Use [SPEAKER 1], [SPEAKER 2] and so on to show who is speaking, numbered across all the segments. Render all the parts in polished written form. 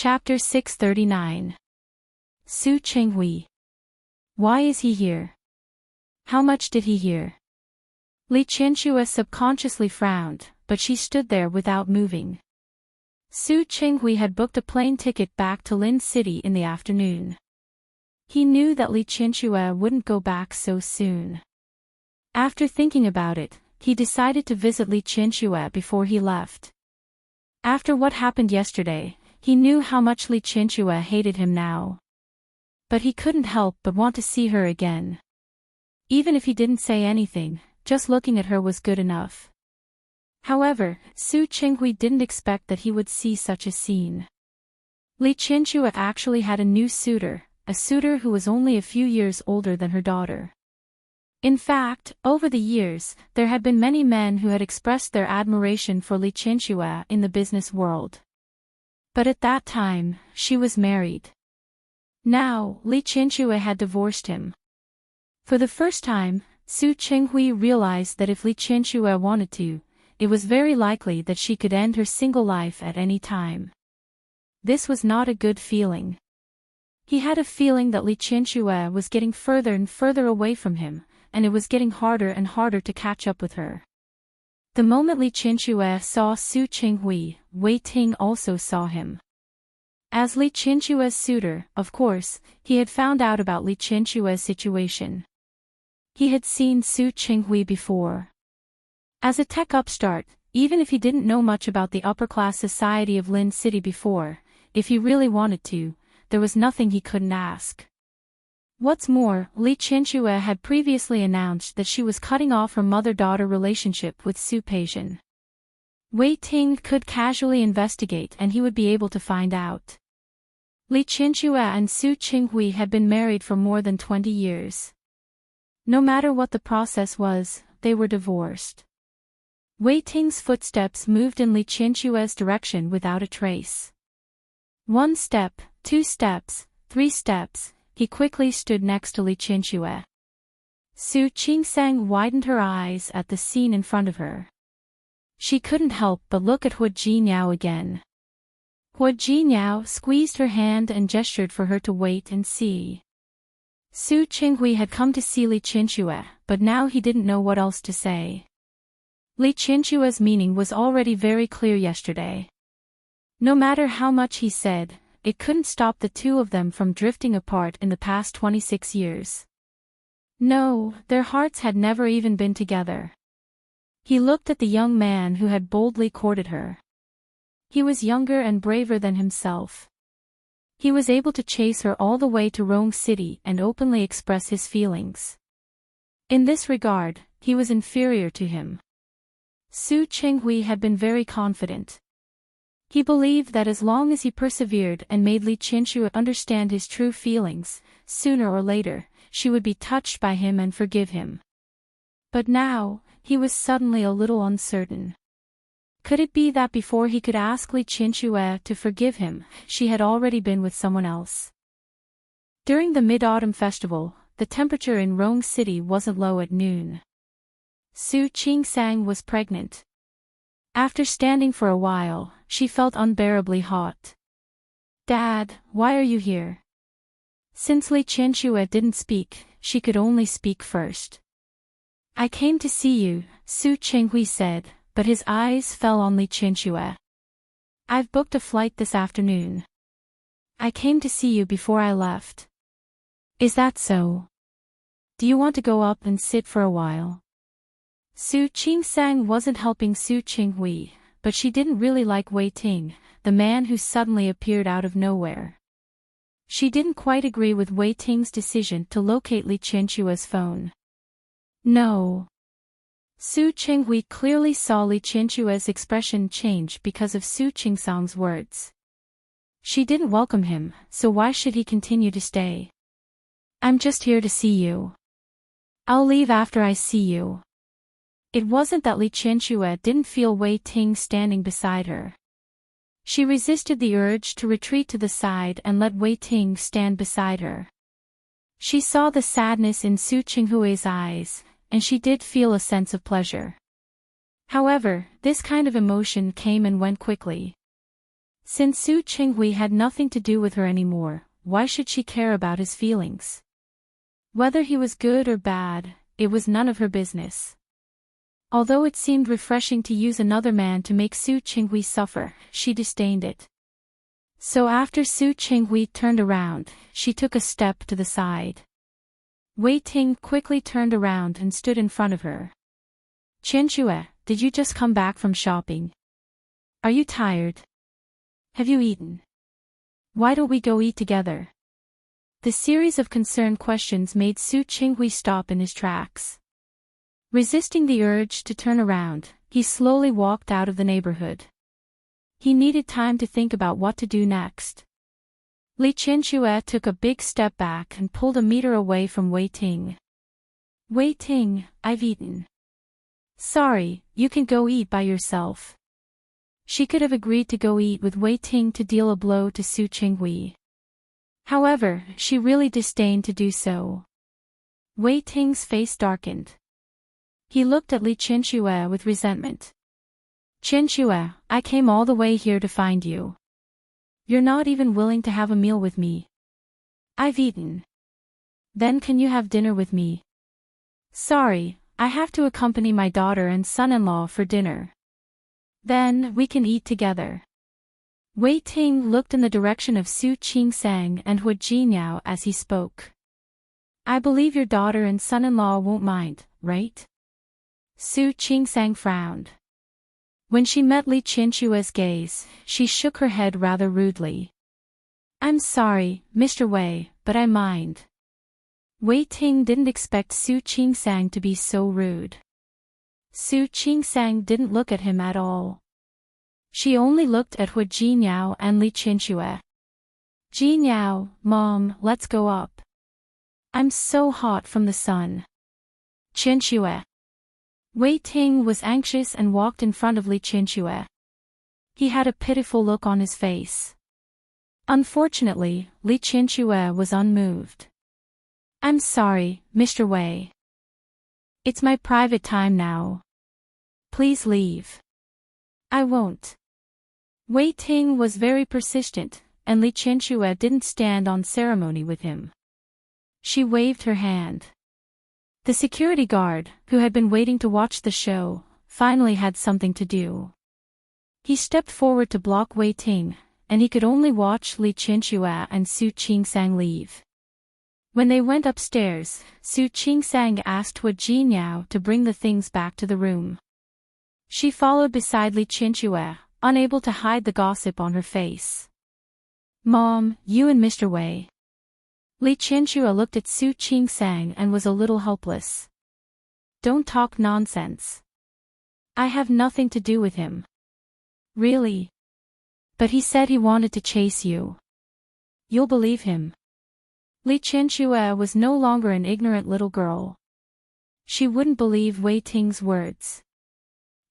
[SPEAKER 1] Chapter 639. Su Qinghui. Why is he here? How much did he hear? Li Qianxue subconsciously frowned, but she stood there without moving. Su Qinghui had booked a plane ticket back to Lin City in the afternoon. He knew that Li Qianxue wouldn't go back so soon. After thinking about it, he decided to visit Li Qianxue before he left. After what happened yesterday, he knew how much Li Qianxue hated him now. But he couldn't help but want to see her again. Even if he didn't say anything, just looking at her was good enough. However, Su Qinghui didn't expect that he would see such a scene. Li Qianxue actually had a new suitor, a suitor who was only a few years older than her daughter. In fact, over the years, there had been many men who had expressed their admiration for Li Qianxue in the business world. But at that time, she was married. Now, Li Qianxue had divorced him. For the first time, Su Qinghui realized that if Li Qianxue wanted to, it was very likely that she could end her single life at any time. This was not a good feeling. He had a feeling that Li Qianxue was getting further and further away from him, and it was getting harder and harder to catch up with her. The moment Li Qianxue saw Su Qinghui, Wei Ting also saw him. As Li Qianxue's suitor, of course, he had found out about Li Qianxue's situation. He had seen Su Qinghui before. As a tech upstart, even if he didn't know much about the upper-class society of Lin City before, if he really wanted to, there was nothing he couldn't ask. What's more, Li Qianxue had previously announced that she was cutting off her mother-daughter relationship with Su Peixian. Wei Ting could casually investigate and he would be able to find out. Li Qianxue and Su Qinghui had been married for more than 20 years. No matter what the process was, they were divorced. Wei Ting's footsteps moved in Li Qianxue's direction without a trace. 1 step, 2 steps, 3 steps, he quickly stood next to Li Qianxue. Su Qingsang widened her eyes at the scene in front of her. She couldn't help but look at Hua Jinyao again. Hua Jinyao squeezed her hand and gestured for her to wait and see. Su Qinghui had come to see Li Qianxue, but now he didn't know what else to say. Li Qianxue's meaning was already very clear yesterday. No matter how much he said, it couldn't stop the two of them from drifting apart in the past 26 years. No, their hearts had never even been together. He looked at the young man who had boldly courted her. He was younger and braver than himself. He was able to chase her all the way to Rong City and openly express his feelings. In this regard, he was inferior to him. Su Qinghui had been very confident. He believed that as long as he persevered and made Li Qianxue understand his true feelings, sooner or later, she would be touched by him and forgive him. But now, he was suddenly a little uncertain. Could it be that before he could ask Li Qianxue to forgive him, she had already been with someone else? During the Mid-Autumn Festival, the temperature in Rong City wasn't low at noon. Su Qingsang was pregnant. After standing for a while, she felt unbearably hot. "Dad, why are you here?" Since Li Qianxue didn't speak, she could only speak first. "I came to see you," Su Qinghui said, but his eyes fell on Li Qianxue. "I've booked a flight this afternoon. I came to see you before I left." "Is that so? Do you want to go up and sit for a while?" Su Qingsang wasn't helping Su Qinghui, but she didn't really like Wei Ting, the man who suddenly appeared out of nowhere. She didn't quite agree with Wei Ting's decision to locate Li Qianxue's phone. No. Su Qinghui clearly saw Li Qianxue's expression change because of Su Qingsang's words. She didn't welcome him, so why should he continue to stay? "I'm just here to see you. I'll leave after I see you." It wasn't that Li Qianxue didn't feel Wei Ting standing beside her. She resisted the urge to retreat to the side and let Wei Ting stand beside her. She saw the sadness in Su Qinghui's eyes, and she did feel a sense of pleasure. However, this kind of emotion came and went quickly. Since Su Qinghui had nothing to do with her anymore, why should she care about his feelings? Whether he was good or bad, it was none of her business. Although it seemed refreshing to use another man to make Su Qinghui suffer, she disdained it. So after Su Qinghui turned around, she took a step to the side. Wei Ting quickly turned around and stood in front of her. Qianxue, did you just come back from shopping? Are you tired? Have you eaten? Why don't we go eat together? The series of concerned questions made Su Qinghui stop in his tracks. Resisting the urge to turn around, he slowly walked out of the neighborhood. He needed time to think about what to do next. Li Qianxue took a big step back and pulled a meter away from Wei Ting. Wei Ting, I've eaten. Sorry, you can go eat by yourself. She could have agreed to go eat with Wei Ting to deal a blow to Su Qinghui. However, she really disdained to do so. Wei Ting's face darkened. He looked at Li Qianxue with resentment. Qianxue, I came all the way here to find you. You're not even willing to have a meal with me. I've eaten. Then can you have dinner with me? Sorry, I have to accompany my daughter and son-in-law for dinner. Then we can eat together. Wei Ting looked in the direction of Su Qingsang and Hu Jinyao as he spoke. I believe your daughter and son-in-law won't mind, right? Su Qingsang frowned. When she met Li Qianxue's gaze, she shook her head rather rudely. I'm sorry, Mr. Wei, but I mind. Wei Ting didn't expect Su Qingsang to be so rude. Su Qingsang didn't look at him at all. She only looked at Hu Jinyao and Li Qianxue. Jinyao, Mom, let's go up. I'm so hot from the sun. Qianxue. Wei Ting was anxious and walked in front of Li Qianxue. He had a pitiful look on his face. Unfortunately, Li Qianxue was unmoved. I'm sorry, Mr. Wei. It's my private time now. Please leave. I won't. Wei Ting was very persistent, and Li Qianxue didn't stand on ceremony with him. She waved her hand. The security guard, who had been waiting to watch the show, finally had something to do. He stepped forward to block Wei Ting, and he could only watch Li Qianxue and Su Qingsang leave. When they went upstairs, Su Qingsang asked Hu Jinyao to bring the things back to the room. She followed beside Li Qianxue, unable to hide the gossip on her face. Mom, you and Mr. Wei. Li Qianxue looked at Su Qingsang and was a little helpless. Don't talk nonsense. I have nothing to do with him. Really? But he said he wanted to chase you. You'll believe him. Li Qianxue was no longer an ignorant little girl. She wouldn't believe Wei Ting's words.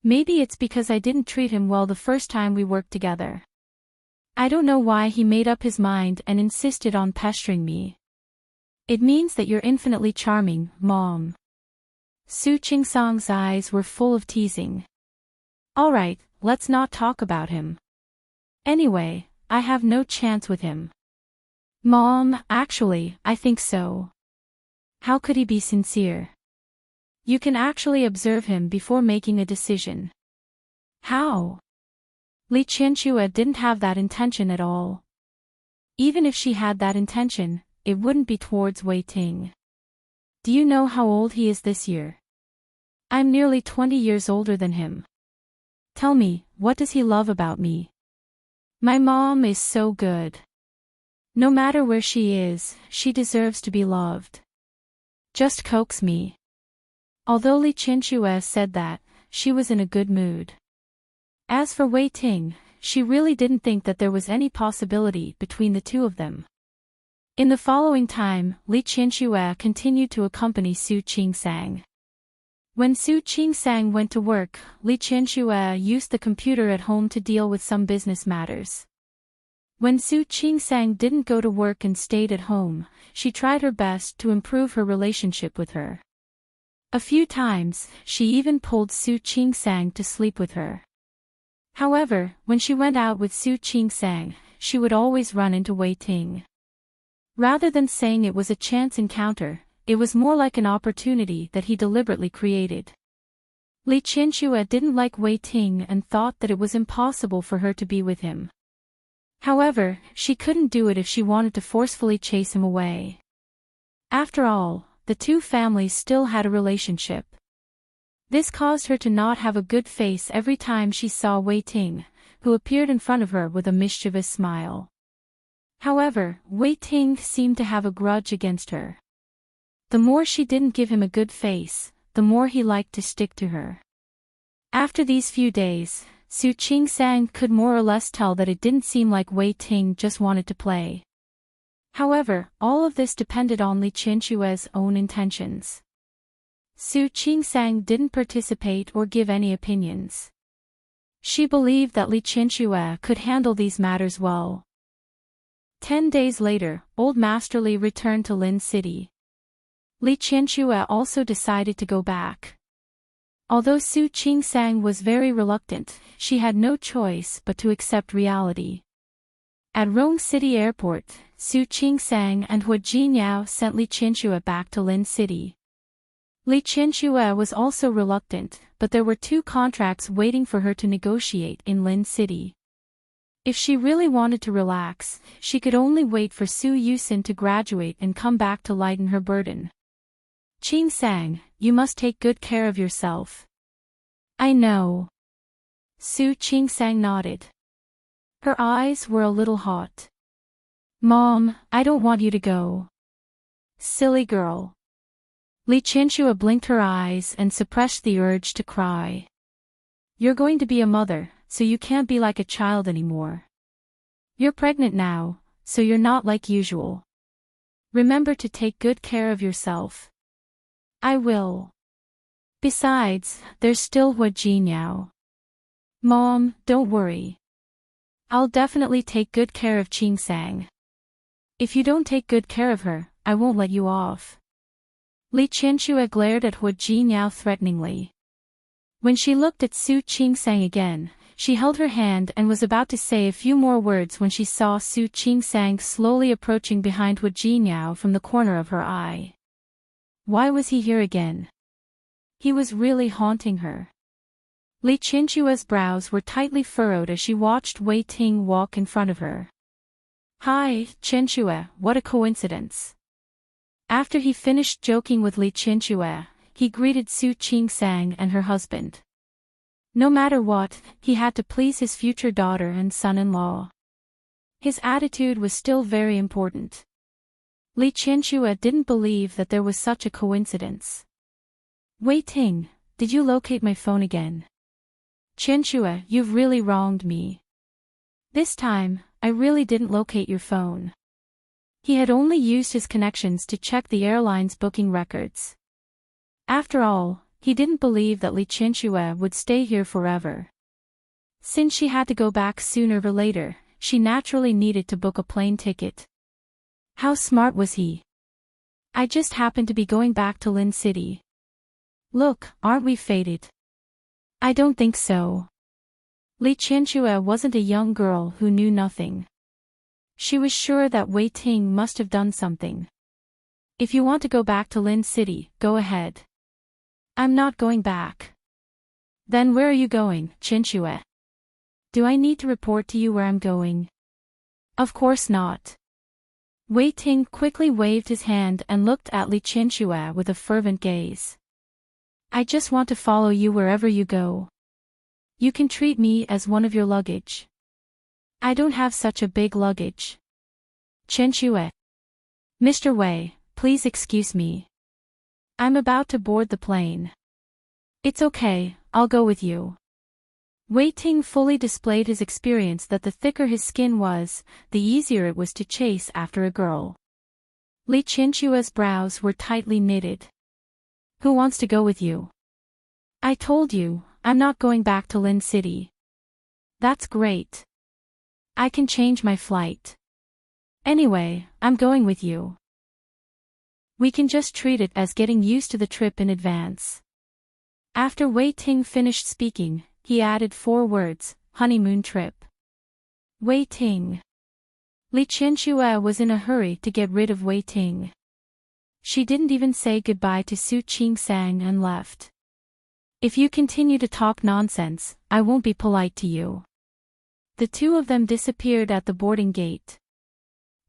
[SPEAKER 1] Maybe it's because I didn't treat him well the first time we worked together. I don't know why he made up his mind and insisted on pestering me. It means that you're infinitely charming, Mom. Su Qingsang's eyes were full of teasing. All right, let's not talk about him. Anyway, I have no chance with him. Mom, actually, I think so. How could he be sincere? You can actually observe him before making a decision. How? Li Qianxue didn't have that intention at all. Even if she had that intention, it wouldn't be towards Wei Ting. Do you know how old he is this year? I'm nearly 20 years older than him. Tell me, what does he love about me? My mom is so good. No matter where she is, she deserves to be loved. Just coax me. Although Li Qianxue said that, she was in a good mood. As for Wei Ting, she really didn't think that there was any possibility between the two of them. In the following time, Li Qianxue continued to accompany Su Qingsang. When Su Qingsang went to work, Li Qianxue used the computer at home to deal with some business matters. When Su Qingsang didn't go to work and stayed at home, she tried her best to improve her relationship with her. A few times, she even pulled Su Qingsang to sleep with her. However, when she went out with Su Qingsang, she would always run into Wei Ting. Rather than saying it was a chance encounter, it was more like an opportunity that he deliberately created. Li Qianxue didn't like Wei Ting and thought that it was impossible for her to be with him. However, she couldn't do it if she wanted to forcefully chase him away. After all, the two families still had a relationship. This caused her to not have a good face every time she saw Wei Ting, who appeared in front of her with a mischievous smile. However, Wei Ting seemed to have a grudge against her. The more she didn't give him a good face, the more he liked to stick to her. After these few days, Su Qingsang could more or less tell that it didn't seem like Wei Ting just wanted to play. However, all of this depended on Li Qianxue's own intentions. Su Qingsang didn't participate or give any opinions. She believed that Li Qianxue could handle these matters well. 10 days later, Old Master Li returned to Lin City. Li Qianxue also decided to go back. Although Su Qingsang was very reluctant, she had no choice but to accept reality. At Rome City Airport, Su Qingsang and Hu Jinyao sent Li Qianxue back to Lin City. Li Qianxue was also reluctant, but there were 2 contracts waiting for her to negotiate in Lin City. If she really wanted to relax, she could only wait for Su Yusin to graduate and come back to lighten her burden. Qingsang, you must take good care of yourself. I know. Su Qingsang nodded. Her eyes were a little hot. Mom, I don't want you to go. Silly girl. Li Qianxue blinked her eyes and suppressed the urge to cry. You're going to be a mother, so you can't be like a child anymore. You're pregnant now, so you're not like usual. Remember to take good care of yourself. I will. Besides, there's still Hu Jinyao. Mom, don't worry. I'll definitely take good care of Qingsang. If you don't take good care of her, I won't let you off. Li Qianxue glared at Hu Jinyao threateningly. When she looked at Su Qingsang again, she held her hand and was about to say a few more words when she saw Su Qingsang slowly approaching behind Hu Jinyao from the corner of her eye. Why was he here again? He was really haunting her. Li Qianxue's brows were tightly furrowed as she watched Wei Ting walk in front of her. Hi, Qianxue, what a coincidence. After he finished joking with Li Qianxue, he greeted Su Qingsang and her husband. No matter what, he had to please his future daughter and son-in-law. His attitude was still very important. Li Qianxue didn't believe that there was such a coincidence. Wei Ting, did you locate my phone again? Qianxue, you've really wronged me. This time, I really didn't locate your phone. He had only used his connections to check the airline's booking records. After all, he didn't believe that Li Qianxue would stay here forever. Since she had to go back sooner or later, she naturally needed to book a plane ticket. How smart was he? I just happened to be going back to Lin City. Look, aren't we fated? I don't think so. Li Qianxue wasn't a young girl who knew nothing. She was sure that Wei Ting must have done something. If you want to go back to Lin City, go ahead. I'm not going back. Then where are you going, Qianxue? Do I need to report to you where I'm going? Of course not. Wei Ting quickly waved his hand and looked at Li Qianxue with a fervent gaze. I just want to follow you wherever you go. You can treat me as one of your luggage. I don't have such a big luggage. Qianxue. Mr. Wei, please excuse me. I'm about to board the plane. It's okay, I'll go with you. Wei Ting fully displayed his experience that the thicker his skin was, the easier it was to chase after a girl. Li Qianxue's brows were tightly knitted. Who wants to go with you? I told you, I'm not going back to Lin City. That's great. I can change my flight. Anyway, I'm going with you. We can just treat it as getting used to the trip in advance. After Wei Ting finished speaking, he added 4 words, honeymoon trip. Wei Ting. Li Qianxue was in a hurry to get rid of Wei Ting. She didn't even say goodbye to Su Qingsang and left. If you continue to talk nonsense, I won't be polite to you. The two of them disappeared at the boarding gate.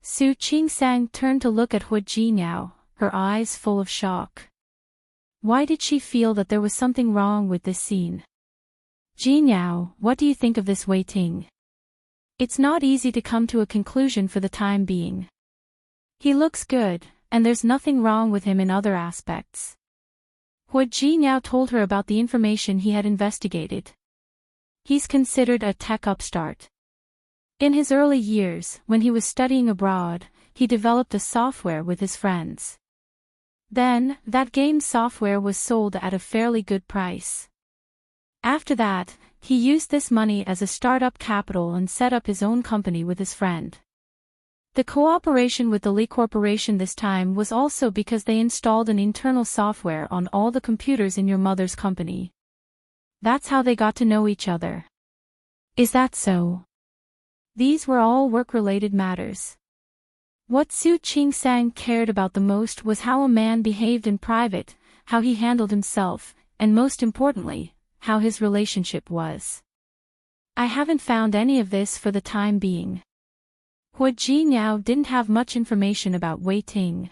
[SPEAKER 1] Su Qingsang turned to look at Hu Jinyao, her eyes full of shock. Why did she feel that there was something wrong with this scene? Jinyao, what do you think of this Wei Ting? It's not easy to come to a conclusion for the time being. He looks good, and there's nothing wrong with him in other aspects. Hu Jinyao told her about the information he had investigated. He's considered a tech upstart. In his early years, when he was studying abroad, he developed a software with his friends. Then, that game software was sold at a fairly good price. After that, he used this money as a startup capital and set up his own company with his friend. The cooperation with the Li Corporation this time was also because they installed an internal software on all the computers in your mother's company. That's how they got to know each other. Is that so? These were all work-related matters. What Su Qingsang cared about the most was how a man behaved in private, how he handled himself, and most importantly, how his relationship was. I haven't found any of this for the time being. Hu Jinyao didn't have much information about Wei Ting.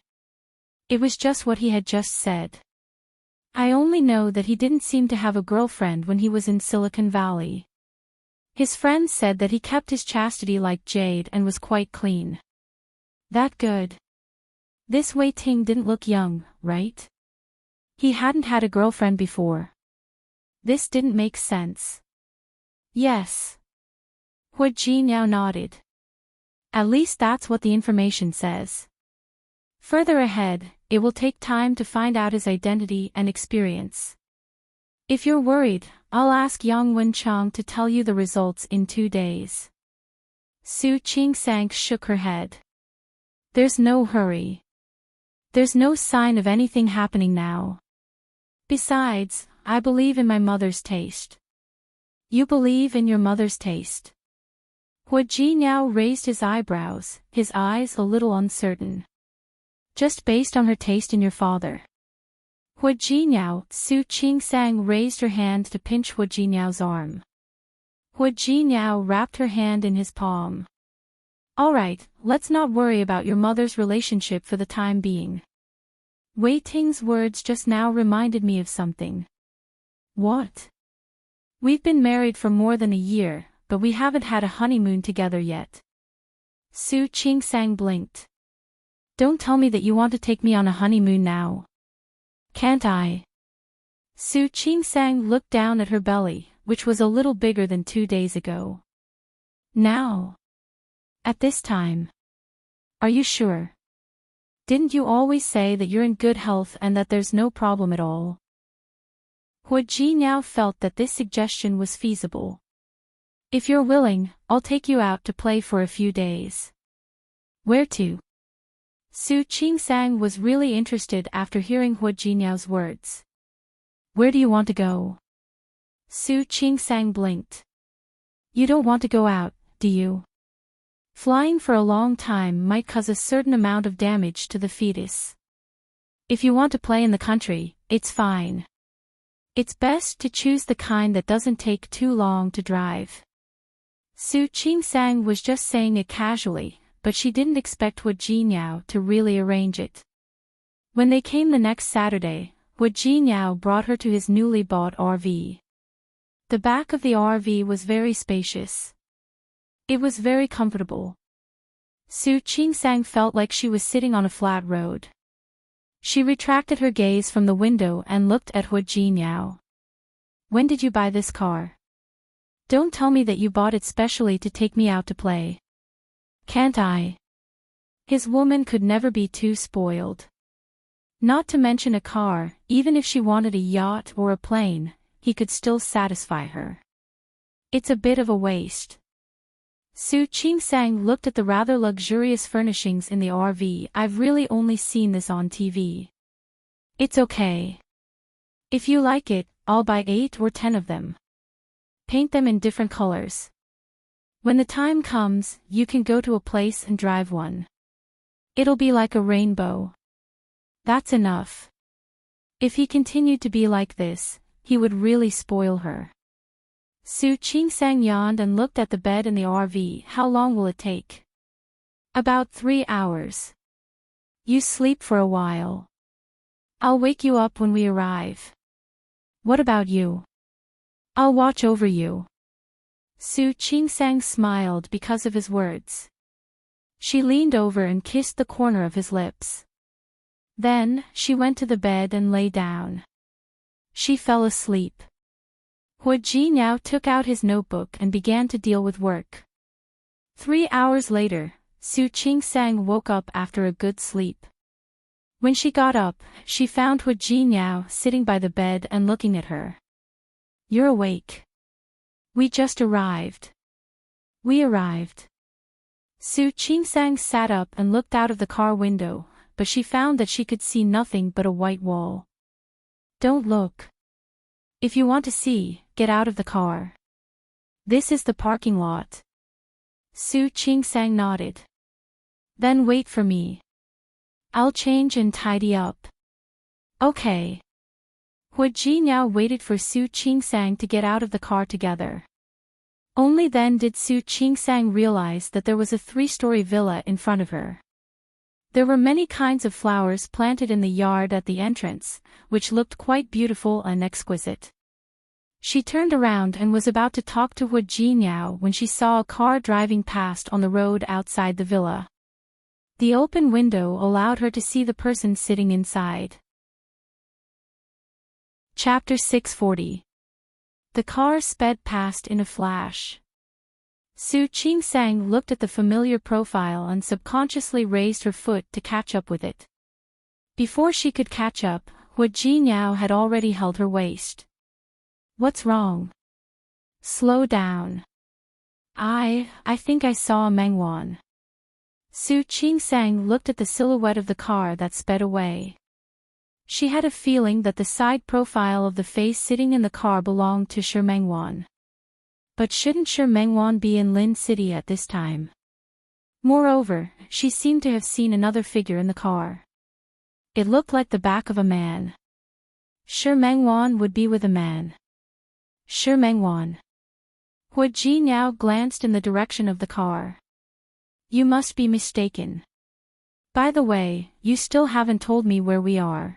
[SPEAKER 1] It was just what he had just said. I only know that he didn't seem to have a girlfriend when he was in Silicon Valley. His friends said that he kept his chastity like jade and was quite clean. That good. This Wei Ting didn't look young, right? He hadn't had a girlfriend before. This didn't make sense. Yes. Hu Jinyao nodded. At least that's what the information says. Further ahead, it will take time to find out his identity and experience. If you're worried, I'll ask Yang Wenchang to tell you the results in 2 days. Su Qingsang shook her head. There's no hurry. There's no sign of anything happening now. Besides, I believe in my mother's taste. You believe in your mother's taste? Hu Jinyao raised his eyebrows, his eyes a little uncertain. Just based on her taste in your father. Hu Jinyao, Su Qingsang raised her hand to pinch Hu Jinyao's arm. Hu Jinyao wrapped her hand in his palm. Alright, let's not worry about your mother's relationship for the time being. Wei Ting's words just now reminded me of something. What? We've been married for more than a year, but we haven't had a honeymoon together yet. Su Qingsang blinked. Don't tell me that you want to take me on a honeymoon now. Can't I? Su Qingsang looked down at her belly, which was a little bigger than 2 days ago. Now? At this time? Are you sure? Didn't you always say that you're in good health and that there's no problem at all? Hu Jinyao felt that this suggestion was feasible. If you're willing, I'll take you out to play for a few days. Where to? Su Qingsang was really interested after hearing Hu Jinyao's words. Where do you want to go? Su Qingsang blinked. You don't want to go out, do you? Flying for a long time might cause a certain amount of damage to the fetus. If you want to play in the country, it's fine. It's best to choose the kind that doesn't take too long to drive. Su Qingsang was just saying it casually, but she didn't expect Hu Jinyao to really arrange it. When they came the next Saturday, Hu Jinyao brought her to his newly bought RV. The back of the RV was very spacious. It was very comfortable. Su Qingsang felt like she was sitting on a flat road. She retracted her gaze from the window and looked at Hu Jinyao. When did you buy this car? Don't tell me that you bought it specially to take me out to play. Can't I? His woman could never be too spoiled. Not to mention a car, even if she wanted a yacht or a plane, he could still satisfy her. It's a bit of a waste. Su Qingsang looked at the rather luxurious furnishings in the RV. I've really only seen this on TV. It's okay. If you like it, I'll buy 8 or 10 of them. paint them in different colors. When the time comes, you can go to a place and drive one. It'll be like a rainbow. That's enough. If he continued to be like this, he would really spoil her. Su Qingsang yawned and looked at the bed in the RV. How long will it take? About 3 hours. You sleep for a while. I'll wake you up when we arrive. What about you? I'll watch over you. Su Qingsang smiled because of his words. She leaned over and kissed the corner of his lips. Then, she went to the bed and lay down. She fell asleep. Hu Jinyao took out his notebook and began to deal with work. 3 hours later, Su Qingsang woke up after a good sleep. When she got up, she found Hu Jinyao sitting by the bed and looking at her. You're awake. We just arrived. We arrived. Su Qingsang sat up and looked out of the car window, but she found that she could see nothing but a white wall. Don't look. If you want to see, get out of the car. This is the parking lot. Su Qingsang nodded. Then wait for me. I'll change and tidy up. Okay. Hu Jinyao waited for Su Qingsang to get out of the car together. Only then did Su Qingsang realize that there was a 3-story villa in front of her. There were many kinds of flowers planted in the yard at the entrance, which looked quite beautiful and exquisite. She turned around and was about to talk to Hu Jinyao when she saw a car driving past on the road outside the villa. The open window allowed her to see the person sitting inside. Chapter 640. The car sped past in a flash. Su Qingsang looked at the familiar profile and subconsciously raised her foot to catch up with it. Before she could catch up, Hu Jinyao had already held her waist. What's wrong? Slow down. I think I saw a Mengwan. Su Qingsang looked at the silhouette of the car that sped away. She had a feeling that the side profile of the face sitting in the car belonged to Shi Mengwan. But shouldn't Shi Mengwan be in Lin City at this time? Moreover, she seemed to have seen another figure in the car. It looked like the back of a man. Shi Mengwan would be with a man. Shi Mengwan. Hu Jinyao glanced in the direction of the car. You must be mistaken. By the way, you still haven't told me where we are.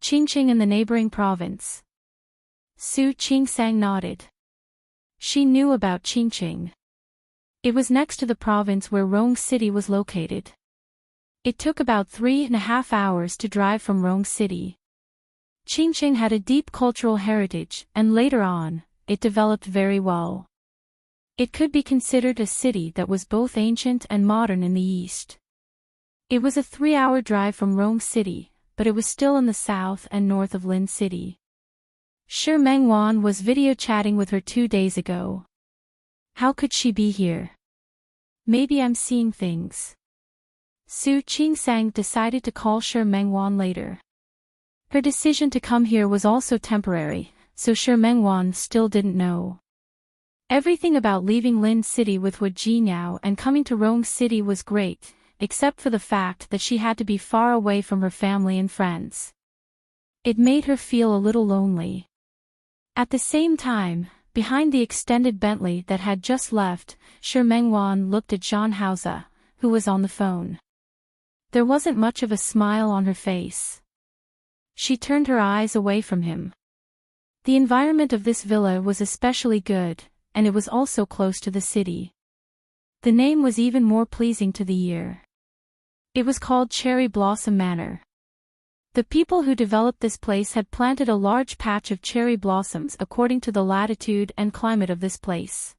[SPEAKER 1] Qingqing in the neighboring province. Su Qingsang nodded. She knew about Qingqing. It was next to the province where Rong City was located. It took about 3.5 hours to drive from Rong City. Qingqing had a deep cultural heritage, and later on, it developed very well. It could be considered a city that was both ancient and modern in the east. It was a 3-hour drive from Rong City, but it was still in the south and north of Lin City. Shi Mengwan was video chatting with her 2 days ago. How could she be here? Maybe I'm seeing things. Su Qingsang decided to call Shi Mengwan later. Her decision to come here was also temporary, so Shi Mengwan still didn't know. Everything about leaving Lin City with Hu Jinyao and coming to Rong City was great, except for the fact that she had to be far away from her family and friends. It made her feel a little lonely. At the same time, behind the extended Bentley that had just left, Shi Mengwan looked at Zhang Haoze, who was on the phone. There wasn't much of a smile on her face. She turned her eyes away from him. The environment of this villa was especially good, and it was also close to the city. The name was even more pleasing to the ear. It was called Cherry Blossom Manor. The people who developed this place had planted a large patch of cherry blossoms according to the latitude and climate of this place.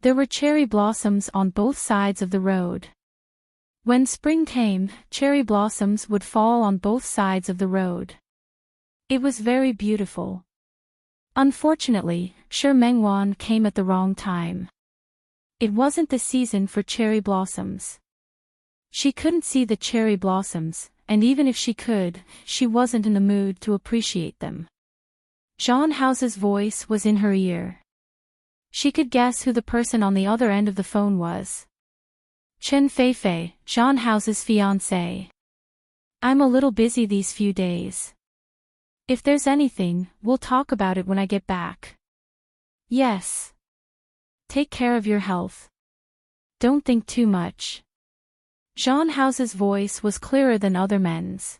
[SPEAKER 1] There were cherry blossoms on both sides of the road. When spring came, cherry blossoms would fall on both sides of the road. It was very beautiful. Unfortunately, Shi Mengwan came at the wrong time. It wasn't the season for cherry blossoms. She couldn't see the cherry blossoms, and even if she could, she wasn't in the mood to appreciate them. Zhang Haoze's voice was in her ear. She could guess who the person on the other end of the phone was. Chen Feifei, Zhang Hao's fiancée. I'm a little busy these few days. If there's anything, we'll talk about it when I get back. Yes. Take care of your health. Don't think too much. Zhang Hao's voice was clearer than other men's.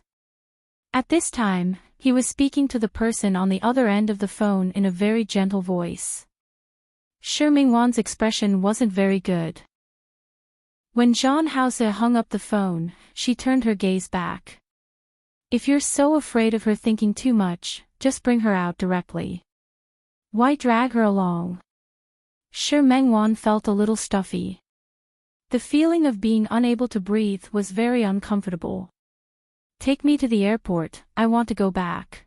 [SPEAKER 1] At this time, he was speaking to the person on the other end of the phone in a very gentle voice. Shi Mingwan's expression wasn't very good. When Zhang Hao hung up the phone, she turned her gaze back. If you're so afraid of her thinking too much, just bring her out directly. Why drag her along? Shi Mingwan felt a little stuffy. The feeling of being unable to breathe was very uncomfortable. Take me to the airport, I want to go back.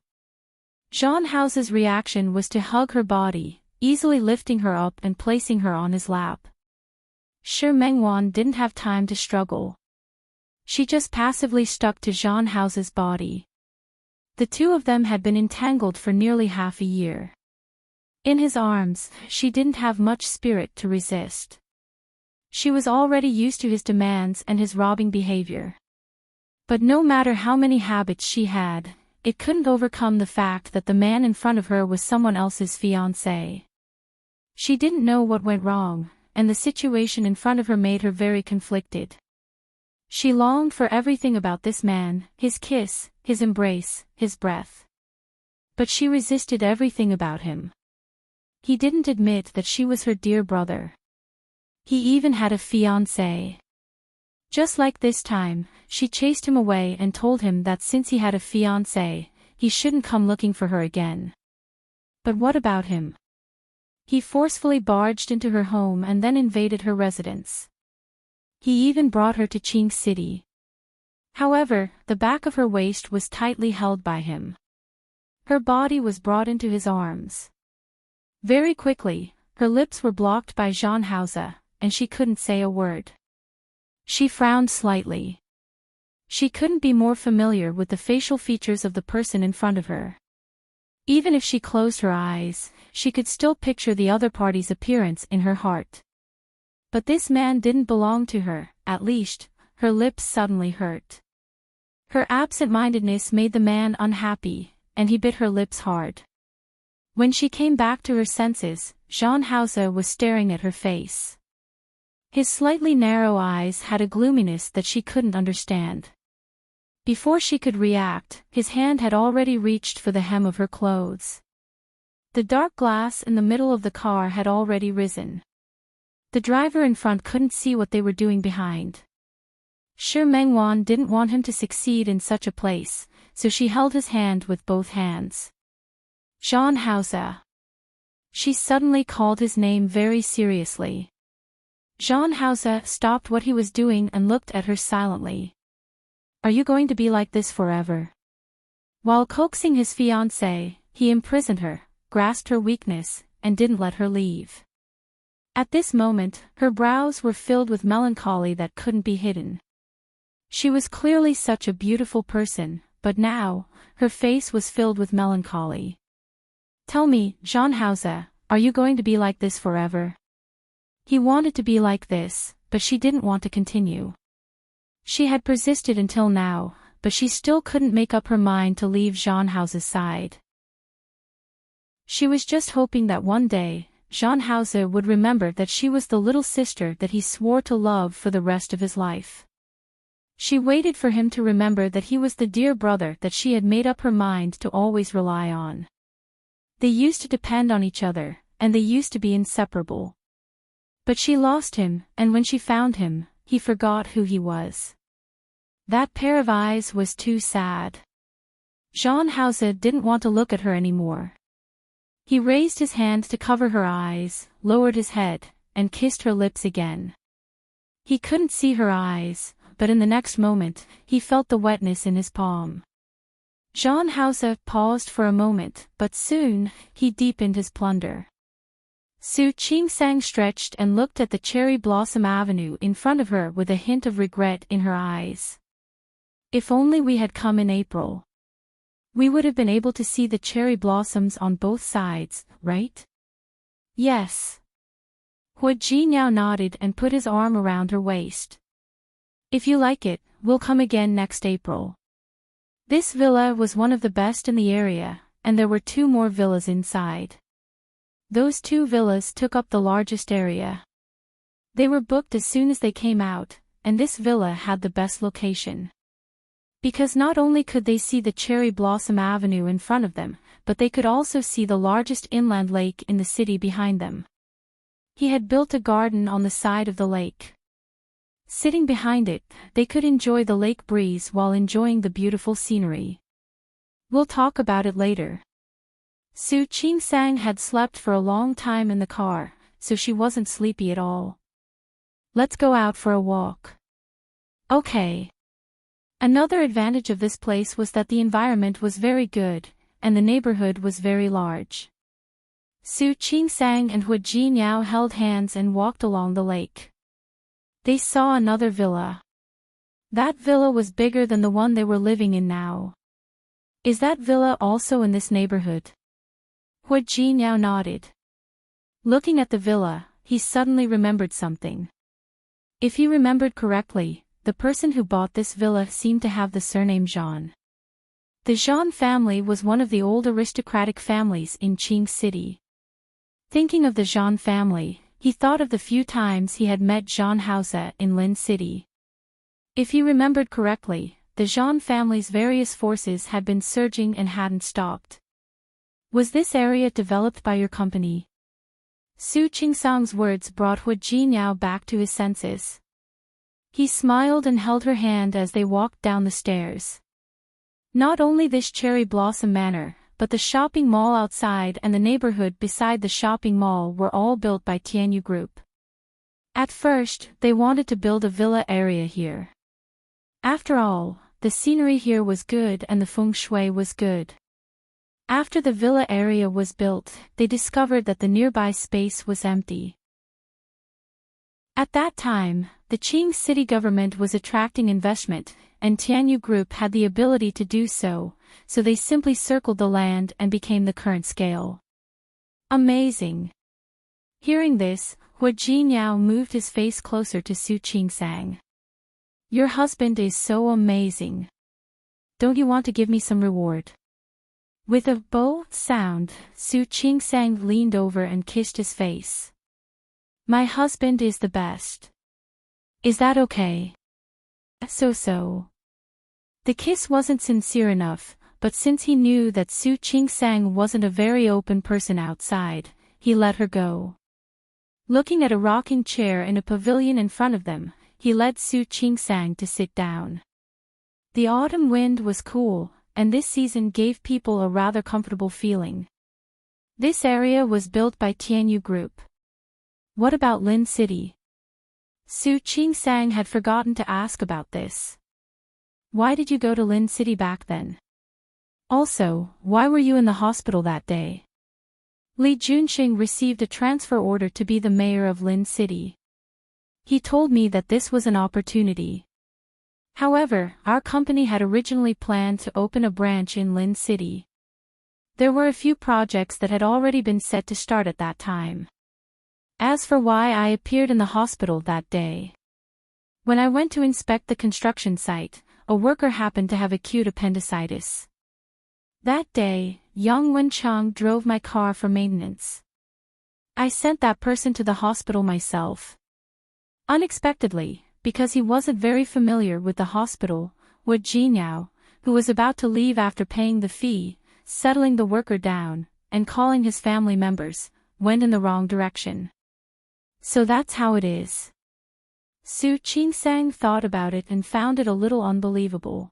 [SPEAKER 1] Zhang Hao's reaction was to hug her body, easily lifting her up and placing her on his lap. Shi Mingwan didn't have time to struggle. She just passively stuck to Zhang Hao's body. The two of them had been entangled for nearly half a year. In his arms, she didn't have much spirit to resist. She was already used to his demands and his robbing behavior. But no matter how many habits she had, it couldn't overcome the fact that the man in front of her was someone else's fiancé. She didn't know what went wrong, and the situation in front of her made her very conflicted. She longed for everything about this man, his kiss, his embrace, his breath. But she resisted everything about him. He didn't admit that she was her dear brother. He even had a fiancé. Just like this time, she chased him away and told him that since he had a fiancé, he shouldn't come looking for her again. But what about him? He forcefully barged into her home and then invaded her residence. He even brought her to Qing City. However, the back of her waist was tightly held by him. Her body was brought into his arms. Very quickly, her lips were blocked by Zhang Hao, and she couldn't say a word. She frowned slightly. She couldn't be more familiar with the facial features of the person in front of her. Even if she closed her eyes, she could still picture the other party's appearance in her heart. But this man didn't belong to her, at least, her lips suddenly hurt. Her absent-mindedness made the man unhappy, and he bit her lips hard. When she came back to her senses, Zhang Hao was staring at her face. His slightly narrow eyes had a gloominess that she couldn't understand. Before she could react, his hand had already reached for the hem of her clothes. The dark glass in the middle of the car had already risen. The driver in front couldn't see what they were doing behind. Shi Mingwan didn't want him to succeed in such a place, so she held his hand with both hands. Zhang Hao. She suddenly called his name very seriously. Zhang Hao stopped what he was doing and looked at her silently. Are you going to be like this forever? While coaxing his fiancée, he imprisoned her, grasped her weakness, and didn't let her leave. At this moment, her brows were filled with melancholy that couldn't be hidden. She was clearly such a beautiful person, but now, her face was filled with melancholy. Tell me, Zhang Hao, are you going to be like this forever? He wanted to be like this, but she didn't want to continue. She had persisted until now, but she still couldn't make up her mind to leave Zhang Hao's side. She was just hoping that one day, Zhang Hao would remember that she was the little sister that he swore to love for the rest of his life. She waited for him to remember that he was the dear brother that she had made up her mind to always rely on. They used to depend on each other, and they used to be inseparable. But she lost him, and when she found him, he forgot who he was. That pair of eyes was too sad. Zhang Hao didn't want to look at her anymore. He raised his hand to cover her eyes, lowered his head, and kissed her lips again. He couldn't see her eyes, but in the next moment, he felt the wetness in his palm. Zhang Hao paused for a moment, but soon, he deepened his plunder. Su Qingsang stretched and looked at the cherry blossom avenue in front of her with a hint of regret in her eyes. If only we had come in April. We would have been able to see the cherry blossoms on both sides, right? Yes. Hu Jinyao nodded and put his arm around her waist. If you like it, we'll come again next April. This villa was one of the best in the area, and there were 2 more villas inside. Those 2 villas took up the largest area. They were booked as soon as they came out, and this villa had the best location. Because not only could they see the Cherry Blossom Avenue in front of them, but they could also see the largest inland lake in the city behind them. He had built a garden on the side of the lake. Sitting behind it, they could enjoy the lake breeze while enjoying the beautiful scenery. We'll talk about it later. Su Qingsang had slept for a long time in the car, so she wasn't sleepy at all. Let's go out for a walk. Okay. Another advantage of this place was that the environment was very good, and the neighborhood was very large. Su Qingsang and Hu Jinyao held hands and walked along the lake. They saw another villa. That villa was bigger than the one they were living in now. Is that villa also in this neighborhood? Hu Jinyao nodded. Looking at the villa, he suddenly remembered something. If he remembered correctly, the person who bought this villa seemed to have the surname Jean. The Jean family was one of the old aristocratic families in Qing City. Thinking of the Jean family, he thought of the few times he had met Jean Hausa in Lin City. If he remembered correctly, the Jean family's various forces had been surging and hadn't stopped. Was this area developed by your company? Su Qingsang's words brought Hu Jinyao back to his senses. He smiled and held her hand as they walked down the stairs. Not only this Cherry Blossom Manor, but the shopping mall outside and the neighborhood beside the shopping mall were all built by Tianyu Group. At first, they wanted to build a villa area here. After all, the scenery here was good and the feng shui was good. After the villa area was built, they discovered that the nearby space was empty. At that time, the Qing city government was attracting investment, and Tianyu Group had the ability to do so, so they simply circled the land and became the current scale. Amazing! Hearing this, Hu Jinyao moved his face closer to Su Qingsang. Your husband is so amazing. Don't you want to give me some reward? With a bow sound, Su Qingsang leaned over and kissed his face. My husband is the best. Is that okay? So. The kiss wasn't sincere enough, but since he knew that Su Qingsang wasn't a very open person outside, he let her go. Looking at a rocking chair in a pavilion in front of them, he led Su Qingsang to sit down. The autumn wind was cool, and this season gave people a rather comfortable feeling. This area was built by Tianyu Group. What about Lin City? Su Qingsang had forgotten to ask about this. Why did you go to Lin City back then? Also, why were you in the hospital that day? Li Junxing received a transfer order to be the mayor of Lin City. He told me that this was an opportunity. However, our company had originally planned to open a branch in Lin City. There were a few projects that had already been set to start at that time. As for why I appeared in the hospital that day. When I went to inspect the construction site, a worker happened to have acute appendicitis. That day, Yang Wenchang drove my car for maintenance. I sent that person to the hospital myself. Unexpectedly, because he wasn't very familiar with the hospital, Wu Jinyao, who was about to leave after paying the fee, settling the worker down, and calling his family members, went in the wrong direction. So that's how it is. Su Qingsang thought about it and found it a little unbelievable.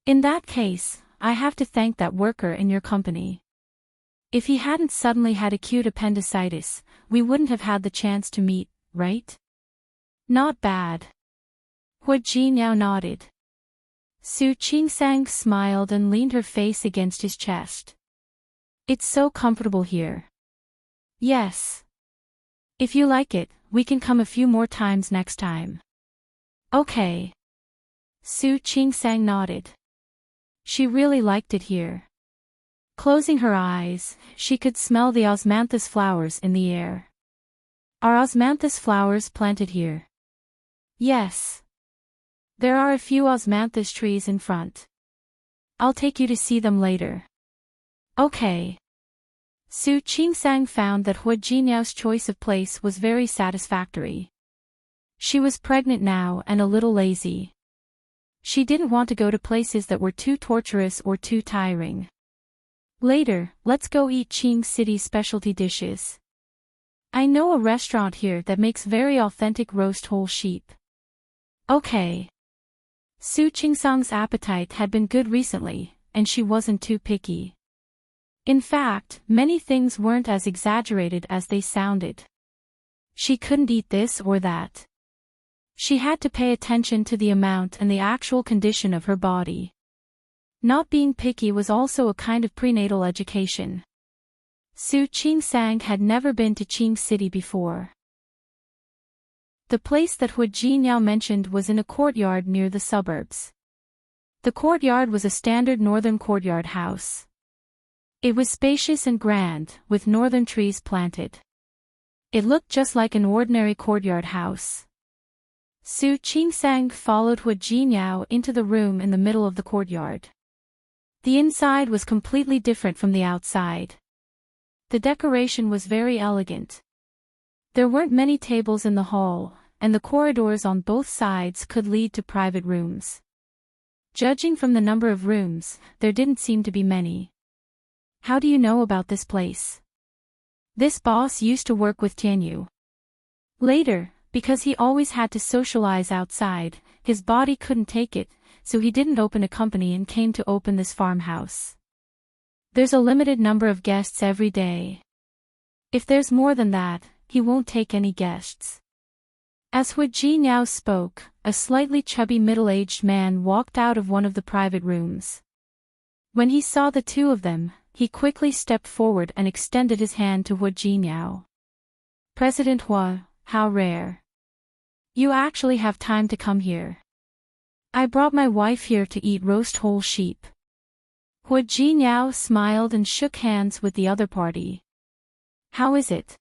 [SPEAKER 1] In that case, I have to thank that worker in your company. If he hadn't suddenly had acute appendicitis, we wouldn't have had the chance to meet, right? Not bad. Hu Jinyao nodded. Su Qingsang smiled and leaned her face against his chest. It's so comfortable here. Yes. If you like it, we can come a few more times next time. Okay. Su Qingsang nodded. She really liked it here. Closing her eyes, she could smell the osmanthus flowers in the air. Are osmanthus flowers planted here? Yes. There are a few osmanthus trees in front. I'll take you to see them later. Okay. Su Qingsang found that Hu Jinyao's choice of place was very satisfactory. She was pregnant now and a little lazy. She didn't want to go to places that were too torturous or too tiring. Later, let's go eat Qing City's specialty dishes. I know a restaurant here that makes very authentic roast whole sheep. Okay. Su Qingsang's appetite had been good recently, and she wasn't too picky. In fact, many things weren't as exaggerated as they sounded. She couldn't eat this or that. She had to pay attention to the amount and the actual condition of her body. Not being picky was also a kind of prenatal education. Su Qingsang had never been to Qing City before. The place that Hu Jinyao mentioned was in a courtyard near the suburbs. The courtyard was a standard northern courtyard house. It was spacious and grand, with northern trees planted. It looked just like an ordinary courtyard house. Su Qingsang followed Hu Jinyao into the room in the middle of the courtyard. The inside was completely different from the outside. The decoration was very elegant. There weren't many tables in the hall, and the corridors on both sides could lead to private rooms. Judging from the number of rooms, there didn't seem to be many. How do you know about this place? This boss used to work with Tianyu. Later, because he always had to socialize outside, his body couldn't take it, so he didn't open a company and came to open this farmhouse. There's a limited number of guests every day. If there's more than that, he won't take any guests. As Hu Jinyao spoke, a slightly chubby middle-aged man walked out of one of the private rooms. When he saw the two of them, he quickly stepped forward and extended his hand to Hu Jinyao. President Hua, how rare. You actually have time to come here. I brought my wife here to eat roast whole sheep. Hu Jinyao smiled and shook hands with the other party. How is it?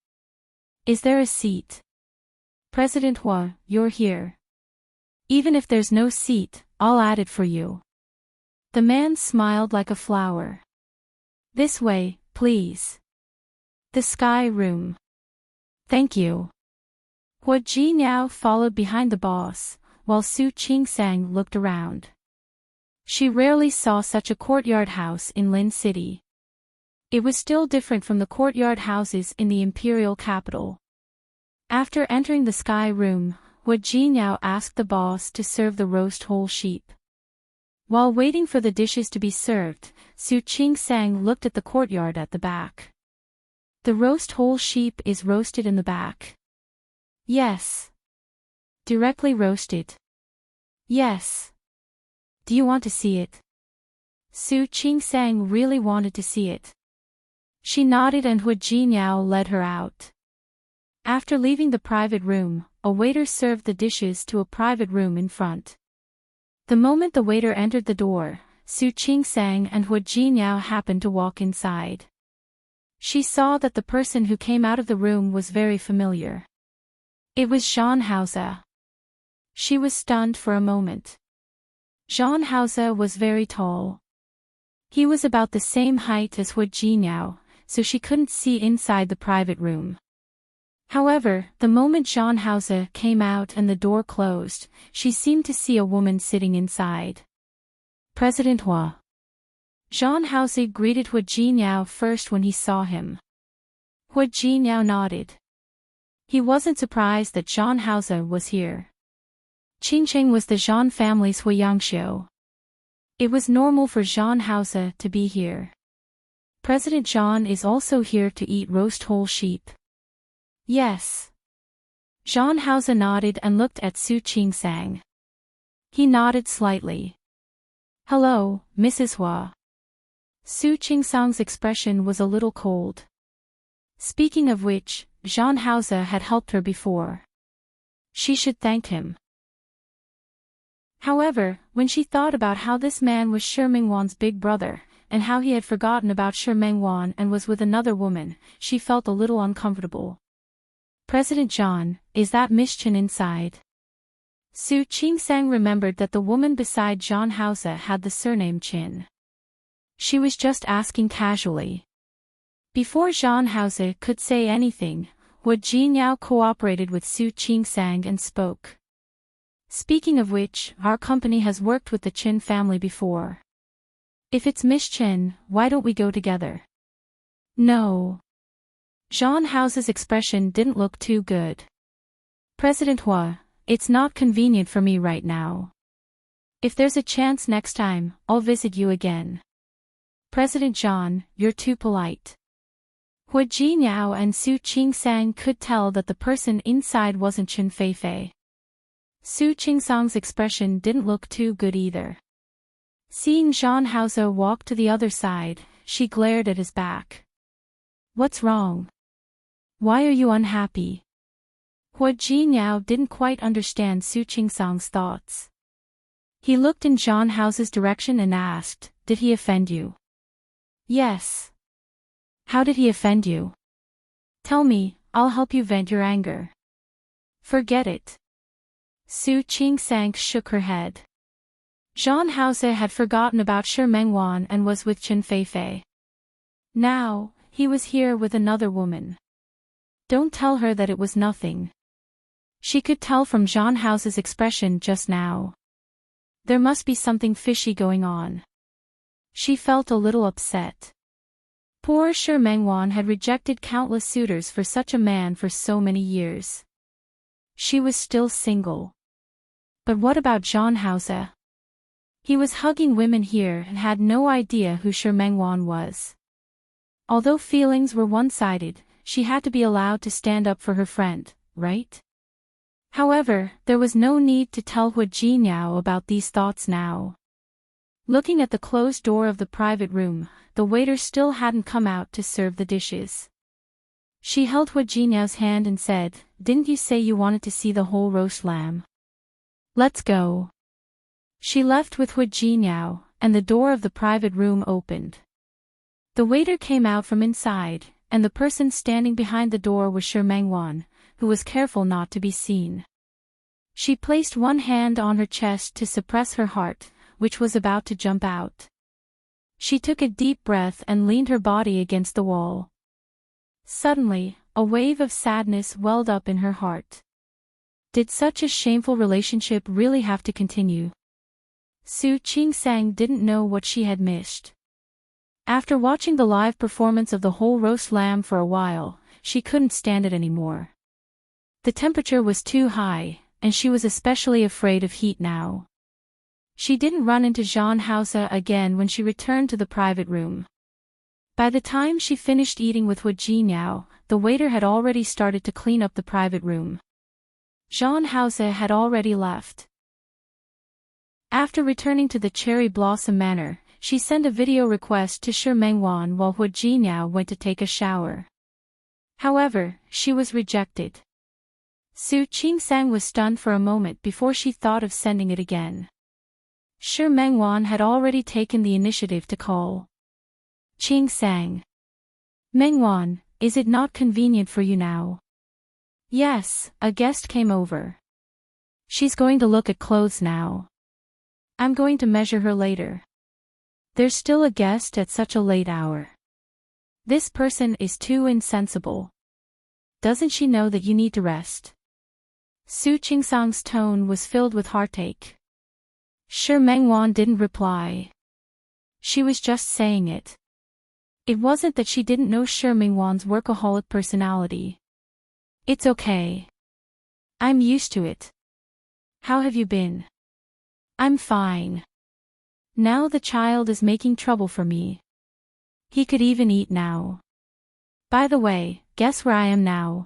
[SPEAKER 1] Is there a seat? President Hua, you're here. Even if there's no seat, I'll add it for you. The man smiled like a flower. This way, please. The sky room. Thank you. Hu Jinyao followed behind the boss, while Su Qingsang looked around. She rarely saw such a courtyard house in Lin City. It was still different from the courtyard houses in the imperial capital. After entering the sky room, Hu Jinyao asked the boss to serve the roast whole sheep. While waiting for the dishes to be served, Su Qingsang looked at the courtyard at the back. The roast whole sheep is roasted in the back. Yes. Directly roasted. Yes. Do you want to see it? Su Qingsang really wanted to see it. She nodded and Hu Jinyao led her out. After leaving the private room, a waiter served the dishes to a private room in front. The moment the waiter entered the door, Su Qingsang and Hu Jinyao happened to walk inside. She saw that the person who came out of the room was very familiar. It was Zhang Haoze. She was stunned for a moment. Zhang Haoze was very tall. He was about the same height as Hu Jinyao, so she couldn't see inside the private room. However, the moment Zhang Haoze came out and the door closed, she seemed to see a woman sitting inside. President Hua. Zhang Haoze greeted Hu Jinyao first when he saw him. Hu Jinyao nodded. He wasn't surprised that Zhang Haoze was here. Qingcheng was the Zhang family's Huiyangxiu. It was normal for Zhang Haoze to be here. President Zhang is also here to eat roast whole sheep. Yes. Zhang Haoze nodded and looked at Su Qingsang. He nodded slightly. Hello, Mrs. Hua. Su Qingsang's expression was a little cold. Speaking of which, Zhang Haoze had helped her before. She should thank him. However, when she thought about how this man was Shi Mingwan's big brother, and how he had forgotten about Shi Mingwan and was with another woman, she felt a little uncomfortable. President John, is that Miss Chen inside? Su Qingsang remembered that the woman beside John Hause had the surname Chin. She was just asking casually. Before John Hause could say anything, Hu Jinyao cooperated with Su Qingsang and spoke. Speaking of which, our company has worked with the Chin family before. If it's Miss Chen, why don't we go together? No. John House's expression didn't look too good. President Hua, it's not convenient for me right now. If there's a chance next time, I'll visit you again. President John, you're too polite. Hu Jinyao and Su Qingsang could tell that the person inside wasn't Chen Feifei. Su Qingsang's expression didn't look too good either. Seeing John Hause walk to the other side, she glared at his back. What's wrong? Why are you unhappy? Hu Jinyao didn't quite understand Su Qingsang's thoughts. He looked in John House's direction and asked, did he offend you? Yes. How did he offend you? Tell me, I'll help you vent your anger. Forget it. Su Qingsang shook her head. John Hause had forgotten about Shi Mengwan and was with Chen Feifei. Now, he was here with another woman. Don't tell her that it was nothing. She could tell from John House's expression just now. There must be something fishy going on. She felt a little upset. Poor Shi Mengwan had rejected countless suitors for such a man for so many years. She was still single. But what about John Hause? He was hugging women here and had no idea who Shi Mengwan was. Although feelings were one-sided, she had to be allowed to stand up for her friend, right? However, there was no need to tell Hu Jinyao about these thoughts now. Looking at the closed door of the private room, the waiter still hadn't come out to serve the dishes. She held Hu Jinyao's hand and said, didn't you say you wanted to see the whole roast lamb? Let's go. She left with Hu Jinyao, and the door of the private room opened. The waiter came out from inside, and the person standing behind the door was Shi Mengwan, who was careful not to be seen. She placed one hand on her chest to suppress her heart, which was about to jump out. She took a deep breath and leaned her body against the wall. Suddenly, a wave of sadness welled up in her heart. Did such a shameful relationship really have to continue? Su Qingsang didn't know what she had missed. After watching the live performance of the whole roast lamb for a while, she couldn't stand it anymore. The temperature was too high, and she was especially afraid of heat now. She didn't run into John Hause again when she returned to the private room. By the time she finished eating with Hu Jinyao, the waiter had already started to clean up the private room. John Hause had already left. After returning to the Cherry Blossom Manor, she sent a video request to Shi Mengwan while Hu Jinyao went to take a shower. However, she was rejected. Su Qingsang was stunned for a moment before she thought of sending it again. Shi Mengwan had already taken the initiative to call. Qingsang. Mengwan, is it not convenient for you now? Yes, a guest came over. She's going to look at clothes now. I'm going to measure her later. There's still a guest at such a late hour. This person is too insensible. Doesn't she know that you need to rest? Su Qingsang's tone was filled with heartache. Shi Mengwan didn't reply. She was just saying it. It wasn't that she didn't know Shi Mengwan's workaholic personality. It's okay. I'm used to it. How have you been? I'm fine. Now the child is making trouble for me. He could even eat now. By the way, guess where I am now?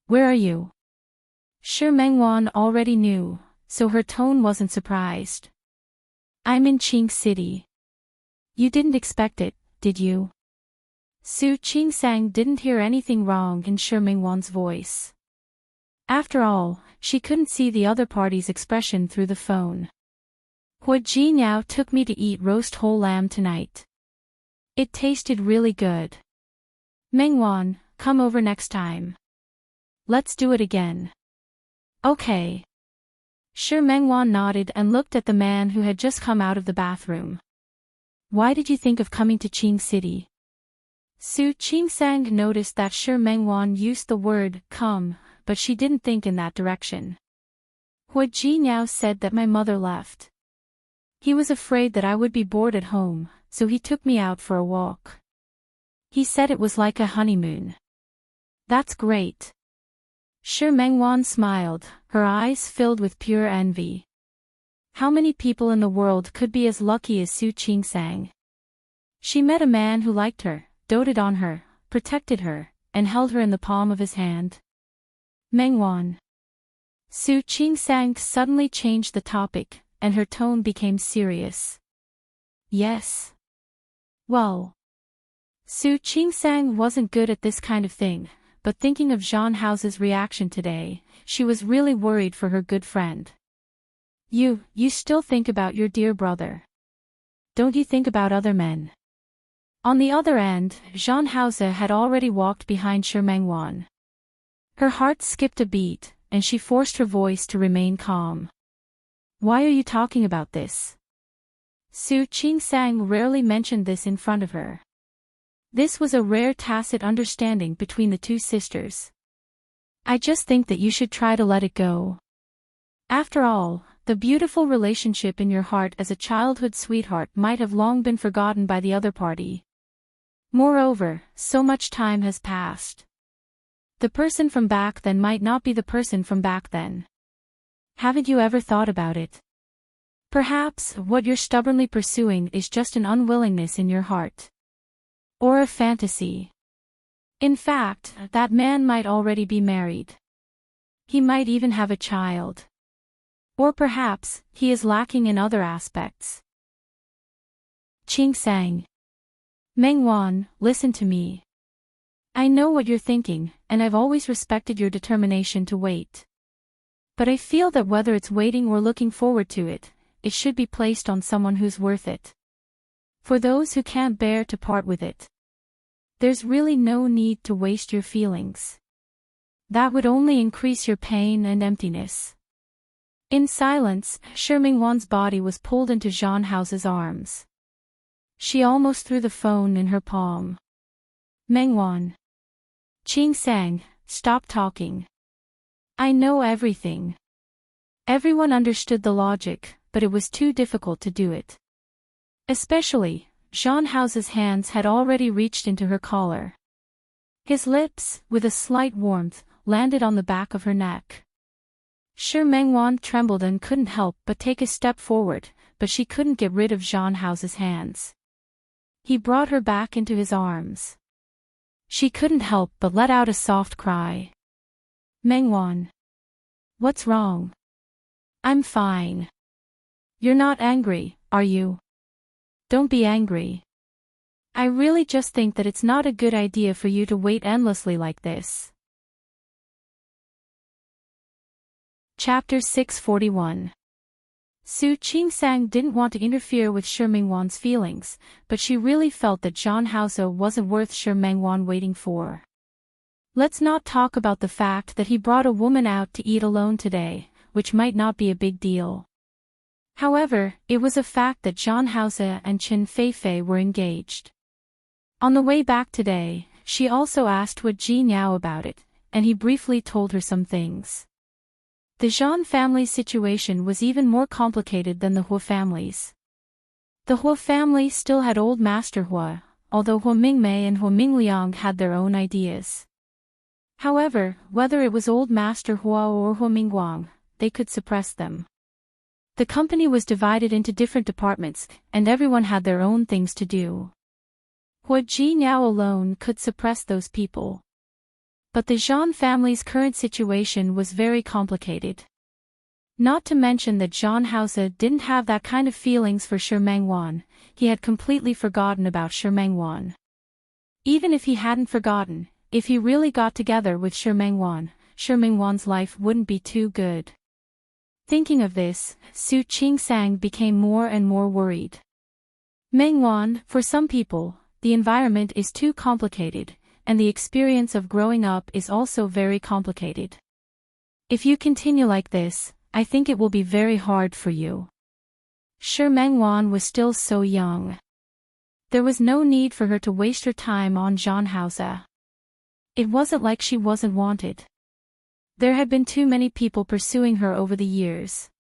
[SPEAKER 1] Where are you? Shi Mengwan already knew, so her tone wasn't surprised. I'm in Qing City. You didn't expect it, did you? Su Qingsang didn't hear anything wrong in Shi Mengwan's voice. After all, she couldn't see the other party's expression through the phone. Hu Jinyao took me to eat roast whole lamb tonight. It tasted really good. Mengwan, come over next time. Let's do it again. Okay. Shi Mengwan nodded and looked at the man who had just come out of the bathroom. Why did you think of coming to Qing City? Su Qingsang noticed that Shi Mengwan used the word come, but she didn't think in that direction. Hua Jinyao said that my mother left. He was afraid that I would be bored at home, so he took me out for a walk. He said it was like a honeymoon. That's great. Shi Mengwan smiled, her eyes filled with pure envy. How many people in the world could be as lucky as Su Qingsang? She met a man who liked her, doted on her, protected her, and held her in the palm of his hand. Mengwan. Su Qingsang suddenly changed the topic, and her tone became serious. Yes. Well. Su Qingsang wasn't good at this kind of thing, but thinking of Zhang Hao's reaction today, she was really worried for her good friend. You still think about your dear brother. Don't you think about other men? On the other end, Zhang Hao had already walked behind Shi Mengwan. Her heart skipped a beat, and she forced her voice to remain calm. Why are you talking about this? Su Qingsang rarely mentioned this in front of her. This was a rare tacit understanding between the two sisters. I just think that you should try to let it go. After all, the beautiful relationship in your heart as a childhood sweetheart might have long been forgotten by the other party. Moreover, so much time has passed. The person from back then might not be the person from back then. Haven't you ever thought about it? Perhaps what you're stubbornly pursuing is just an unwillingness in your heart. Or a fantasy. In fact, that man might already be married. He might even have a child. Or perhaps, he is lacking in other aspects. Qingsang. Mengwan, listen to me. I know what you're thinking, and I've always respected your determination to wait. But I feel that whether it's waiting or looking forward to it, it should be placed on someone who's worth it. For those who can't bear to part with it, there's really no need to waste your feelings. That would only increase your pain and emptiness. In silence, Shi Mengwan's body was pulled into Zhang Hao's arms. She almost threw the phone in her palm. Mengwan. Qingsang, stop talking. I know everything. Everyone understood the logic, but it was too difficult to do it. Especially, Zhang Hao's hands had already reached into her collar. His lips, with a slight warmth, landed on the back of her neck. Shi Mengwan trembled and couldn't help but take a step forward, but she couldn't get rid of Zhang Hao's hands. He brought her back into his arms. She couldn't help but let out a soft cry. Mengwan. What's wrong? I'm fine. You're not angry, are you? Don't be angry. I really just think that it's not a good idea for you to wait endlessly like this. Chapter 641. Su Qingsang didn't want to interfere with Shi Mengwan's feelings, but she really felt that Zhang Hao wasn't worth Shi Mengwan waiting for. Let's not talk about the fact that he brought a woman out to eat alone today, which might not be a big deal. However, it was a fact that Zhang Hao and Chen Feifei were engaged. On the way back today, she also asked Hua Jinyao about it, and he briefly told her some things. The Zhang family's situation was even more complicated than the Hua family's. The Hua family still had old Master Hua, although Hua Mingmei and Hua Mingliang had their own ideas. However, whether it was old Master Hua or Hua Mingguang, they could suppress them. The company was divided into different departments, and everyone had their own things to do. Hua Jinyao alone could suppress those people. But the Zhang family's current situation was very complicated. Not to mention that Zhang Hao didn't have that kind of feelings for Shi Mengwan, he had completely forgotten about Shi Mengwan. Even if he hadn't forgotten, if he really got together with Shi Mengwan's life wouldn't be too good. Thinking of this, Su Qingsang became more and more worried. Mengwan, for some people, the environment is too complicated, and the experience of growing up is also very complicated. If you continue like this, I think it will be very hard for you. Shi Mengwan was still so young. There was no need for her to waste her time on Zhang. It wasn't like she wasn't wanted. There had been too many people pursuing her over the years.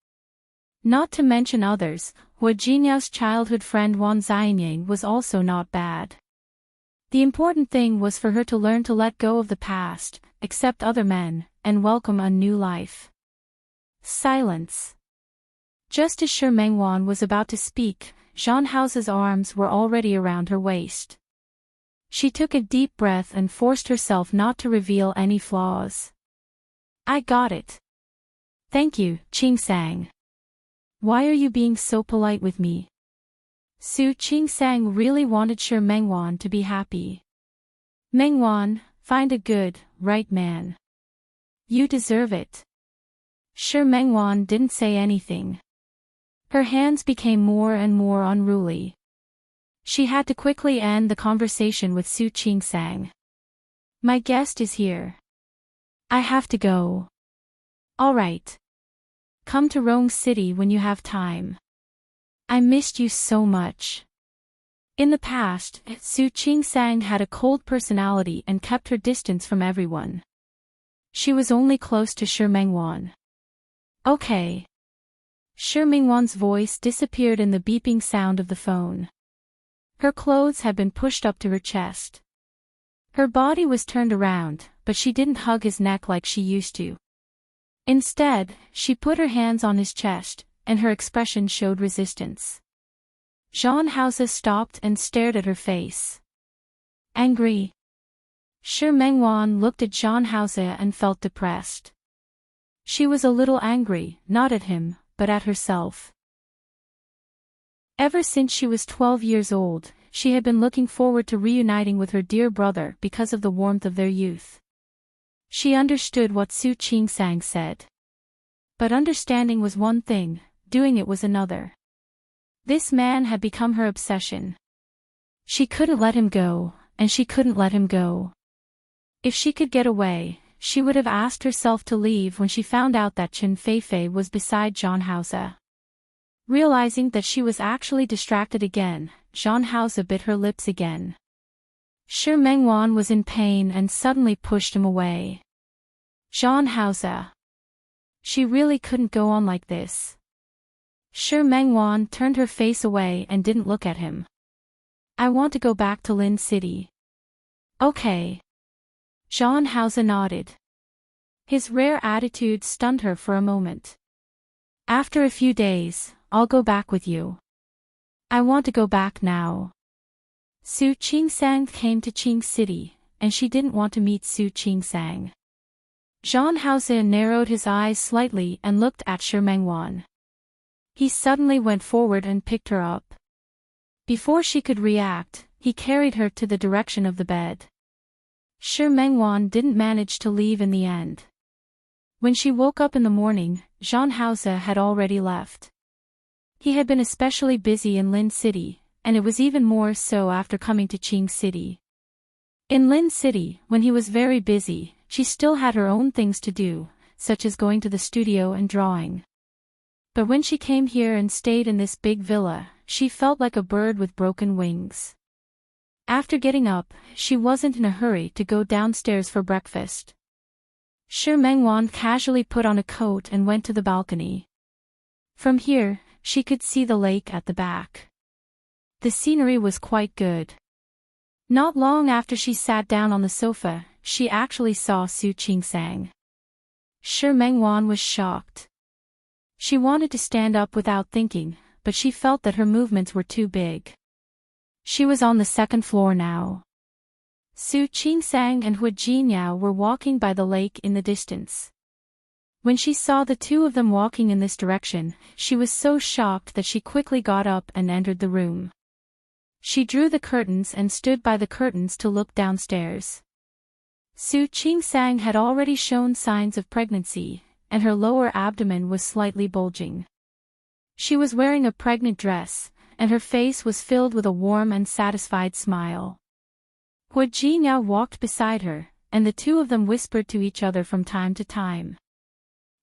[SPEAKER 1] Not to mention others, Hua Jinyao's childhood friend Wan Xianying was also not bad. The important thing was for her to learn to let go of the past, accept other men, and welcome a new life. Silence. Just as Shi Mengwan was about to speak, Zhang arms were already around her waist. She took a deep breath and forced herself not to reveal any flaws. I got it. Thank you, Qingsang. Why are you being so polite with me? Su Qingsang really wanted Shi Mengwan to be happy. Mengwan, find a good, right man. You deserve it. Shi Mengwan didn't say anything. Her hands became more and more unruly. She had to quickly end the conversation with Su Qingsang. My guest is here. I have to go. All right. Come to Rome City when you have time. I missed you so much. In the past, Su Qingsang had a cold personality and kept her distance from everyone. She was only close to Shi Mengwan. Okay. Shi Mengwan's voice disappeared in the beeping sound of the phone. Her clothes had been pushed up to her chest. Her body was turned around, but she didn't hug his neck like she used to. Instead, she put her hands on his chest, and her expression showed resistance. Zhang stopped and stared at her face. Angry. Shi Mengwan looked at Zhang and felt depressed. She was a little angry, not at him, but at herself. Ever since she was 12 years old, she had been looking forward to reuniting with her dear brother because of the warmth of their youth. She understood what Su Qingsang said. But understanding was one thing, doing it was another. This man had become her obsession. She couldn't let him go, and she couldn't let him go. If she could get away, she would have asked herself to leave when she found out that Chen Feifei was beside Zhang. Realizing that she was actually distracted again, Zhang bit her lips again. Shi Mengwan was in pain and suddenly pushed him away. Zhang. She really couldn't go on like this. Shi Mengwan turned her face away and didn't look at him. I want to go back to Lin City. Okay. Zhang nodded. His rare attitude stunned her for a moment. After a few days, I'll go back with you. I want to go back now. Su Qingsang came to Qing City, and she didn't want to meet Su Qingsang. Zhang narrowed his eyes slightly and looked at Shi Mengwan. He suddenly went forward and picked her up. Before she could react, he carried her to the direction of the bed. Shi Mengwan didn't manage to leave in the end. When she woke up in the morning, Zhang had already left. He had been especially busy in Lin City, and it was even more so after coming to Qing City. In Lin City, when he was very busy, she still had her own things to do, such as going to the studio and drawing. But when she came here and stayed in this big villa, she felt like a bird with broken wings. After getting up, she wasn't in a hurry to go downstairs for breakfast. Shi Mengwan casually put on a coat and went to the balcony. From here, she could see the lake at the back. The scenery was quite good. Not long after she sat down on the sofa, she actually saw Su Qingsang. Shi Mengwan was shocked. She wanted to stand up without thinking, but she felt that her movements were too big. She was on the second floor now. Su Qingsang and Hua Jinyao were walking by the lake in the distance. When she saw the two of them walking in this direction, she was so shocked that she quickly got up and entered the room. She drew the curtains and stood by the curtains to look downstairs. Su Qingsang had already shown signs of pregnancy, and her lower abdomen was slightly bulging. She was wearing a pregnant dress, and her face was filled with a warm and satisfied smile. Hua Jinyao walked beside her, and the two of them whispered to each other from time to time.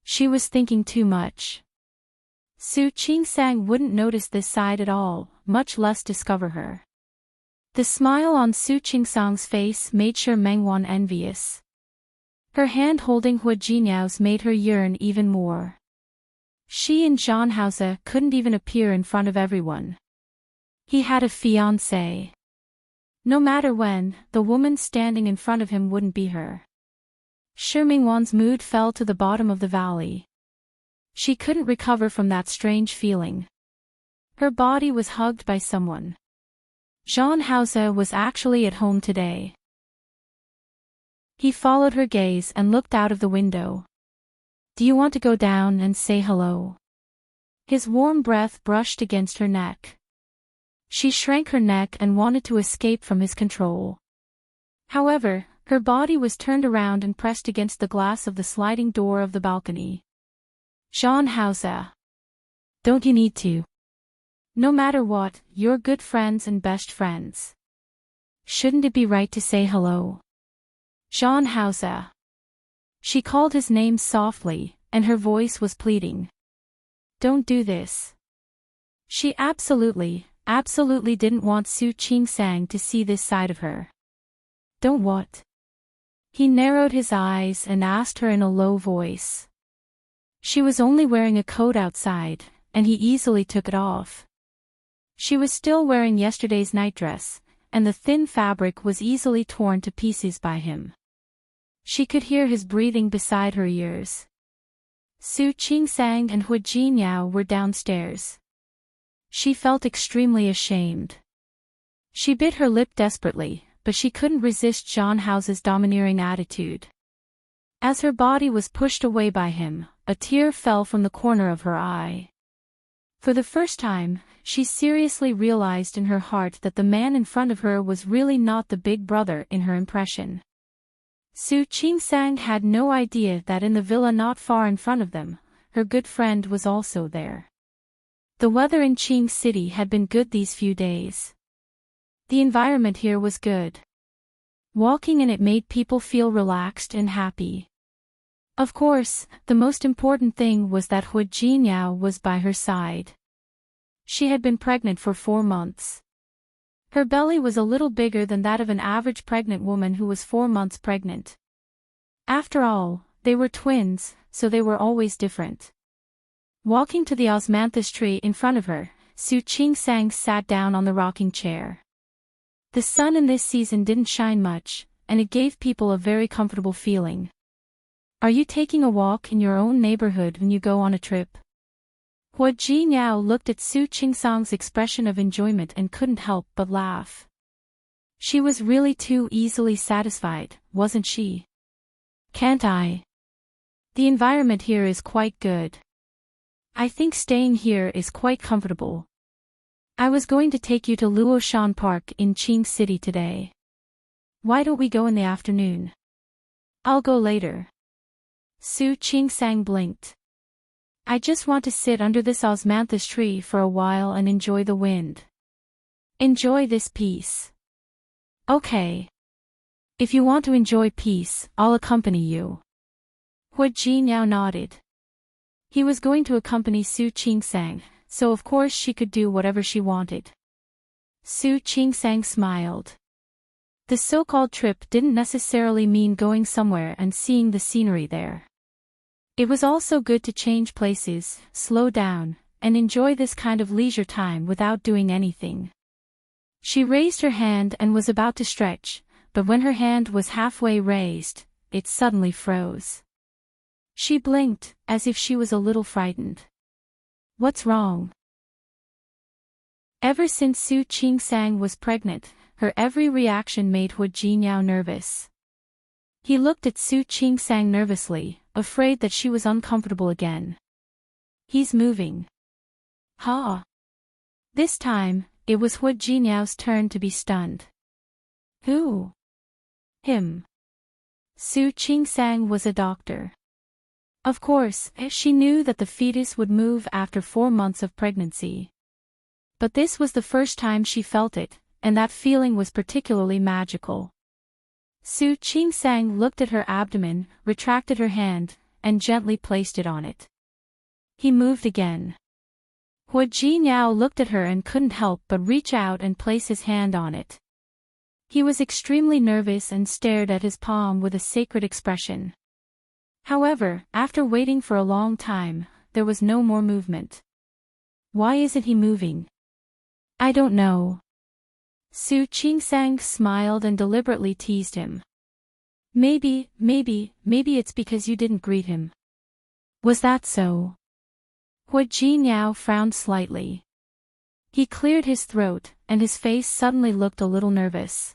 [SPEAKER 1] She was thinking too much. Su Qingsang wouldn't notice this side at all, much less discover her. The smile on Su Qingsang's face made Sure Mengwan envious. Her hand holding Hua Jinyao's made her yearn even more. She and Zhang Haoze couldn't even appear in front of everyone. He had a fiancée. No matter when, the woman standing in front of him wouldn't be her. Shi Mingwan's mood fell to the bottom of the valley. She couldn't recover from that strange feeling. Her body was hugged by someone. Zhang Haoze was actually at home today. He followed her gaze and looked out of the window. Do you want to go down and say hello? His warm breath brushed against her neck. She shrank her neck and wanted to escape from his control. However, her body was turned around and pressed against the glass of the sliding door of the balcony. Zhang Haoze. Don't you need to? No matter what, you're good friends and best friends. Shouldn't it be right to say hello? Zhang Haoze. She called his name softly, and her voice was pleading. Don't do this. She absolutely didn't want Su Qingsang to see this side of her. Don't what? He narrowed his eyes and asked her in a low voice. She was only wearing a coat outside, and he easily took it off. She was still wearing yesterday's nightdress, and the thin fabric was easily torn to pieces by him. She could hear his breathing beside her ears. Su Qingsang and Hua Jinyao were downstairs. She felt extremely ashamed. She bit her lip desperately, but she couldn't resist Zhang Haoze's domineering attitude. As her body was pushed away by him, a tear fell from the corner of her eye. For the first time, she seriously realized in her heart that the man in front of her was really not the big brother in her impression. Su Qingsang had no idea that in the villa not far in front of them, her good friend was also there. The weather in Qing City had been good these few days. The environment here was good. Walking in it made people feel relaxed and happy. Of course, the most important thing was that Hua Jinyao was by her side. She had been pregnant for 4 months. Her belly was a little bigger than that of an average pregnant woman who was 4 months pregnant. After all, they were twins, so they were always different. Walking to the osmanthus tree in front of her, Su Qingsang sat down on the rocking chair. The sun in this season didn't shine much, and it gave people a very comfortable feeling. Are you taking a walk in your own neighborhood when you go on a trip? Hua Jinyao looked at Su Qingsang's expression of enjoyment and couldn't help but laugh. She was really too easily satisfied, wasn't she? Can't I? The environment here is quite good. I think staying here is quite comfortable. I was going to take you to Luoshan Park in Qing City today. Why don't we go in the afternoon? I'll go later. Su Qingsang blinked. I just want to sit under this osmanthus tree for a while and enjoy the wind. Enjoy this peace. Okay. If you want to enjoy peace, I'll accompany you. Hua Jinyao nodded. He was going to accompany Su Qingsang, so of course she could do whatever she wanted. Su Qingsang smiled. The so-called trip didn't necessarily mean going somewhere and seeing the scenery there. It was also good to change places, slow down, and enjoy this kind of leisure time without doing anything. She raised her hand and was about to stretch, but when her hand was halfway raised, it suddenly froze. She blinked, as if she was a little frightened. What's wrong? Ever since Su Qingsang was pregnant, her every reaction made Hua Jinyao nervous. He looked at Su Qingsang nervously, afraid that she was uncomfortable again. He's moving. Ha! This time, it was Hua Jinyao's turn to be stunned. Who? Him. Su Qingsang was a doctor. Of course, she knew that the fetus would move after 4 months of pregnancy. But this was the first time she felt it, and that feeling was particularly magical. Su Qingsang looked at her abdomen, retracted her hand, and gently placed it on it. He moved again. Hua Jinyao looked at her and couldn't help but reach out and place his hand on it. He was extremely nervous and stared at his palm with a sacred expression. However, after waiting for a long time, there was no more movement. Why isn't he moving? I don't know. Su Qingsang smiled and deliberately teased him. Maybe it's because you didn't greet him. Was that so? Hua Jinyao frowned slightly. He cleared his throat, and his face suddenly looked a little nervous.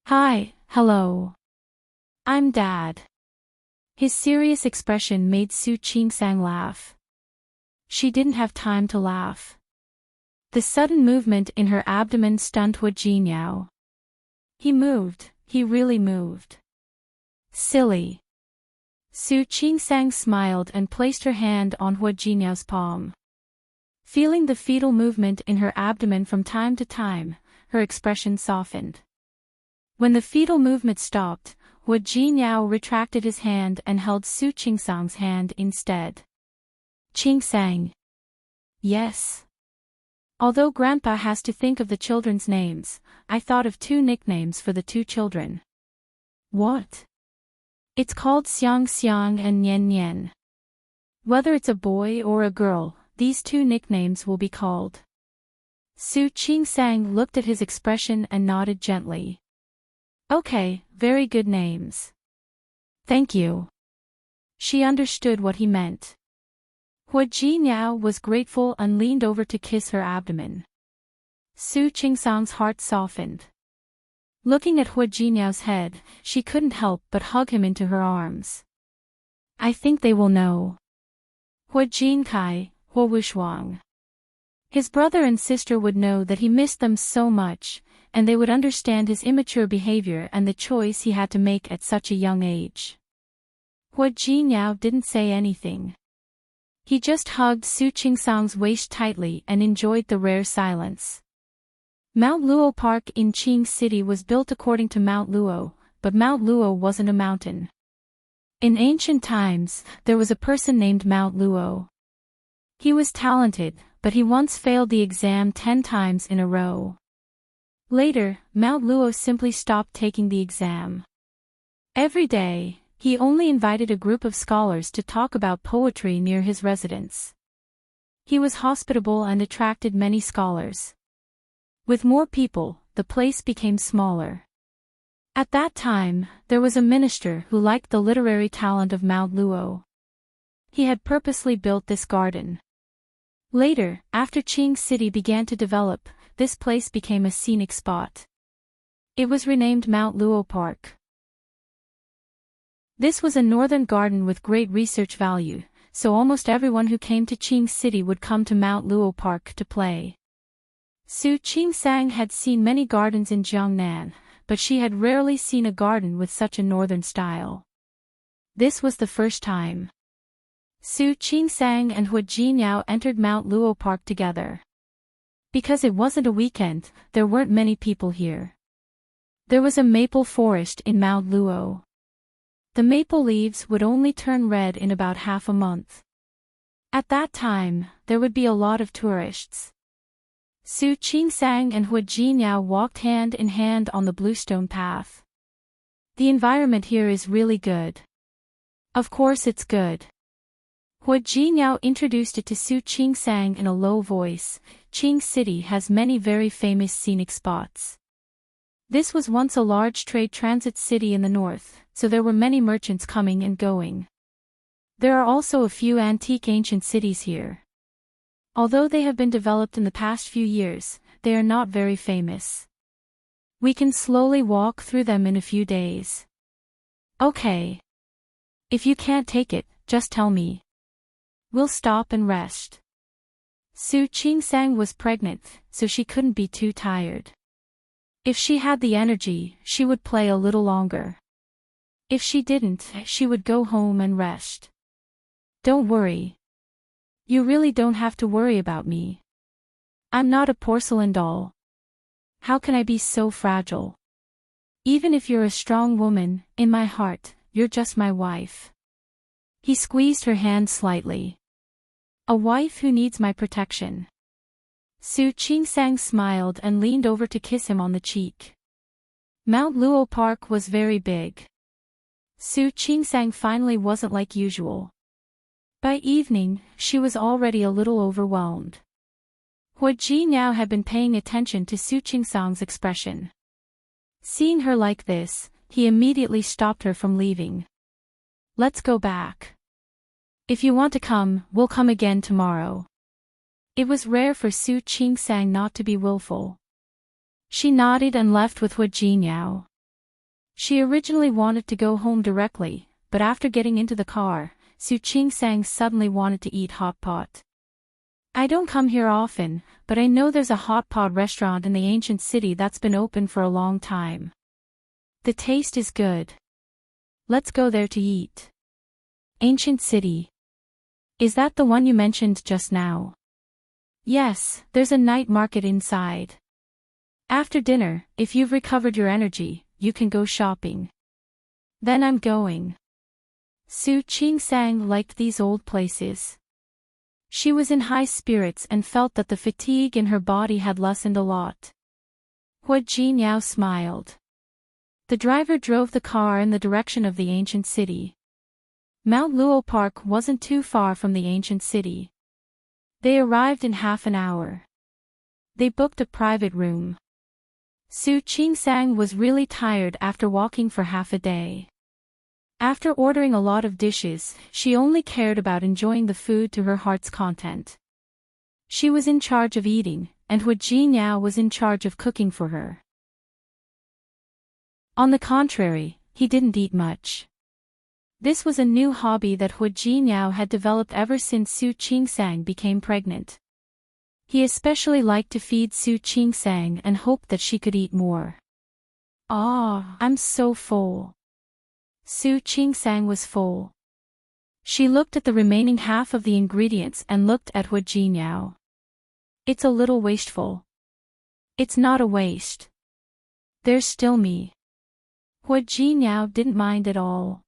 [SPEAKER 1] Hi, hello. I'm Dad. His serious expression made Su Qingsang laugh. She didn't have time to laugh. The sudden movement in her abdomen stunned Hua Jinyao. He moved, he really moved. Silly. Su Qingsang smiled and placed her hand on Hua Jinyao's palm. Feeling the fetal movement in her abdomen from time to time, her expression softened. When the fetal movement stopped, Hua Jinyao retracted his hand and held Su Qingsang's hand instead. Qingsang. Yes. Although Grandpa has to think of the children's names, I thought of 2 nicknames for the 2 children. What? It's called Xiang Xiang and Nian Nian. Whether it's a boy or a girl, these 2 nicknames will be called. Su Qingsang looked at his expression and nodded gently. Okay, very good names. Thank you. She understood what he meant. Hua Jinyao was grateful and leaned over to kiss her abdomen. Su Qingsang's heart softened. Looking at Hua Jinyao's head, she couldn't help but hug him into her arms. I think they will know. Hua Jinkai, Hua Wushuang. His brother and sister would know that he missed them so much, and they would understand his immature behavior and the choice he had to make at such a young age. Hua Jinyao didn't say anything. He just hugged Su Qingsang's waist tightly and enjoyed the rare silence. Mount Luo Park in Qing City was built according to Mount Luo, but Mount Luo wasn't a mountain. In ancient times, there was a person named Mount Luo. He was talented, but he once failed the exam 10 times in a row. Later, Mount Luo simply stopped taking the exam. Every day, he only invited a group of scholars to talk about poetry near his residence. He was hospitable and attracted many scholars. With more people, the place became smaller. At that time, there was a minister who liked the literary talent of Mount Luo. He had purposely built this garden. Later, after Qing City began to develop, this place became a scenic spot. It was renamed Mount Luo Park. This was a northern garden with great research value, so almost everyone who came to Qing City would come to Mount Luo Park to play. Su Qingsang had seen many gardens in Jiangnan, but she had rarely seen a garden with such a northern style. This was the first time. Su Qingsang and Hua Jinyao entered Mount Luo Park together. Because it wasn't a weekend, there weren't many people here. There was a maple forest in Mount Luo. The maple leaves would only turn red in about half a month. At that time, there would be a lot of tourists. Su Qingsang and Hua Jinyao walked hand in hand on the bluestone path. The environment here is really good. Of course it's good. Hua Jinyao introduced it to Su Qingsang in a low voice. Qing City has many very famous scenic spots. This was once a large trade transit city in the north, so there were many merchants coming and going. There are also a few antique ancient cities here. Although they have been developed in the past few years, they are not very famous. We can slowly walk through them in a few days. Okay. If you can't take it, just tell me. We'll stop and rest. Su Qingsang was pregnant, so she couldn't be too tired. If she had the energy, she would play a little longer. If she didn't, she would go home and rest. Don't worry. You really don't have to worry about me. I'm not a porcelain doll. How can I be so fragile? Even if you're a strong woman, in my heart, you're just my wife. He squeezed her hand slightly. A wife who needs my protection. Su Qingsang smiled and leaned over to kiss him on the cheek. Mount Luo Park was very big. Su Qingsang finally wasn't like usual. By evening, she was already a little overwhelmed. Hua Jinyao had been paying attention to Su Qingsang's expression. Seeing her like this, he immediately stopped her from leaving. Let's go back. If you want to come, we'll come again tomorrow. It was rare for Su Qingsang not to be willful. She nodded and left with Hua Jinyao. She originally wanted to go home directly, but after getting into the car, Su Qingsang suddenly wanted to eat hot pot. I don't come here often, but I know there's a hot pot restaurant in the ancient city that's been open for a long time. The taste is good. Let's go there to eat. Ancient city. Is that the one you mentioned just now? Yes, there's a night market inside. After dinner, if you've recovered your energy, you can go shopping. Then I'm going. Su Qingsang liked these old places. She was in high spirits and felt that the fatigue in her body had lessened a lot. Hua Jinyao smiled. The driver drove the car in the direction of the ancient city. Mount Luo Park wasn't too far from the ancient city. They arrived in half an hour. They booked a private room. Su Qingsang was really tired after walking for half a day. After ordering a lot of dishes, she only cared about enjoying the food to her heart's content. She was in charge of eating, and Hua Jinyao was in charge of cooking for her. On the contrary, he didn't eat much. This was a new hobby that Hua Jinyao had developed ever since Su Qingsang became pregnant. He especially liked to feed Su Qingsang and hoped that she could eat more. Ah, I'm so full. Su Qingsang was full. She looked at the remaining half of the ingredients and looked at Hua Jinyao. It's a little wasteful. It's not a waste. There's still me. Hua Jinyao didn't mind at all.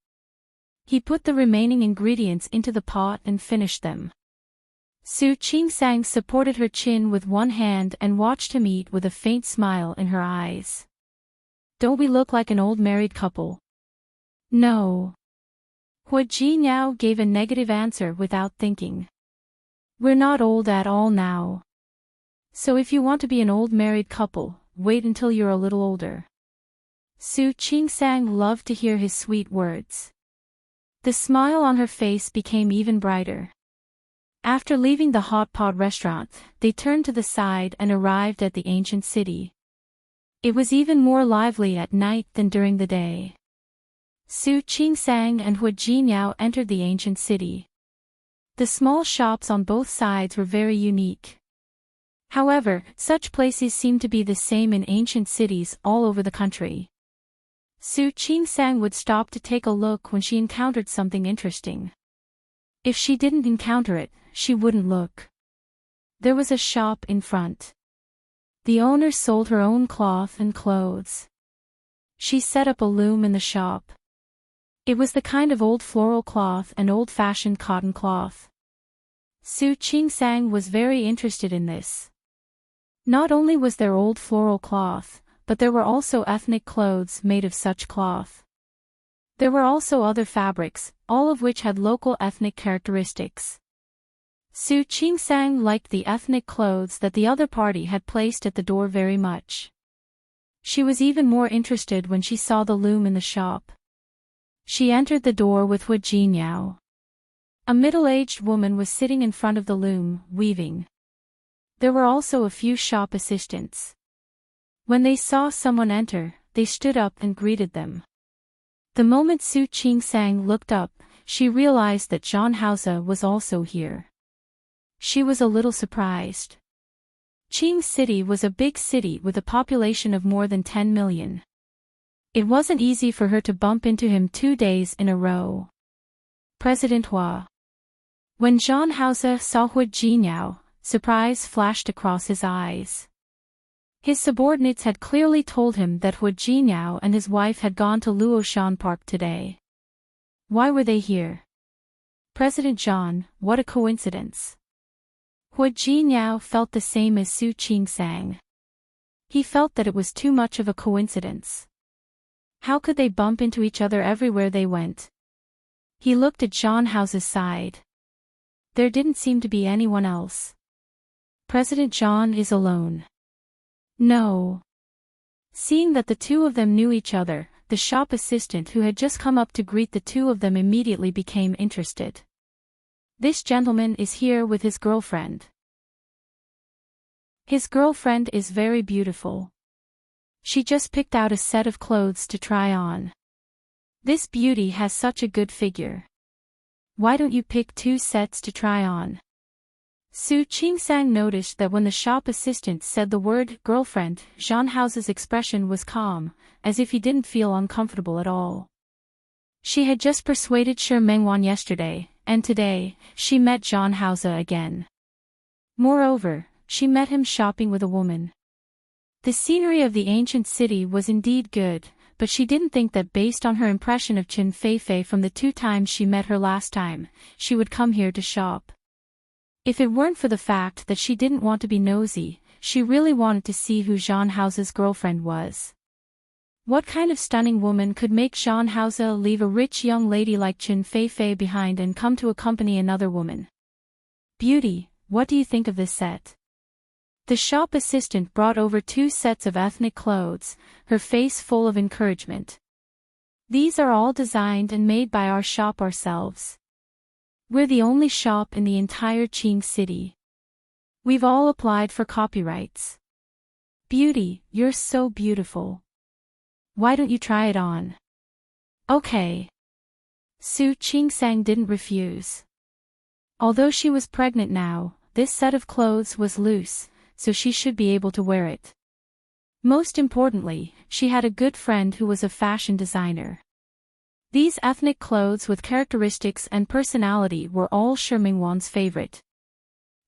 [SPEAKER 1] He put the remaining ingredients into the pot and finished them. Su Qingsang supported her chin with one hand and watched him eat with a faint smile in her eyes. Don't we look like an old married couple? No. Hua Jinyao gave a negative answer without thinking. We're not old at all now. So if you want to be an old married couple, wait until you're a little older. Su Qingsang loved to hear his sweet words. The smile on her face became even brighter. After leaving the hot pot restaurant, they turned to the side and arrived at the ancient city. It was even more lively at night than during the day. Su Qingsang and Hua Jinyao entered the ancient city. The small shops on both sides were very unique. However, such places seem to be the same in ancient cities all over the country. Su Qingsang would stop to take a look when she encountered something interesting. If she didn't encounter it, she wouldn't look. There was a shop in front. The owner sold her own cloth and clothes. She set up a loom in the shop. It was the kind of old floral cloth and old-fashioned cotton cloth. Su Qingsang was very interested in this. Not only was there old floral cloth, but there were also ethnic clothes made of such cloth. There were also other fabrics, all of which had local ethnic characteristics. Su Qingsang liked the ethnic clothes that the other party had placed at the door very much. She was even more interested when she saw the loom in the shop. She entered the door with Hua Jinyao. A middle-aged woman was sitting in front of the loom, weaving. There were also a few shop assistants. When they saw someone enter, they stood up and greeted them. The moment Su Qingsang looked up, she realized that Zhang Haoze was also here. She was a little surprised. Qing City was a big city with a population of more than 10 million. It wasn't easy for her to bump into him 2 days in a row. President Hua. When Zhang Haoze saw Hua Jinyao, surprise flashed across his eyes. His subordinates had clearly told him that Hu Jinyao and his wife had gone to Luoshan Park today. Why were they here? President John, what a coincidence. Hu Jinyao felt the same as Su Qingsang. He felt that it was too much of a coincidence. How could they bump into each other everywhere they went? He looked at John House's side. There didn't seem to be anyone else. President John is alone. No. Seeing that the two of them knew each other, the shop assistant who had just come up to greet the two of them immediately became interested. This gentleman is here with his girlfriend. His girlfriend is very beautiful. She just picked out a set of clothes to try on. This beauty has such a good figure. Why don't you pick 2 sets to try on? Su Qingsang noticed that when the shop assistant said the word girlfriend, Zhang Hao's expression was calm, as if he didn't feel uncomfortable at all. She had just persuaded Shi Mengwan yesterday, and today, she met Zhang Hao again. Moreover, she met him shopping with a woman. The scenery of the ancient city was indeed good, but she didn't think that based on her impression of Chen Feifei from the 2 times she met her last time, she would come here to shop. If it weren't for the fact that she didn't want to be nosy, she really wanted to see who Zhang Hao's girlfriend was. What kind of stunning woman could make Zhang Hao leave a rich young lady like Chen Feifei behind and come to accompany another woman? Beauty, what do you think of this set? The shop assistant brought over 2 sets of ethnic clothes, her face full of encouragement. These are all designed and made by our shop ourselves. We're the only shop in the entire Qing city. We've all applied for copyrights. Beauty, you're so beautiful. Why don't you try it on? Okay. Su Qingsang didn't refuse. Although she was pregnant now, this set of clothes was loose, so she should be able to wear it. Most importantly, she had a good friend who was a fashion designer. These ethnic clothes with characteristics and personality were all Shi Mengwan's favorite.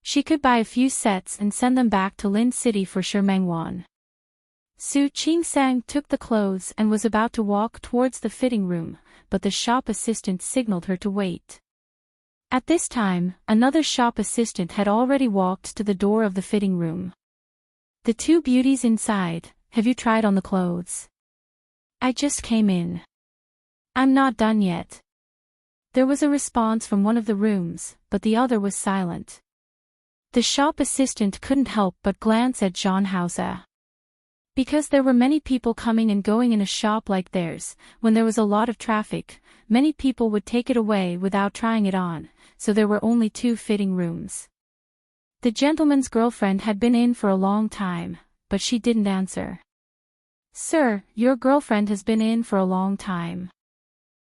[SPEAKER 1] She could buy a few sets and send them back to Lin City for Shi Mengwan. Su Qingsang took the clothes and was about to walk towards the fitting room, but the shop assistant signaled her to wait. At this time, another shop assistant had already walked to the door of the fitting room. The 2 beauties inside, have you tried on the clothes? I just came in. I'm not done yet. There was a response from one of the rooms, but the other was silent. The shop assistant couldn't help but glance at Zhang Hao. Because there were many people coming and going in a shop like theirs, when there was a lot of traffic, many people would take it away without trying it on, so there were only 2 fitting rooms. The gentleman's girlfriend had been in for a long time, but she didn't answer. Sir, your girlfriend has been in for a long time.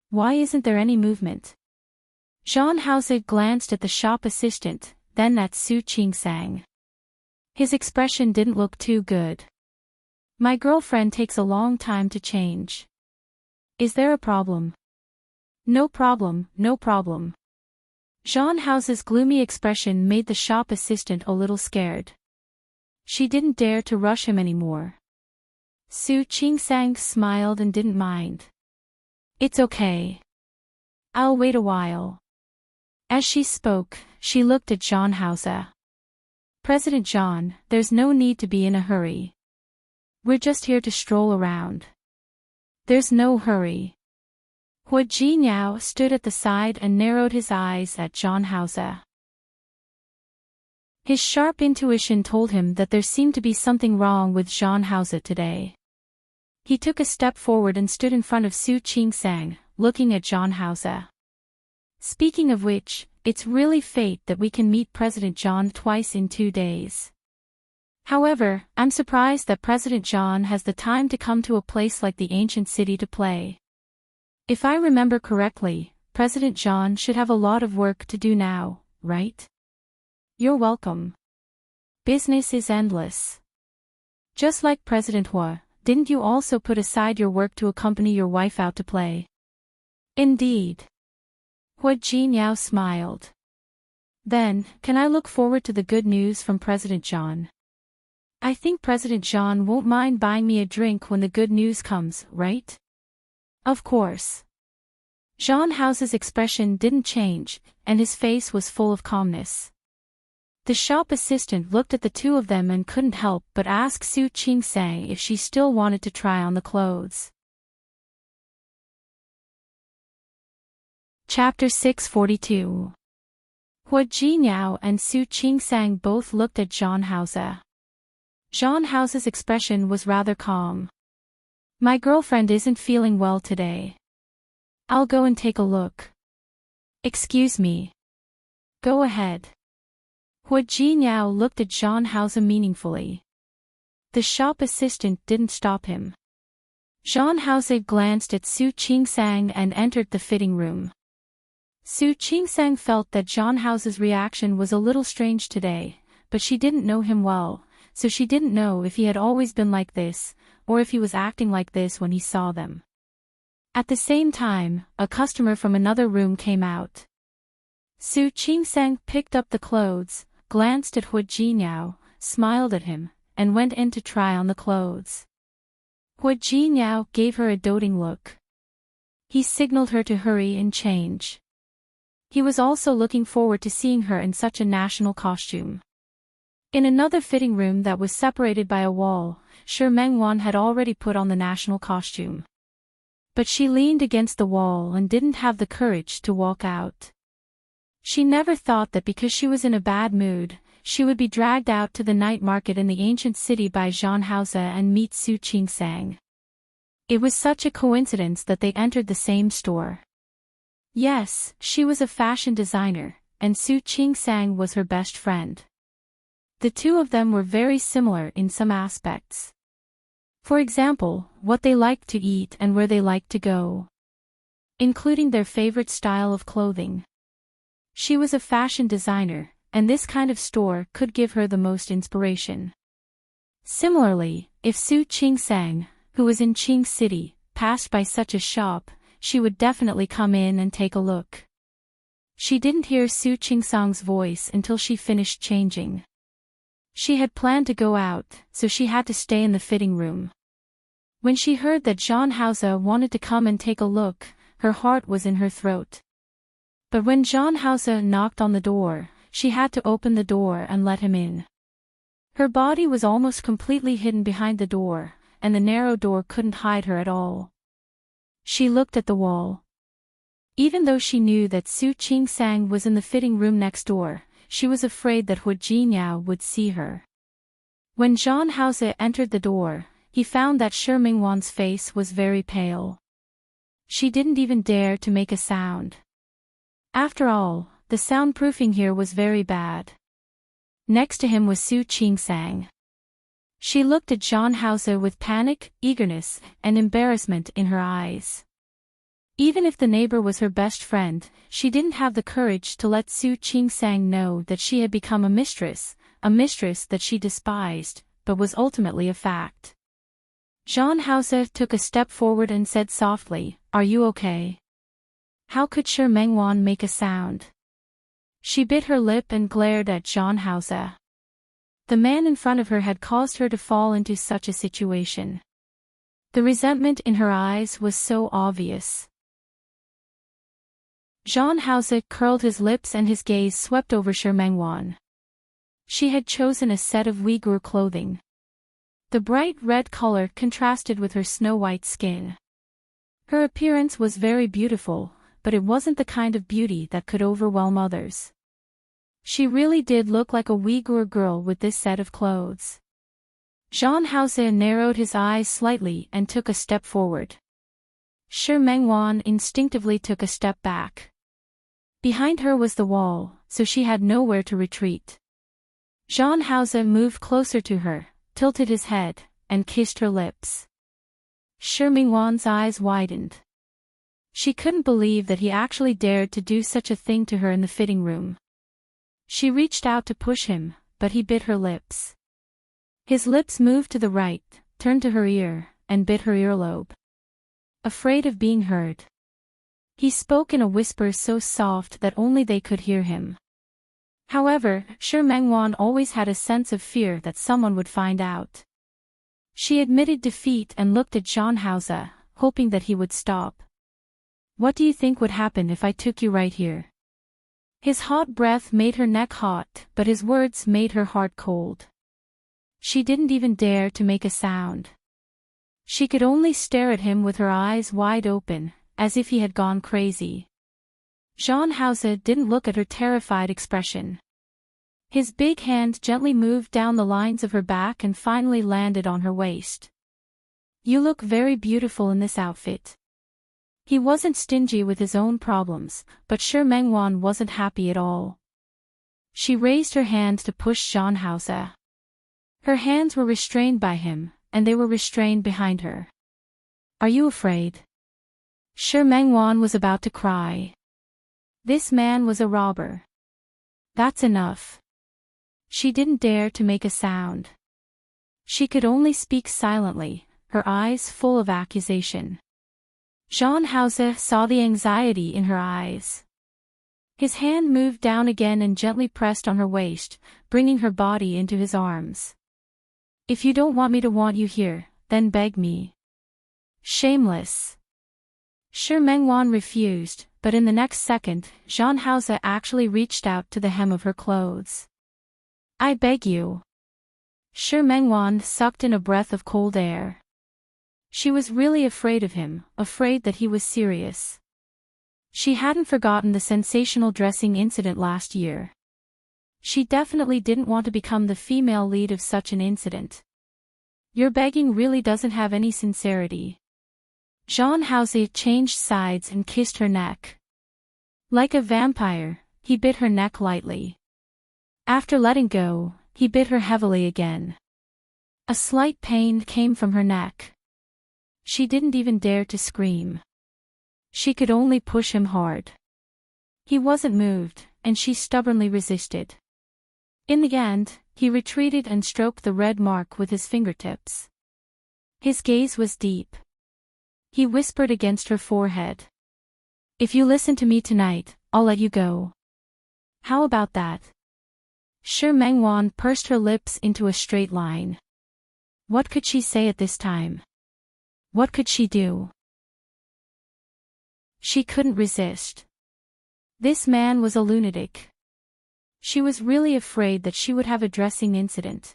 [SPEAKER 1] Why isn't there any movement? Zhang Hao glanced at the shop assistant, then at Su Qingsang. His expression didn't look too good. My girlfriend takes a long time to change. Is there a problem? No problem, no problem. Zhang Hao's gloomy expression made the shop assistant a little scared. She didn't dare to rush him anymore. Su Qingsang smiled and didn't mind. It's okay. I'll wait a while. As she spoke, she looked at Zhang Hao. President John, there's no need to be in a hurry. We're just here to stroll around. There's no hurry. Hu Jinyao stood at the side and narrowed his eyes at Zhang Hao. His sharp intuition told him that there seemed to be something wrong with Zhang Hao today. He took a step forward and stood in front of Su Qingsang, looking at Zhang Hao. Speaking of which, it's really fate that we can meet President John twice in 2 days. However, I'm surprised that President John has the time to come to a place like the ancient city to play. If I remember correctly, President John should have a lot of work to do now, right? You're welcome. Business is endless. Just like President Hu, didn't you also put aside your work to accompany your wife out to play? Indeed. Hu Jinyao smiled. Then, can I look forward to the good news from President John? I think President John won't mind buying me a drink when the good news comes, right? Of course. Jean House's expression didn't change, and his face was full of calmness. The shop assistant looked at the two of them and couldn't help but ask Su Chingsang if she still wanted to try on the clothes. Chapter 642. Hua Jinyao and Su Chingsang both looked at Jean House. Jean House's expression was rather calm. My girlfriend isn't feeling well today. I'll go and take a look. Excuse me. Go ahead. Hua Jinyao looked at Jean House meaningfully. The shop assistant didn't stop him. Jean House glanced at Su Chingsang and entered the fitting room. Su Chingsang felt that Jean House's reaction was a little strange today, but she didn't know him well, so she didn't know if he had always been like this, or if he was acting like this when he saw them. At the same time, a customer from another room came out. Su Chingsang picked up the clothes, glanced at Hua Jinyao, smiled at him, and went in to try on the clothes. Hua Jinyao gave her a doting look. He signaled her to hurry and change. He was also looking forward to seeing her in such a national costume. In another fitting room that was separated by a wall, Shi Mengwan had already put on the national costume. But she leaned against the wall and didn't have the courage to walk out. She never thought that because she was in a bad mood, she would be dragged out to the night market in the ancient city by Jean House and meet Su Chingsang. It was such a coincidence that they entered the same store. Yes, she was a fashion designer, and Su Chingsang was her best friend. The two of them were very similar in some aspects. For example, what they liked to eat and where they liked to go. Including their favorite style of clothing. She was a fashion designer, and this kind of store could give her the most inspiration. Similarly, if Su Chingsang, who was in Qing City, passed by such a shop, she would definitely come in and take a look. She didn't hear Su Chingsang's voice until she finished changing. She had planned to go out, so she had to stay in the fitting room. When she heard that Jean House wanted to come and take a look, her heart was in her throat. But when Jean House knocked on the door, she had to open the door and let him in. Her body was almost completely hidden behind the door, and the narrow door couldn't hide her at all. She looked at the wall. Even though she knew that Su Chingsang was in the fitting room next door, she was afraid that Hua Jinyao would see her. When Jean House entered the door, he found that Shi Mingwan's face was very pale. She didn't even dare to make a sound. After all, the soundproofing here was very bad. Next to him was Su Chingsang. She looked at Jean House with panic, eagerness, and embarrassment in her eyes. Even if the neighbor was her best friend, she didn't have the courage to let Su Chingsang know that she had become a mistress that she despised, but was ultimately a fact. Jean House took a step forward and said softly, "Are you okay?" How could Shi Mengwan make a sound? She bit her lip and glared at Jean House. The man in front of her had caused her to fall into such a situation. The resentment in her eyes was so obvious. Jean House curled his lips and his gaze swept over Shi Mengwan. She had chosen a set of Uyghur clothing. The bright red color contrasted with her snow-white skin. Her appearance was very beautiful, but it wasn't the kind of beauty that could overwhelm others. She really did look like a Uyghur girl with this set of clothes. Jean House narrowed his eyes slightly and took a step forward. Shi Mengwan instinctively took a step back. Behind her was the wall, so she had nowhere to retreat. Jean House moved closer to her, tilted his head, and kissed her lips. Shi Mengwan's eyes widened. She couldn't believe that he actually dared to do such a thing to her in the fitting room. She reached out to push him, but he bit her lips. His lips moved to the right, turned to her ear, and bit her earlobe. Afraid of being heard. He spoke in a whisper so soft that only they could hear him. However, Shi Mengwan always had a sense of fear that someone would find out. She admitted defeat and looked at Zhang Haoze, hoping that he would stop. What do you think would happen if I took you right here? His hot breath made her neck hot, but his words made her heart cold. She didn't even dare to make a sound. She could only stare at him with her eyes wide open, as if he had gone crazy. Zhang Haoze didn't look at her terrified expression. His big hand gently moved down the lines of her back and finally landed on her waist. You look very beautiful in this outfit. He wasn't stingy with his own problems, but Shi Mengwan wasn't happy at all. She raised her hand to push Zhang Haoze. Her hands were restrained by him, and they were restrained behind her. Are you afraid? Shi Mengwan was about to cry. This man was a robber. That's enough. She didn't dare to make a sound. She could only speak silently, her eyes full of accusation. Zhang Haoze saw the anxiety in her eyes. His hand moved down again and gently pressed on her waist, bringing her body into his arms. If you don't want me to want you here, then beg me. Shameless. Shi Mengwan refused, but in the next second, Zhang Haoze actually reached out to the hem of her clothes. I beg you. Shi Mengwan sucked in a breath of cold air. She was really afraid of him, afraid that he was serious. She hadn't forgotten the sensational dressing incident last year. She definitely didn't want to become the female lead of such an incident. Your begging really doesn't have any sincerity. Zhang Haoze changed sides and kissed her neck. Like a vampire, he bit her neck lightly. After letting go, he bit her heavily again. A slight pain came from her neck. She didn't even dare to scream. She could only push him hard. He wasn't moved, and she stubbornly resisted. In the end, he retreated and stroked the red mark with his fingertips. His gaze was deep. He whispered against her forehead. If you listen to me tonight, I'll let you go. How about that? Shi Mengwan pursed her lips into a straight line. What could she say at this time? What could she do? She couldn't resist. This man was a lunatic. She was really afraid that she would have a dressing incident.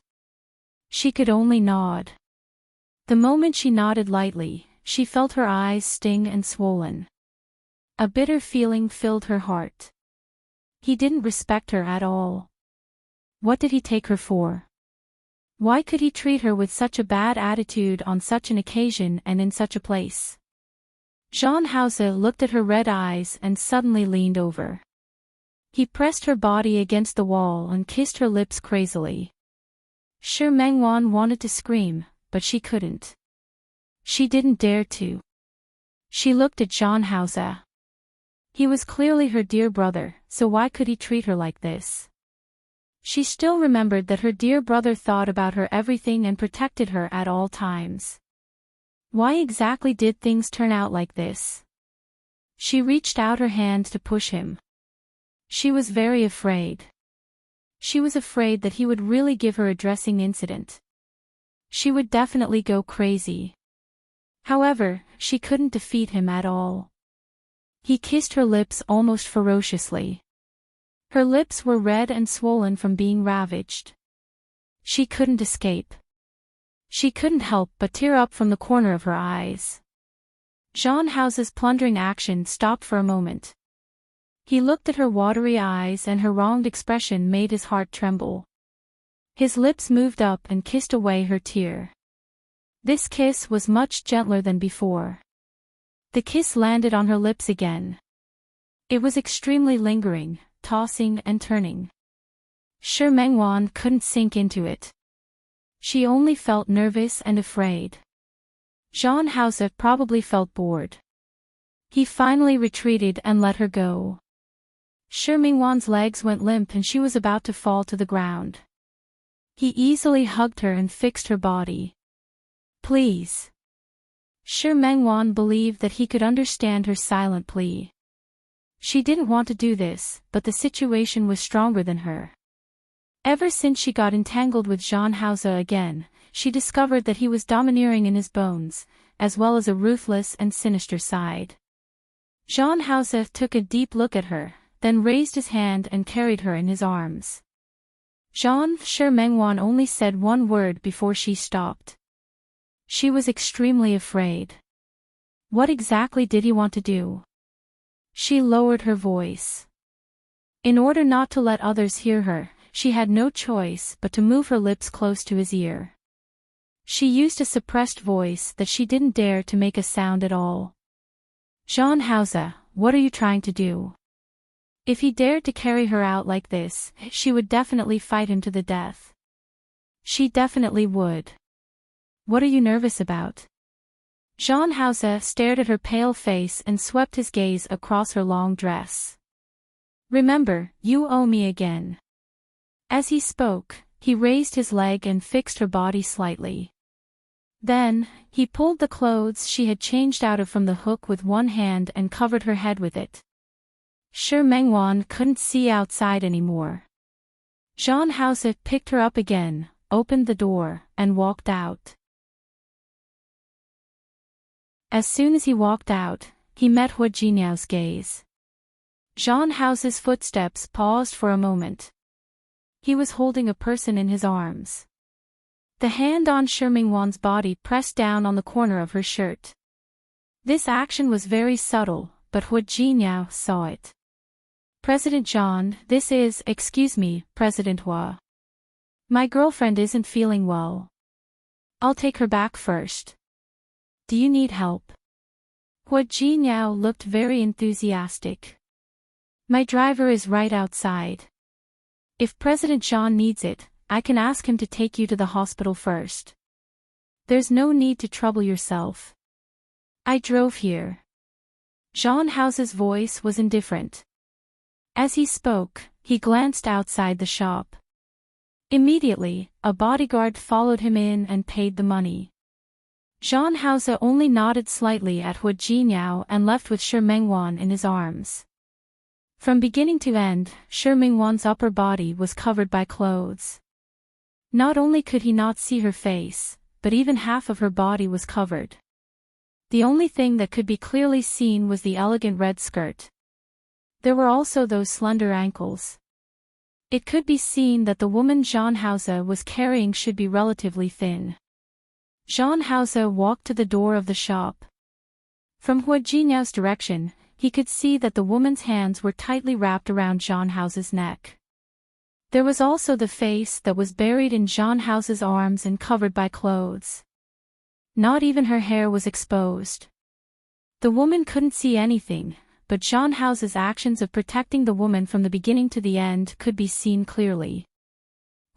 [SPEAKER 1] She could only nod. The moment she nodded lightly, she felt her eyes sting and swollen. A bitter feeling filled her heart. He didn't respect her at all. What did he take her for? Why could he treat her with such a bad attitude on such an occasion and in such a place? Zhang Haoze looked at her red eyes and suddenly leaned over. He pressed her body against the wall and kissed her lips crazily. Shi Mengwan wanted to scream, but she couldn't. She didn't dare to. She looked at Zhang Haoze. He was clearly her dear brother, so why could he treat her like this? She still remembered that her dear brother thought about her everything and protected her at all times. Why exactly did things turn out like this? She reached out her hand to push him. She was very afraid. She was afraid that he would really give her a dressing incident. She would definitely go crazy. However, she couldn't defeat him at all. He kissed her lips almost ferociously. Her lips were red and swollen from being ravaged. She couldn't escape. She couldn't help but tear up from the corner of her eyes. Zhang Haoze's plundering action stopped for a moment. He looked at her watery eyes and her wronged expression made his heart tremble. His lips moved up and kissed away her tear. This kiss was much gentler than before. The kiss landed on her lips again. It was extremely lingering, tossing and turning. Shi Mengwan couldn't sink into it. She only felt nervous and afraid. Zhang Haoze probably felt bored. He finally retreated and let her go. Shi Mengwan's legs went limp and she was about to fall to the ground. He easily hugged her and fixed her body. Please. Shi Mengwan believed that he could understand her silent plea. She didn't want to do this, but the situation was stronger than her. Ever since she got entangled with Jean Hauser again, she discovered that he was domineering in his bones, as well as a ruthless and sinister side. Jean Hauser took a deep look at her, then raised his hand and carried her in his arms. Jean Mengwan only said one word before she stopped. She was extremely afraid. What exactly did he want to do? She lowered her voice. In order not to let others hear her, she had no choice but to move her lips close to his ear. She used a suppressed voice that she didn't dare to make a sound at all. Jean Hauser, what are you trying to do? If he dared to carry her out like this, she would definitely fight him to the death. She definitely would. What are you nervous about? Jean Hauser stared at her pale face and swept his gaze across her long dress. Remember, you owe me again. As he spoke, he raised his leg and fixed her body slightly. Then, he pulled the clothes she had changed out of from the hook with one hand and covered her head with it. Mengwan couldn't see outside anymore. Jean Hauser picked her up again, opened the door, and walked out. As soon as he walked out, he met Hua Jinyao's gaze. Jean Hauser's footsteps paused for a moment. He was holding a person in his arms. The hand on Mengwan's body pressed down on the corner of her shirt. This action was very subtle, but Hua Jinyao saw it. President John, this is, excuse me, President Hua. My girlfriend isn't feeling well. I'll take her back first. Do you need help? Hua Jinyao looked very enthusiastic. My driver is right outside. If President John needs it, I can ask him to take you to the hospital first. There's no need to trouble yourself. I drove here. Jean Hauser's voice was indifferent. As he spoke, he glanced outside the shop. Immediately, a bodyguard followed him in and paid the money. Jean Hauser only nodded slightly at Hua Jinyao and left with Mengwan in his arms. From beginning to end, Mengwan's upper body was covered by clothes. Not only could he not see her face, but even half of her body was covered. The only thing that could be clearly seen was the elegant red skirt. There were also those slender ankles. It could be seen that the woman Jean Hauser was carrying should be relatively thin. Jean Hauser walked to the door of the shop. From Hua Jinyao's direction, he could see that the woman's hands were tightly wrapped around Jean Hauser's neck. There was also the face that was buried in Jean Hauser's arms and covered by clothes. Not even her hair was exposed. The woman couldn't see anything, but Jean Hauser's actions of protecting the woman from the beginning to the end could be seen clearly.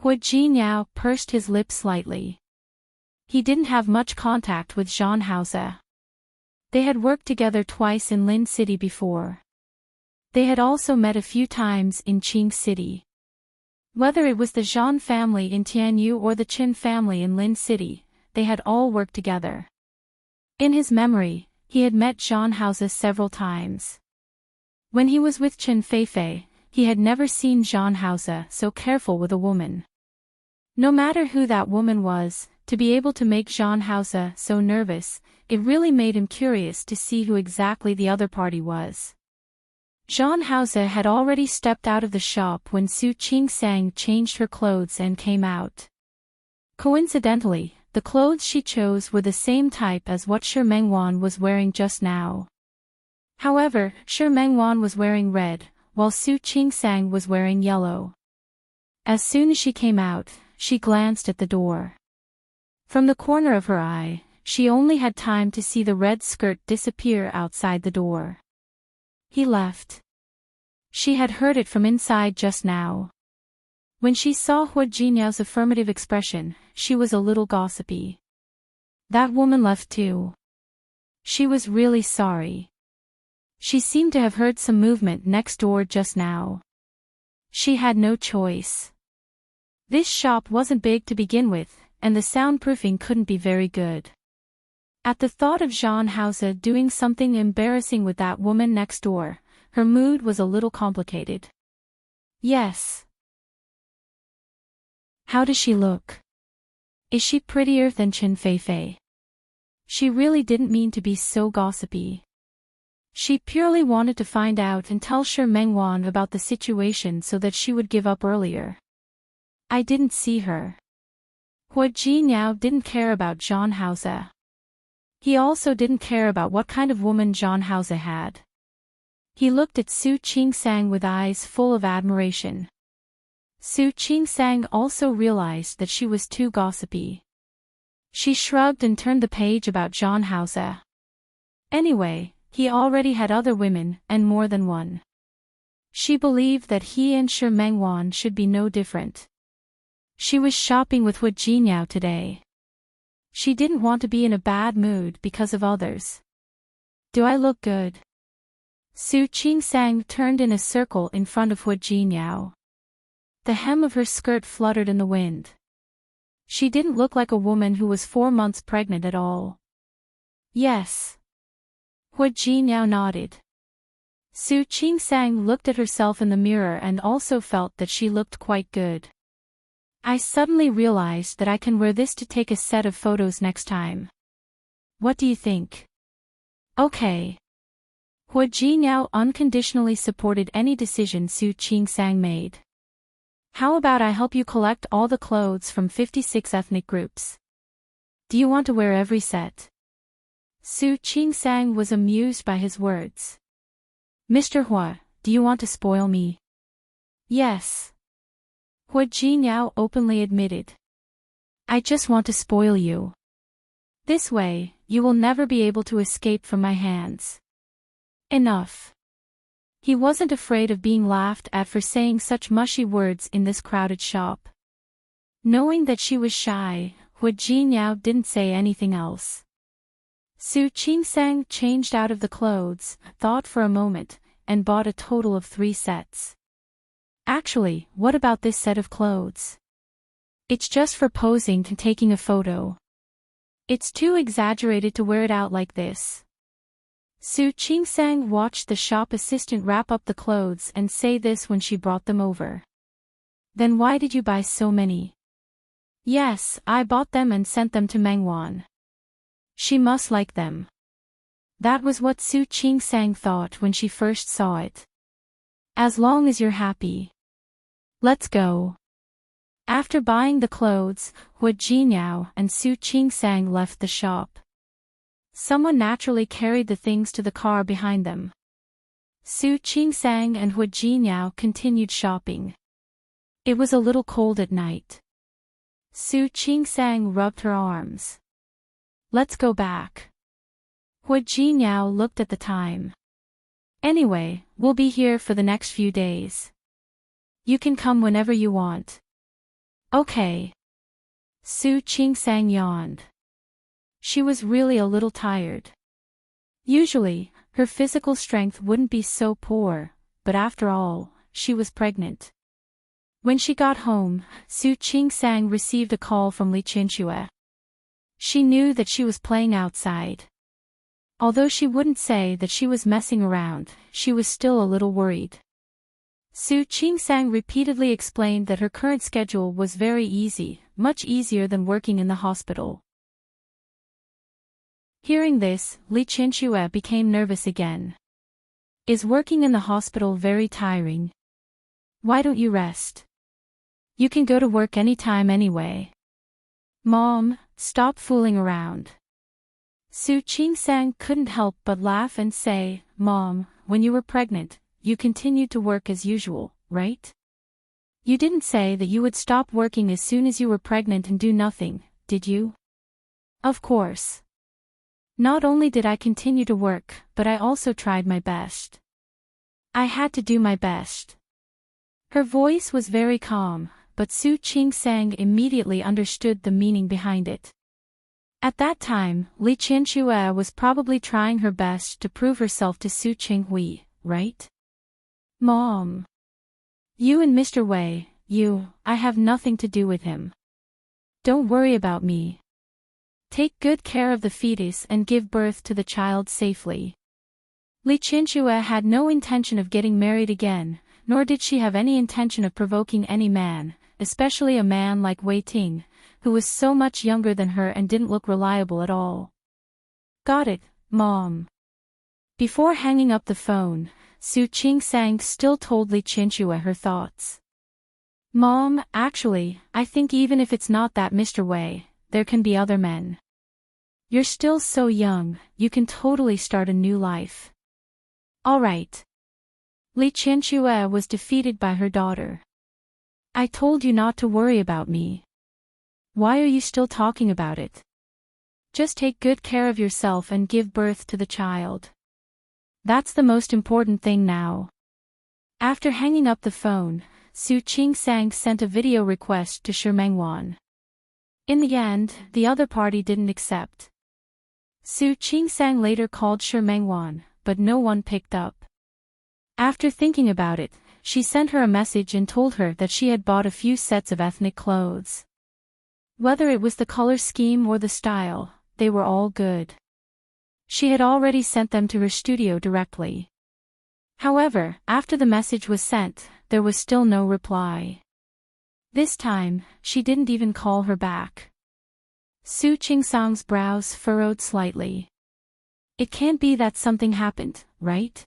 [SPEAKER 1] Hua Jinyao pursed his lips slightly. He didn't have much contact with Jean Hauser. They had worked together twice in Lin City before. They had also met a few times in Qing City. Whether it was the Zhang family in Tianyu or the Qin family in Lin City, they had all worked together. In his memory, he had met Jean Hauser several times. When he was with Chen Feifei, he had never seen Jean Hauser so careful with a woman. No matter who that woman was, to be able to make Jean Hauser so nervous, it really made him curious to see who exactly the other party was. Jean Hauser had already stepped out of the shop when Su Qingsang changed her clothes and came out. Coincidentally, the clothes she chose were the same type as what Mengwan was wearing just now. However, Mengwan was wearing red, while Su Qingsang was wearing yellow. As soon as she came out, she glanced at the door. From the corner of her eye, she only had time to see the red skirt disappear outside the door. He left. She had heard it from inside just now. When she saw Hua Jinyao's affirmative expression, she was a little gossipy. That woman left too. She was really sorry. She seemed to have heard some movement next door just now. She had no choice. This shop wasn't big to begin with, and the soundproofing couldn't be very good. At the thought of Jean Hauser doing something embarrassing with that woman next door, Her mood was a little complicated. Yes. How does she look? Is she prettier than Chen Feifei? She really didn't mean to be so gossipy. She purely wanted to find out and tell Shi Mengwan about the situation so that she would give up earlier. I didn't see her. Hua Jinyao didn't care about Zhang Haoze. He also didn't care about what kind of woman Zhang Haoze had. He looked at Su Qingsang with eyes full of admiration. Su Qingsang also realized that she was too gossipy. She shrugged and turned the page about Zhang Haoze. Anyway, he already had other women, and more than one. She believed that he and Shi Mengwan should be no different. She was shopping with Hua Jinyao today. She didn't want to be in a bad mood because of others. Do I look good? Su Qingsang turned in a circle in front of Hua Jinyao. The hem of her skirt fluttered in the wind. She didn't look like a woman who was 4 months pregnant at all. Yes. Hua Jinyao nodded. Su Qingsang looked at herself in the mirror and also felt that she looked quite good. I suddenly realized that I can wear this to take a set of photos next time. What do you think? Okay. Hua Jinyao unconditionally supported any decision Su Qingsang made. How about I help you collect all the clothes from 56 ethnic groups? Do you want to wear every set? Su Qingsang was amused by his words. Mr. Hua, do you want to spoil me? Yes. Hua Jinyao openly admitted. I just want to spoil you. This way, you will never be able to escape from my hands. Enough. He wasn't afraid of being laughed at for saying such mushy words in this crowded shop. Knowing that she was shy, Hua Jinyao didn't say anything else. Su Qingsang changed out of the clothes, thought for a moment, and bought a total of 3 sets. Actually, what about this set of clothes? It's just for posing and taking a photo. It's too exaggerated to wear it out like this. Su Qingsang watched the shop assistant wrap up the clothes and say this when she brought them over. Then why did you buy so many? Yes, I bought them and sent them to Mengwan. She must like them. That was what Su Qingsang thought when she first saw it. As long as you're happy. Let's go. After buying the clothes, Hua Jinyao and Su Qingsang left the shop. Someone naturally carried the things to the car behind them. Su Qingsang and Hua Jinyao continued shopping. It was a little cold at night. Su Qingsang rubbed her arms. Let's go back. Hua Jinyao looked at the time. Anyway, we'll be here for the next few days. You can come whenever you want. Okay. Su Qingsang yawned. She was really a little tired. Usually, her physical strength wouldn't be so poor, but after all, she was pregnant. When she got home, Su Qingsang received a call from Li Qianxue. She knew that she was playing outside. Although she wouldn't say that she was messing around, she was still a little worried. Su Qingsang repeatedly explained that her current schedule was very easy, much easier than working in the hospital. Hearing this, Li Qianxue became nervous again. Is working in the hospital very tiring? Why don't you rest? You can go to work anytime anyway. Mom, stop fooling around. Su Qingsang couldn't help but laugh and say, Mom, when you were pregnant, you continued to work as usual, right? You didn't say that you would stop working as soon as you were pregnant and do nothing, did you? Of course. Not only did I continue to work, but I also tried my best. I had to do my best. Her voice was very calm, but Su Qingsang immediately understood the meaning behind it. At that time, Li Qianxue was probably trying her best to prove herself to Su Qinghui, right? Mom. You and Mr. Wei, I have nothing to do with him. Don't worry about me. Take good care of the fetus and give birth to the child safely. Li Qianxue had no intention of getting married again, nor did she have any intention of provoking any man, especially a man like Wei Ting, who was so much younger than her and didn't look reliable at all. Got it, Mom. Before hanging up the phone, Su Qingsang still told Li Qianxue her thoughts. Mom, actually, I think even if it's not that Mr. Wei, there can be other men. You're still so young, you can totally start a new life. Alright. Li Qianxue was defeated by her daughter. I told you not to worry about me. Why are you still talking about it? Just take good care of yourself and give birth to the child. That's the most important thing now. After hanging up the phone, Su Qingsang sent a video request to Shi Mengwan. In the end, the other party didn't accept. Su Qingsang later called Shi Mengwan, but no one picked up. After thinking about it, she sent her a message and told her that she had bought a few sets of ethnic clothes. Whether it was the color scheme or the style, they were all good. She had already sent them to her studio directly. However, after the message was sent, there was still no reply. This time, she didn't even call her back. Su Qingsang's brows furrowed slightly. It can't be that something happened, right?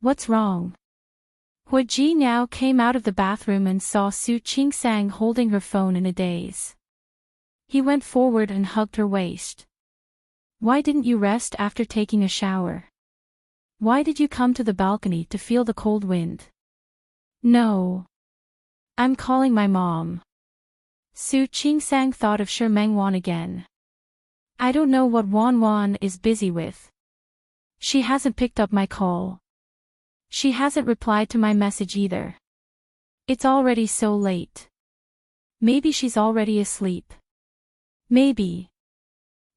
[SPEAKER 1] What's wrong? Hu Ji now came out of the bathroom and saw Su Qingsang holding her phone in a daze. He went forward and hugged her waist. Why didn't you rest after taking a shower? Why did you come to the balcony to feel the cold wind? No. I'm calling my mom. Su Qingsang thought of Shi Mengwan again. I don't know what Wan is busy with. She hasn't picked up my call. She hasn't replied to my message either. It's already so late. Maybe she's already asleep. Maybe.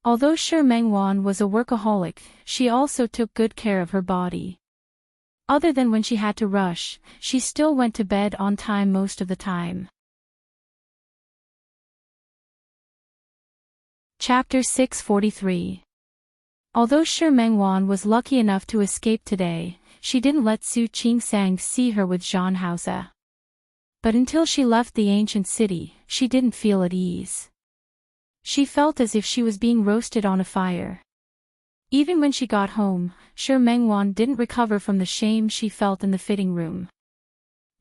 [SPEAKER 1] Although Shi Mengwan was a workaholic, she also took good care of her body. Other than when she had to rush, she still went to bed on time most of the time. Chapter 643. Although Shi Mengwan was lucky enough to escape today, she didn't let Su Qingsang see her with Zhang Haoze. But until she left the ancient city, she didn't feel at ease. She felt as if she was being roasted on a fire. Even when she got home, Shi Mengwan didn't recover from the shame she felt in the fitting room.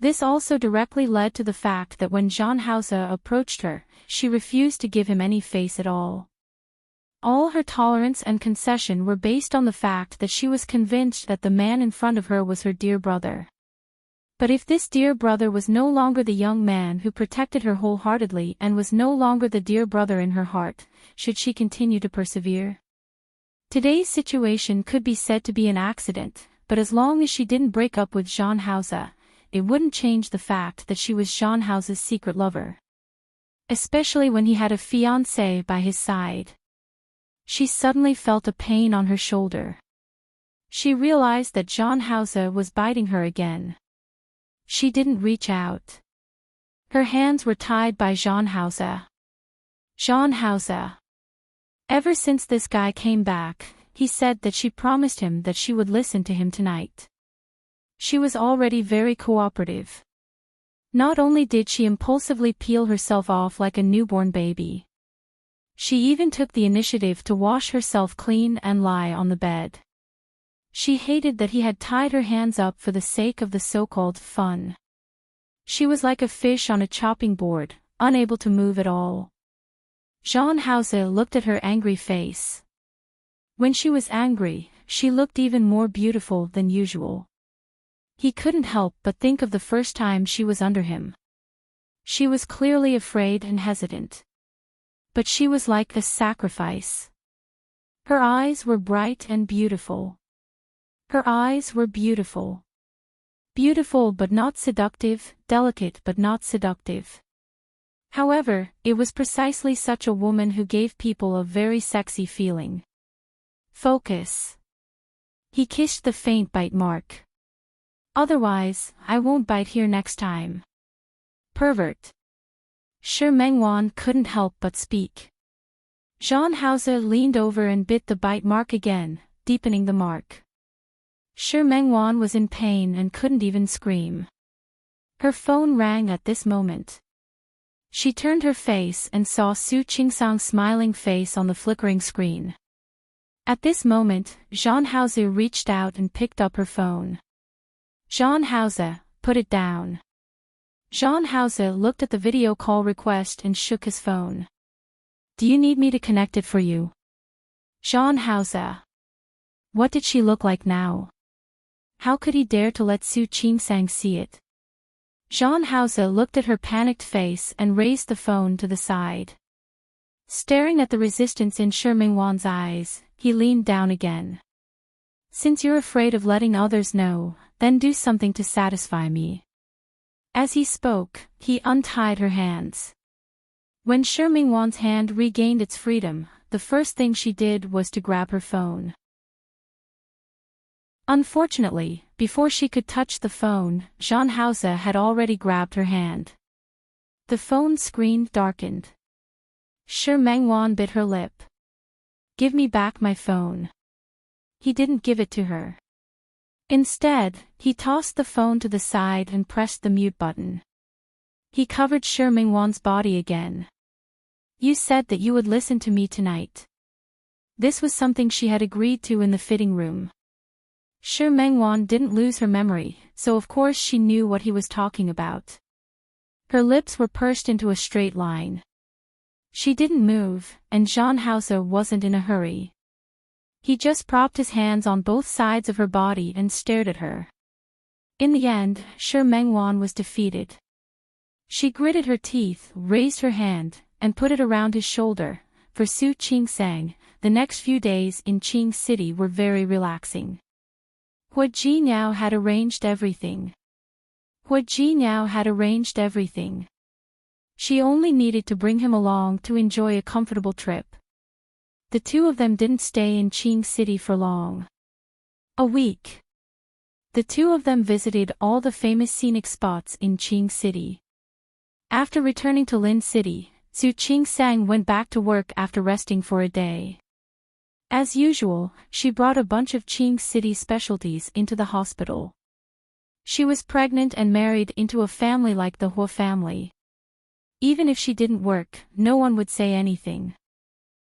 [SPEAKER 1] This also directly led to the fact that when Zhang Haoze approached her, she refused to give him any face at all. All her tolerance and concession were based on the fact that she was convinced that the man in front of her was her dear brother. But if this dear brother was no longer the young man who protected her wholeheartedly and was no longer the dear brother in her heart, should she continue to persevere? Today's situation could be said to be an accident, but as long as she didn't break up with Zhang Haoze, it wouldn't change the fact that she was Zhang Haoze's secret lover. Especially when he had a fiancé by his side. She suddenly felt a pain on her shoulder. She realized that Zhang Haoze was biting her again. She didn't reach out. Her hands were tied by Zhang Haoze. Zhang Haoze. Ever since this guy came back, he said that she promised him that she would listen to him tonight. She was already very cooperative. Not only did she impulsively peel herself off like a newborn baby. She even took the initiative to wash herself clean and lie on the bed. She hated that he had tied her hands up for the sake of the so-called fun. She was like a fish on a chopping board, unable to move at all. Zhang Haoze looked at her angry face. When she was angry, she looked even more beautiful than usual. He couldn't help but think of the first time she was under him. She was clearly afraid and hesitant. But she was like a sacrifice. Her eyes were bright and beautiful. Her eyes were beautiful. Beautiful but not seductive, delicate but not seductive. However, it was precisely such a woman who gave people a very sexy feeling. Focus. He kissed the faint bite mark. Otherwise, I won't bite here next time. Pervert. Shi Mengwan couldn't help but speak. Zhang Haoze leaned over and bit the bite mark again, deepening the mark. Shi Mengwan was in pain and couldn't even scream. Her phone rang at this moment. She turned her face and saw Su Qingsang's smiling face on the flickering screen. At this moment, Zhang Haozi reached out and picked up her phone. Zhang Haozi, put it down. Zhang Haozi looked at the video call request and shook his phone. Do you need me to connect it for you? Zhang Haozi. What did she look like now? How could he dare to let Su Qingsang see it? Zhang Haozi looked at her panicked face and raised the phone to the side. Staring at the resistance in Shi Mengwan's eyes, he leaned down again. Since you're afraid of letting others know, then do something to satisfy me. As he spoke, he untied her hands. When Shi Mengwan's hand regained its freedom, the first thing she did was to grab her phone. Unfortunately, before she could touch the phone, Zhang Haozi had already grabbed her hand. The phone screen darkened. Shi Mengwan bit her lip. Give me back my phone. He didn't give it to her. Instead, he tossed the phone to the side and pressed the mute button. He covered Shi Mengwan's body again. You said that you would listen to me tonight. This was something she had agreed to in the fitting room. Shi Mengwan didn't lose her memory, so of course she knew what he was talking about. Her lips were pursed into a straight line. She didn't move, and Zhang Haozi wasn't in a hurry. He just propped his hands on both sides of her body and stared at her. In the end, Shi Mengwan was defeated. She gritted her teeth, raised her hand, and put it around his shoulder. For Su Qingsang, the next few days in Qing City were very relaxing. Hua Jinyao had arranged everything. She only needed to bring him along to enjoy a comfortable trip. The two of them didn't stay in Qing City for long. A week. The two of them visited all the famous scenic spots in Qing City. After returning to Lin City, Su Qingsang went back to work after resting for a day. As usual, she brought a bunch of Qing City specialties into the hospital. She was pregnant and married into a family like the Hua family. Even if she didn't work, no one would say anything.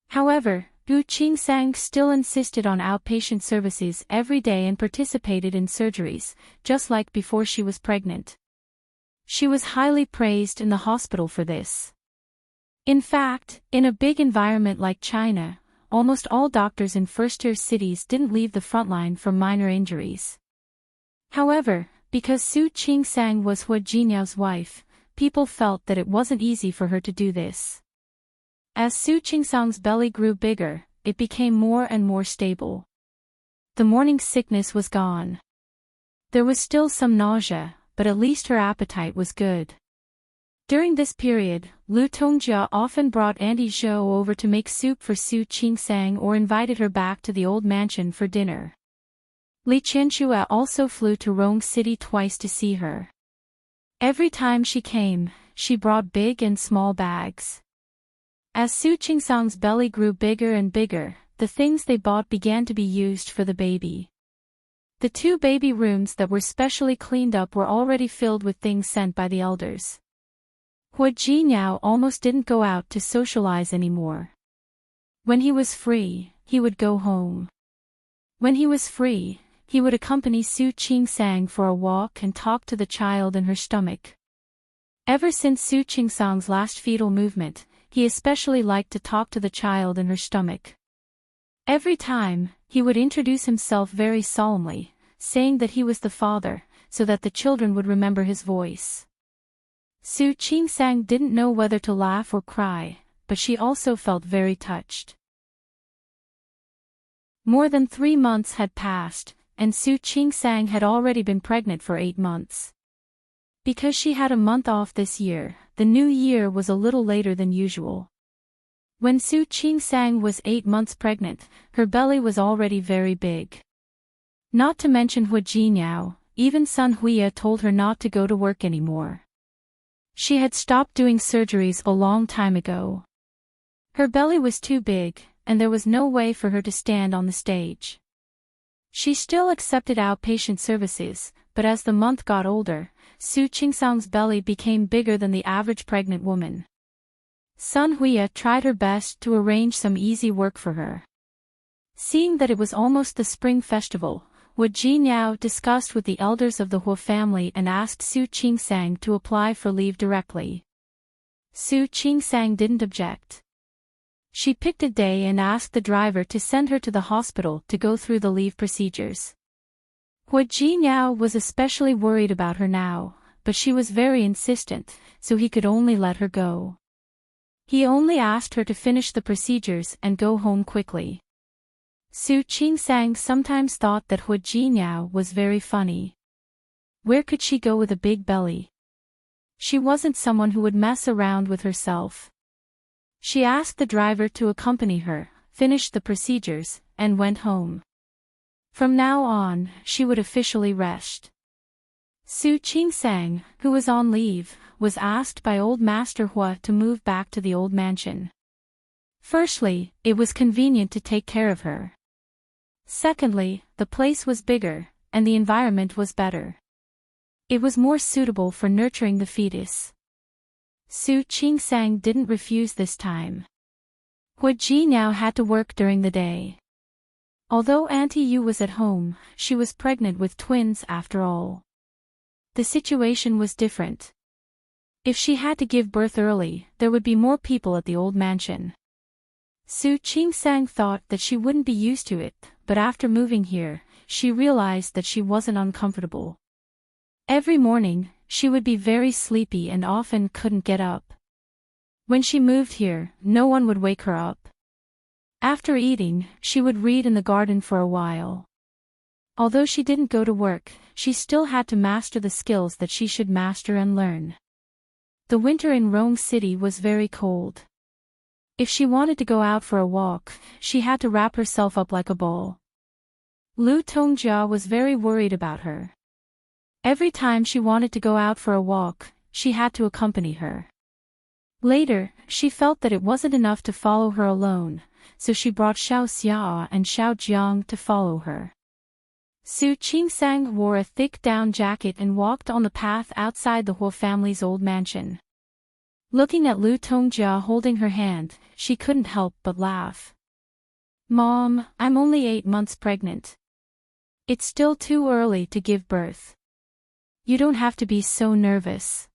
[SPEAKER 1] However, Su Qingsang still insisted on outpatient services every day and participated in surgeries, just like before she was pregnant. She was highly praised in the hospital for this. In fact, in a big environment like China, almost all doctors in first-tier cities didn't leave the front line for minor injuries. However, because Su Qingsang was Hua Jinyao's wife, people felt that it wasn't easy for her to do this. As Su Qingsang's belly grew bigger, it became more and more stable. The morning sickness was gone. There was still some nausea, but at least her appetite was good. During this period, Lu Tongjia often brought Auntie Zhou over to make soup for Su Qingsang or invited her back to the old mansion for dinner. Li Qianxue also flew to Rong City twice to see her. Every time she came, she brought big and small bags. As Su Qingsang's belly grew bigger and bigger, the things they bought began to be used for the baby. The two baby rooms that were specially cleaned up were already filled with things sent by the elders. Hua Jinyao almost didn't go out to socialize anymore. When he was free, he would go home. When he was free, he would accompany Su Qingsang for a walk and talk to the child in her stomach. Ever since Su Qingsang's last fetal movement, he especially liked to talk to the child in her stomach. Every time, he would introduce himself very solemnly, saying that he was the father, so that the children would remember his voice. Su Qingsang didn't know whether to laugh or cry, but she also felt very touched. More than 3 months had passed, and Su Qingsang had already been pregnant for 8 months. Because she had a month off this year, the new year was a little later than usual. When Su Qingsang was 8 months pregnant, her belly was already very big. Not to mention Hua Jinyao, even Sun Huiya told her not to go to work anymore. She had stopped doing surgeries a long time ago. Her belly was too big, and there was no way for her to stand on the stage. She still accepted outpatient services, but as the month got older, Su Qingsang's belly became bigger than the average pregnant woman. Sun Huya tried her best to arrange some easy work for her. Seeing that it was almost the spring festival, Wu Jinyao discussed with the elders of the Huo family and asked Su Qingsang to apply for leave directly. Su Qingsang didn't object. She picked a day and asked the driver to send her to the hospital to go through the leave procedures. Wu Jinyao was especially worried about her now, but she was very insistent, so he could only let her go. He only asked her to finish the procedures and go home quickly. Su Qingsang sometimes thought that Wu Jinyao was very funny. Where could she go with a big belly? She wasn't someone who would mess around with herself. She asked the driver to accompany her, finished the procedures, and went home. From now on, she would officially rest. Su Qingsang, who was on leave, was asked by Old Master Hua to move back to the old mansion. Firstly, it was convenient to take care of her. Secondly, the place was bigger, and the environment was better. It was more suitable for nurturing the fetus. Su Qingsang didn't refuse this time. Wu Jinyao had to work during the day. Although Auntie Yu was at home, she was pregnant with twins after all. The situation was different. If she had to give birth early, there would be more people at the old mansion. Su Qingsang thought that she wouldn't be used to it, but after moving here, she realized that she wasn't uncomfortable. Every morning, she would be very sleepy and often couldn't get up. When she moved here, no one would wake her up. After eating, she would read in the garden for a while. Although she didn't go to work, she still had to master the skills that she should master and learn. The winter in Rome City was very cold. If she wanted to go out for a walk, she had to wrap herself up like a ball. Lu Tongjia was very worried about her. Every time she wanted to go out for a walk, she had to accompany her. Later, she felt that it wasn't enough to follow her alone, so she brought Xiao Xia and Xiao Jiang to follow her. Su Qingsang wore a thick down jacket and walked on the path outside the Huo family's old mansion. Looking at Lu Tongjia holding her hand, she couldn't help but laugh. "Mom, I'm only 8 months pregnant. It's still too early to give birth. You don't have to be so nervous."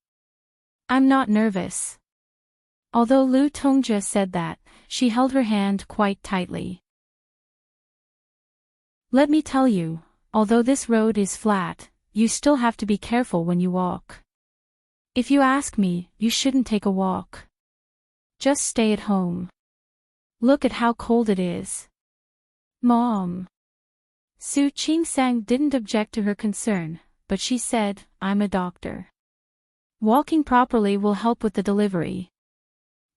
[SPEAKER 1] "I'm not nervous." Although Lu Tongjia said that, she held her hand quite tightly. "Let me tell you, although this road is flat, you still have to be careful when you walk. If you ask me, you shouldn't take a walk. Just stay at home. Look at how cold it is." "Mom." Su Qingsang didn't object to her concern, but she said, "I'm a doctor. Walking properly will help with the delivery.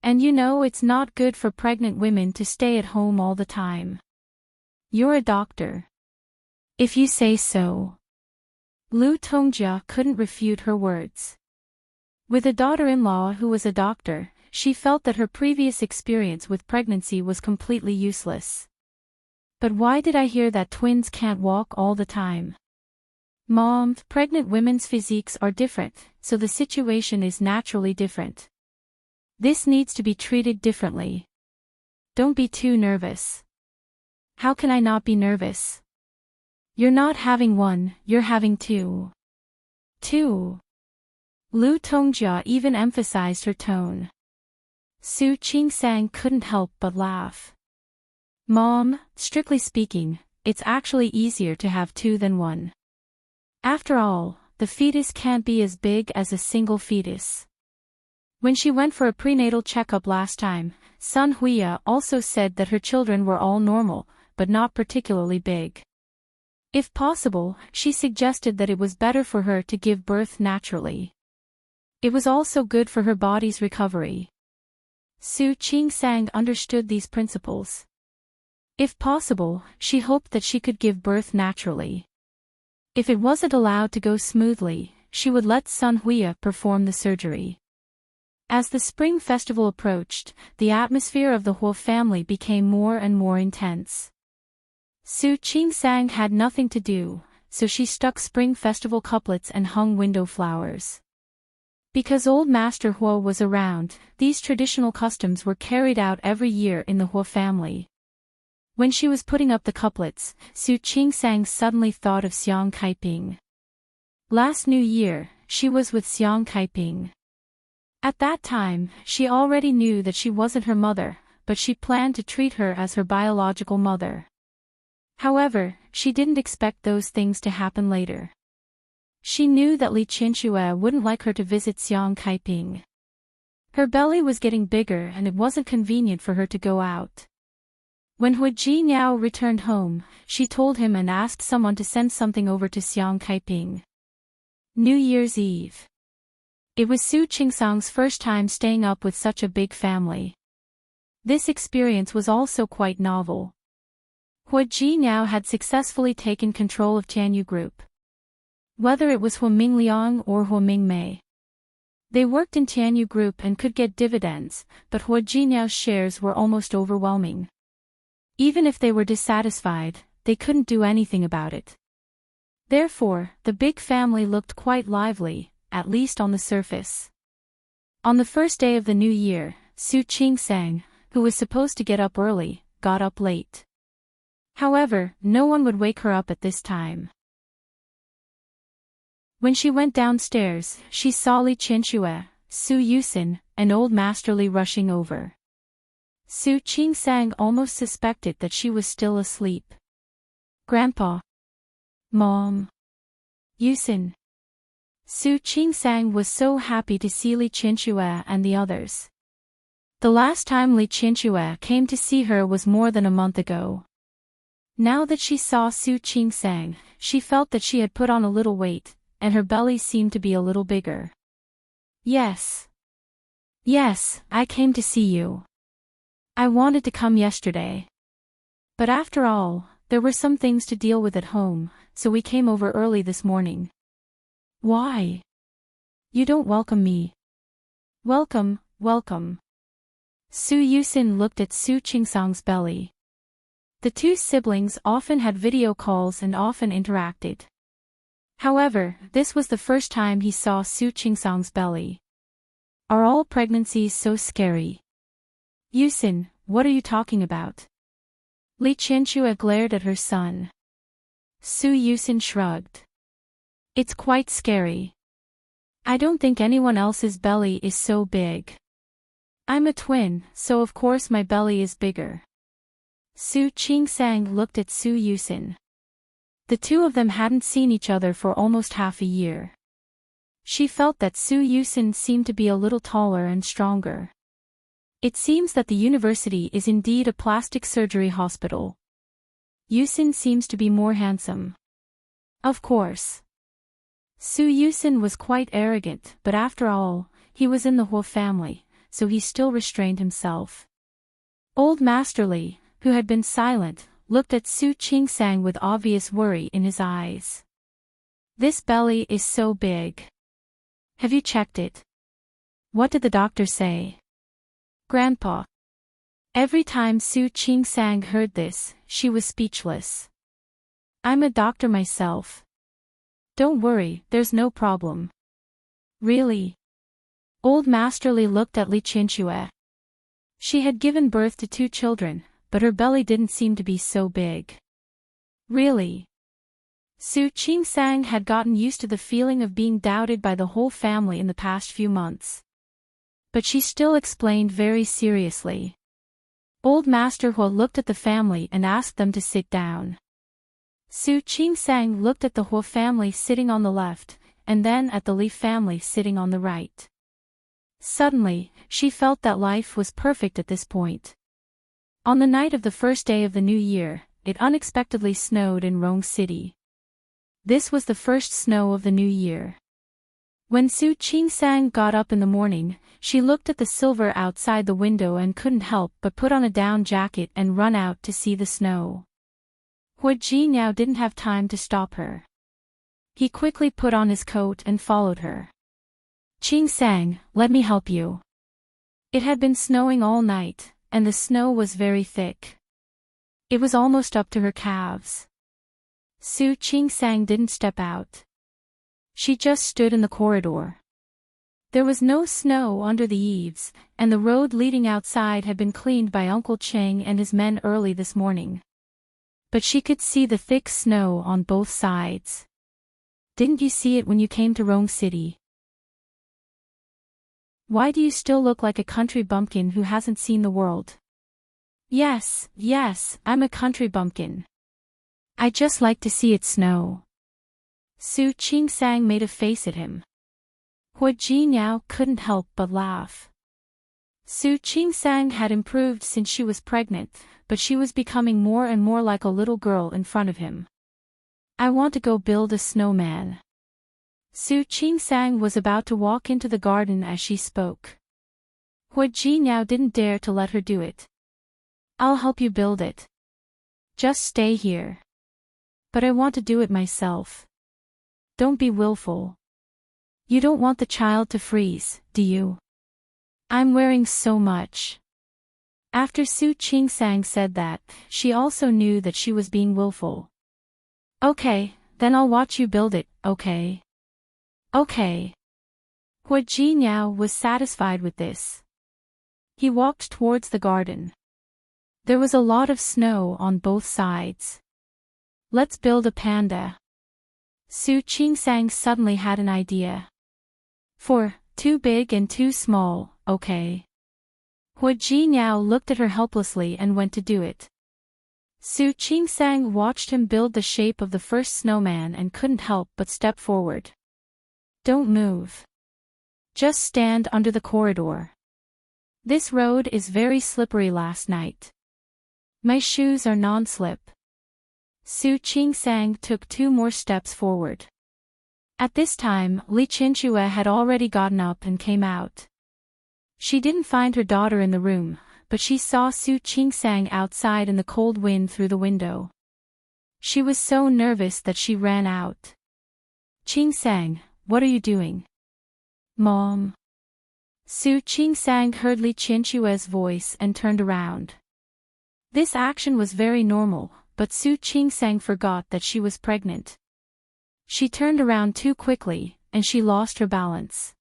[SPEAKER 1] And you know it's not good for pregnant women to stay at home all the time. You're a doctor. If you say so." Lu Tongjia couldn't refute her words. With a daughter-in-law who was a doctor, she felt that her previous experience with pregnancy was completely useless. "But why did I hear that twins can't walk all the time?" "Mom, pregnant women's physiques are different, so the situation is naturally different. This needs to be treated differently. Don't be too nervous." "How can I not be nervous? You're not having one, you're having two." "Two." Lu Tongjia even emphasized her tone. Su Qingsang couldn't help but laugh. "Mom, strictly speaking, it's actually easier to have two than one. After all, the fetus can't be as big as a single fetus." When she went for a prenatal checkup last time, Sun Huya also said that her children were all normal, but not particularly big. If possible, she suggested that it was better for her to give birth naturally. It was also good for her body's recovery. Su Qingsang understood these principles. If possible, she hoped that she could give birth naturally. If it wasn't allowed to go smoothly, she would let Sun Huya perform the surgery. As the spring festival approached, the atmosphere of the Huo family became more and more intense. Su Qingsang had nothing to do, so she stuck Spring Festival couplets and hung window flowers. Because old Master Huo was around, these traditional customs were carried out every year in the Huo family. When she was putting up the couplets, Su Qingsang suddenly thought of Xiang Kaiping. Last New Year, she was with Xiang Kaiping. At that time, she already knew that she wasn't her mother, but she planned to treat her as her biological mother. However, she didn't expect those things to happen later. She knew that Li Qianxue wouldn't like her to visit Xiang Kaiping. Her belly was getting bigger and it wasn't convenient for her to go out. When Hu Jiniao returned home, she told him and asked someone to send something over to Xiang Kaiping. New Year's Eve. It was Su Qingsang's first time staying up with such a big family. This experience was also quite novel. Hu Jiniao had successfully taken control of Tianyu Group. Whether it was Huaming Liang or Huaming Mei. They worked in Tianyu Group and could get dividends, but Hu Jiniao's shares were almost overwhelming. Even if they were dissatisfied, they couldn't do anything about it. Therefore, the big family looked quite lively, at least on the surface. On the first day of the new year, Su Qingsang, who was supposed to get up early, got up late. However, no one would wake her up at this time. When she went downstairs, she saw Li Qianxue, Su Yusin, and old Master Li rushing over. Su Qingsang almost suspected that she was still asleep. Grandpa. Mom. Yusin. Su Qingsang was so happy to see Li Qianxue and the others. The last time Li Qianxue came to see her was more than a month ago. Now that she saw Su Qingsang, she felt that she had put on a little weight, and her belly seemed to be a little bigger. Yes. Yes, I came to see you. I wanted to come yesterday. But after all, there were some things to deal with at home, so we came over early this morning. Why? You don't welcome me. Welcome, welcome. Su Yusin looked at Su Qingsang's belly. The two siblings often had video calls and often interacted. However, this was the first time he saw Su Qingsang's belly. Are all pregnancies so scary? Yusin, what are you talking about? Li Qianxue glared at her son. Su Yusin shrugged. It's quite scary. I don't think anyone else's belly is so big. I'm a twin, so of course my belly is bigger. Su Qingsang looked at Su Yusin. The two of them hadn't seen each other for almost half a year. She felt that Su Yusin seemed to be a little taller and stronger. It seems that the university is indeed a plastic surgery hospital. Yusin seems to be more handsome. Of course. Su Yusin was quite arrogant, but after all, he was in the Huo family, so he still restrained himself. Old Master Li, who had been silent, looked at Su Qingsang with obvious worry in his eyes. This belly is so big. Have you checked it? What did the doctor say? Grandpa. Every time Su Qingsang heard this, she was speechless. I'm a doctor myself. Don't worry, there's no problem. Really? Old Master Li looked at Li Qianxue. She had given birth to 2 children, but her belly didn't seem to be so big. Really? Su Qingsang had gotten used to the feeling of being doubted by the whole family in the past few months. But she still explained very seriously. Old Master Huo looked at the family and asked them to sit down. Su Qingsang looked at the Huo family sitting on the left, and then at the Li family sitting on the right. Suddenly, she felt that life was perfect at this point. On the night of the first day of the new year, it unexpectedly snowed in Rong City. This was the first snow of the new year. When Su Qingsang got up in the morning, she looked at the silver outside the window and couldn't help but put on a down jacket and run out to see the snow. Hu Jiniao didn't have time to stop her. He quickly put on his coat and followed her. Qingsang, let me help you. It had been snowing all night, and the snow was very thick. It was almost up to her calves. Su Qingsang didn't step out. She just stood in the corridor. There was no snow under the eaves, and the road leading outside had been cleaned by Uncle Cheng and his men early this morning. But she could see the thick snow on both sides. Didn't you see it when you came to Rome City? Why do you still look like a country bumpkin who hasn't seen the world? Yes, I'm a country bumpkin. I just like to see it snow. Su Qingsang made a face at him. Hua Jinyao couldn't help but laugh. Su Qingsang had improved since she was pregnant, but she was becoming more and more like a little girl in front of him. I want to go build a snowman. Su Qingsang was about to walk into the garden as she spoke. Hua Jinyao didn't dare to let her do it. I'll help you build it. Just stay here. But I want to do it myself. Don't be willful. You don't want the child to freeze, do you? I'm wearing so much. After Su Qingsang said that, she also knew that she was being willful. Okay, then I'll watch you build it, okay? Okay. Hua Jinyao was satisfied with this. He walked towards the garden. There was a lot of snow on both sides. Let's build a panda. Su Qingsang suddenly had an idea. For, too big and too small, okay. Hua Jinyao looked at her helplessly and went to do it. Su Qingsang watched him build the shape of the first snowman and couldn't help but step forward. Don't move. Just stand under the corridor. This road is very slippery last night. My shoes are non-slip. Su Qingsang took 2 more steps forward. At this time, Li Qinchue had already gotten up and came out. She didn't find her daughter in the room, but she saw Su Qingsang outside in the cold wind through the window. She was so nervous that she ran out. Qingsang, what are you doing? Mom. Su Qingsang heard Li Qinchue's voice and turned around. This action was very normal, but Su Qingsang forgot that she was pregnant. She turned around too quickly, and she lost her balance.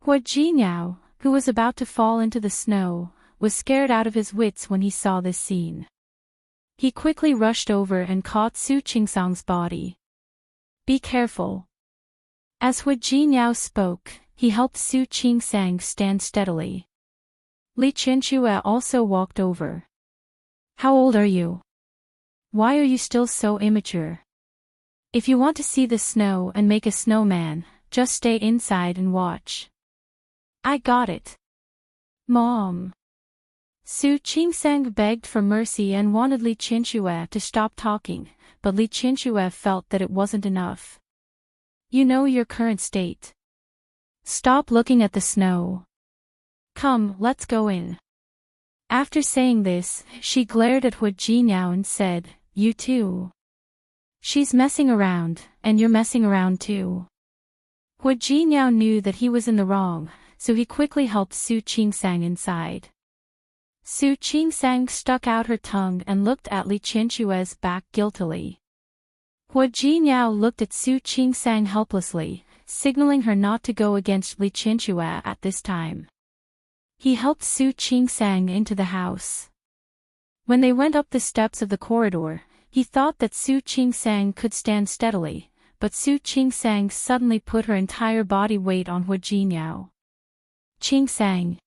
[SPEAKER 1] Hua Jinyao, who was about to fall into the snow, was scared out of his wits when he saw this scene. He quickly rushed over and caught Su Qingsang's body. Be careful. As Hua Jinyao spoke, he helped Su Qingsang stand steadily. Li Qinchue also walked over. How old are you? Why are you still so immature? If you want to see the snow and make a snowman, just stay inside and watch. I got it. Mom. Su Qingsang begged for mercy and wanted Li Qinchue to stop talking, but Li Qinchue felt that it wasn't enough. You know your current state. Stop looking at the snow. Come, let's go in. After saying this, she glared at Hua Jinyao and said, You too. She's messing around, and you're messing around too. Hua Jinyao knew that he was in the wrong, so he quickly helped Su Qingsang inside. Su Qingsang stuck out her tongue and looked at Li Qinchue's back guiltily. Hua Jinyao looked at Su Qingsang helplessly, signaling her not to go against Li Qinchue at this time. He helped Su Qingsang into the house. When they went up the steps of the corridor, he thought that Su Qingsang could stand steadily, but Su Qingsang suddenly put her entire body weight on Hua Jinyao. Qingsang.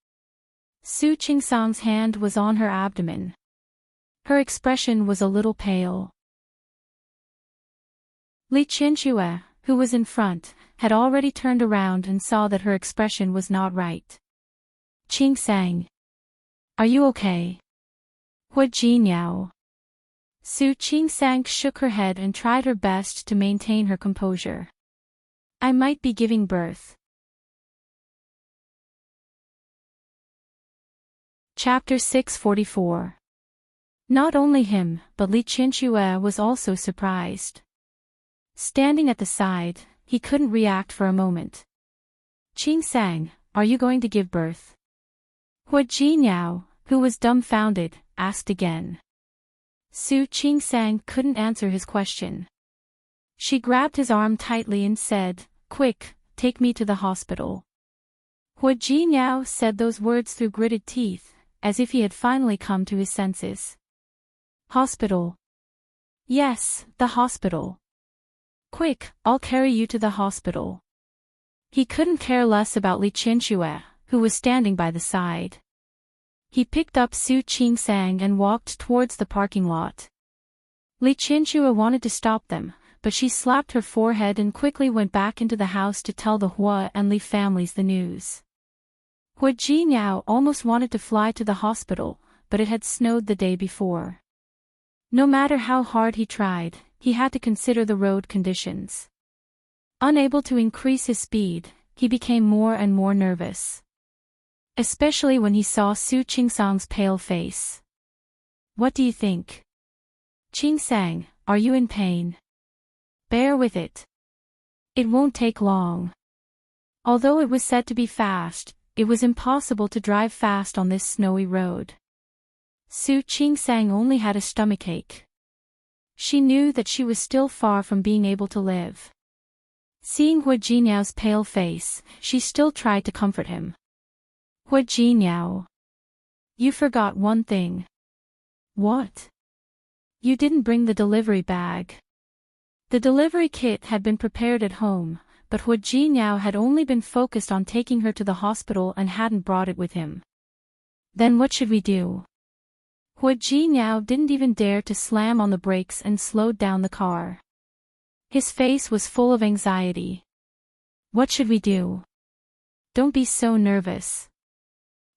[SPEAKER 1] Su Qingsang's hand was on her abdomen. Her expression was a little pale. Li Qinchue, who was in front, had already turned around and saw that her expression was not right. Qingsang. Are you okay? Hua Jinyao. Su Qingsang shook her head and tried her best to maintain her composure. I might be giving birth. Chapter 644. Not only him, but Li Qinchue was also surprised. Standing at the side, he couldn't react for a moment. Qingsang, are you going to give birth? Hua Jinyao, who was dumbfounded, asked again. Su Qingsang couldn't answer his question. She grabbed his arm tightly and said, "Quick, take me to the hospital." Hua Jinyao said those words through gritted teeth, as if he had finally come to his senses. Hospital. Yes, the hospital. Quick, I'll carry you to the hospital. He couldn't care less about Li Qianxue, who was standing by the side. He picked up Su Qingsang and walked towards the parking lot. Li Qianxue wanted to stop them, but she slapped her forehead and quickly went back into the house to tell the Hua and Li families the news. Hua Jinyao almost wanted to fly to the hospital, but it had snowed the day before. No matter how hard he tried, he had to consider the road conditions. Unable to increase his speed, he became more and more nervous. Especially when he saw Su Qingsang's pale face. "What do you think? Qingsang, are you in pain? Bear with it. It won't take long." Although it was said to be fast, it was impossible to drive fast on this snowy road. Su Qingsang only had a stomachache. She knew that she was still far from being able to live. Seeing Hua Jinyao's pale face, she still tried to comfort him. "Hua Jinyao, you forgot one thing." "What?" "You didn't bring the delivery bag." The delivery kit had been prepared at home, but Hua Jinyao had only been focused on taking her to the hospital and hadn't brought it with him. "Then what should we do?" Hua Jinyao didn't even dare to slam on the brakes and slowed down the car. His face was full of anxiety. "What should we do?" "Don't be so nervous.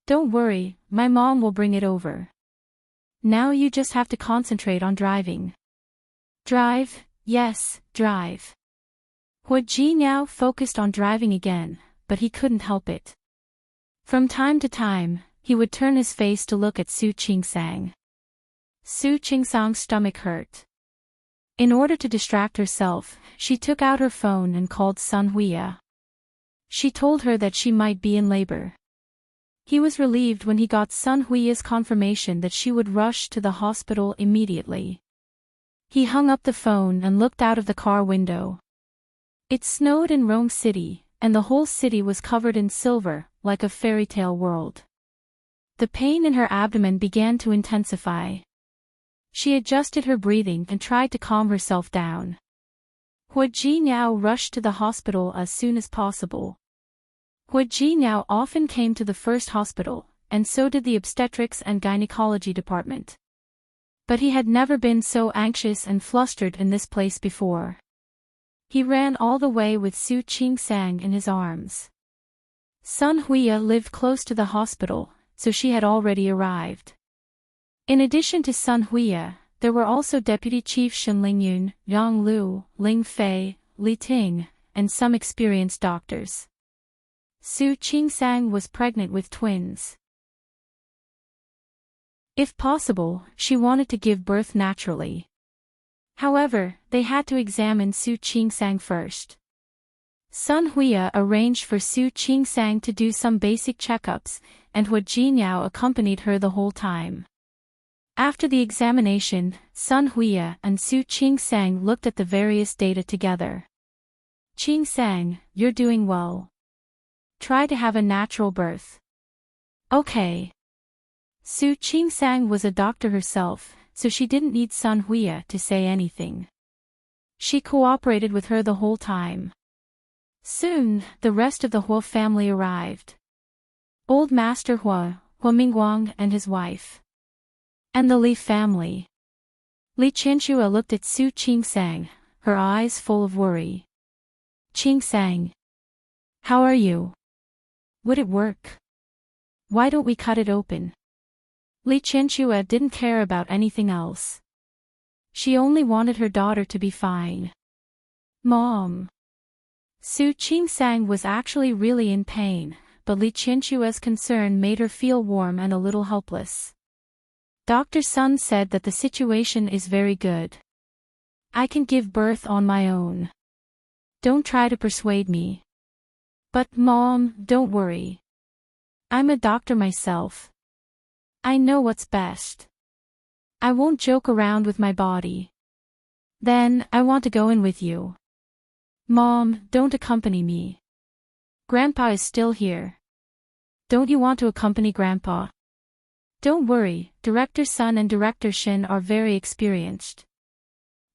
[SPEAKER 1] Don't worry, my mom will bring it over. Now you just have to concentrate on driving." "Drive, yes, drive." Hua Jinyao focused on driving again, but he couldn't help it. From time to time, he would turn his face to look at Su Qingsang. Su Qingsang's stomach hurt. In order to distract herself, she took out her phone and called Sun Huiya. She told her that she might be in labor. He was relieved when he got Sun Huiya's confirmation that she would rush to the hospital immediately. He hung up the phone and looked out of the car window. It snowed in Rome City, and the whole city was covered in silver, like a fairy tale world. The pain in her abdomen began to intensify. She adjusted her breathing and tried to calm herself down. Hua Jinyao rushed to the hospital as soon as possible. Hua Jinyao often came to the first hospital, and so did the obstetrics and gynecology department. But he had never been so anxious and flustered in this place before. He ran all the way with Su Qingsang in his arms. Sun Huiya lived close to the hospital, so she had already arrived. In addition to Sun Huiya, there were also Deputy Chief Shen Lingyun, Yang Lu, Ling Fei, Li Ting, and some experienced doctors. Su Qingsang was pregnant with twins. If possible, she wanted to give birth naturally. However, they had to examine Su Qingsang first. Sun Huiya arranged for Su Qingsang to do some basic checkups, and Hua Jinyao accompanied her the whole time. After the examination, Sun Huiya and Su Qingsang looked at the various data together. "Qingsang, you're doing well. Try to have a natural birth." "Okay." Su Qingsang was a doctor herself, so she didn't need Sun Huiya to say anything. She cooperated with her the whole time. Soon, the rest of the Hua family arrived. Old Master Hua, Hua Mingguang and his wife. And the Li family. Li Qianxue looked at Su Qingsang, her eyes full of worry. "Qingsang. How are you? Would it work? Why don't we cut it open?" Li Qianxue didn't care about anything else. She only wanted her daughter to be fine. "Mom." Su Qingsang was actually really in pain, but Li Qianxue's concern made her feel warm and a little helpless. Dr. Sun said that the situation is very good. "I can give birth on my own. Don't try to persuade me." "But Mom, don't worry. I'm a doctor myself. I know what's best. I won't joke around with my body. Then, I want to go in with you. Mom, don't accompany me. Grandpa is still here. Don't you want to accompany Grandpa? Don't worry, Director Sun and Director Shin are very experienced.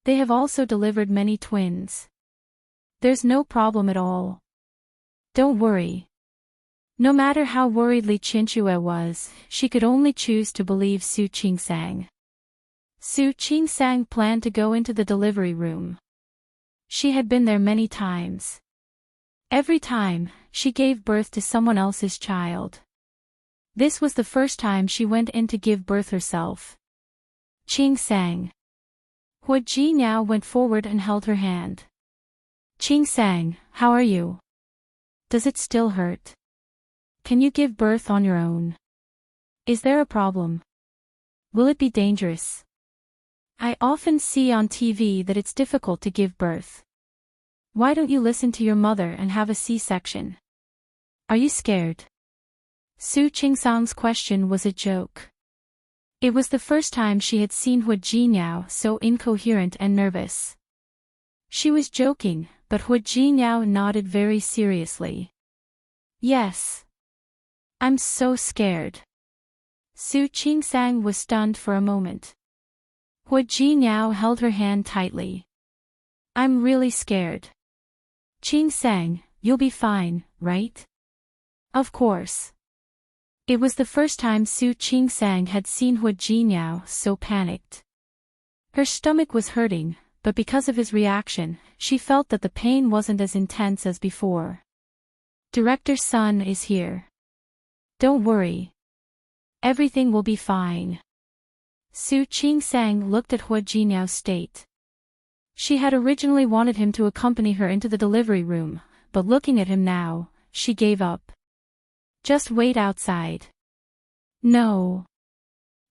[SPEAKER 1] They have also delivered many twins. There's no problem at all. Don't worry. No matter how worried Li Chinchua was, she could only choose to believe Su Qingsang. Su Qingsang planned to go into the delivery room. She had been there many times. Every time, she gave birth to someone else's child. This was the first time she went in to give birth herself. Qingsang. Hua Ji now went forward and held her hand. Qingsang, how are you? Does it still hurt? Can you give birth on your own? Is there a problem? Will it be dangerous? I often see on TV that it's difficult to give birth. Why don't you listen to your mother and have a C-section? Are you scared? Su Qingsang's question was a joke. It was the first time she had seen Hua Jinyao so incoherent and nervous. She was joking, but Hua Jinyao nodded very seriously. Yes. I'm so scared. Su Qingsang was stunned for a moment. Hua Jinyao held her hand tightly. I'm really scared. Qingsang, you'll be fine, right? Of course. It was the first time Su Qingsang had seen Hua Jinyao so panicked. Her stomach was hurting, but because of his reaction, she felt that the pain wasn't as intense as before. Director Sun is here. Don't worry. Everything will be fine. Su Qingsang looked at Hua Jinyao's state. She had originally wanted him to accompany her into the delivery room, but looking at him now, she gave up. Just wait outside. No.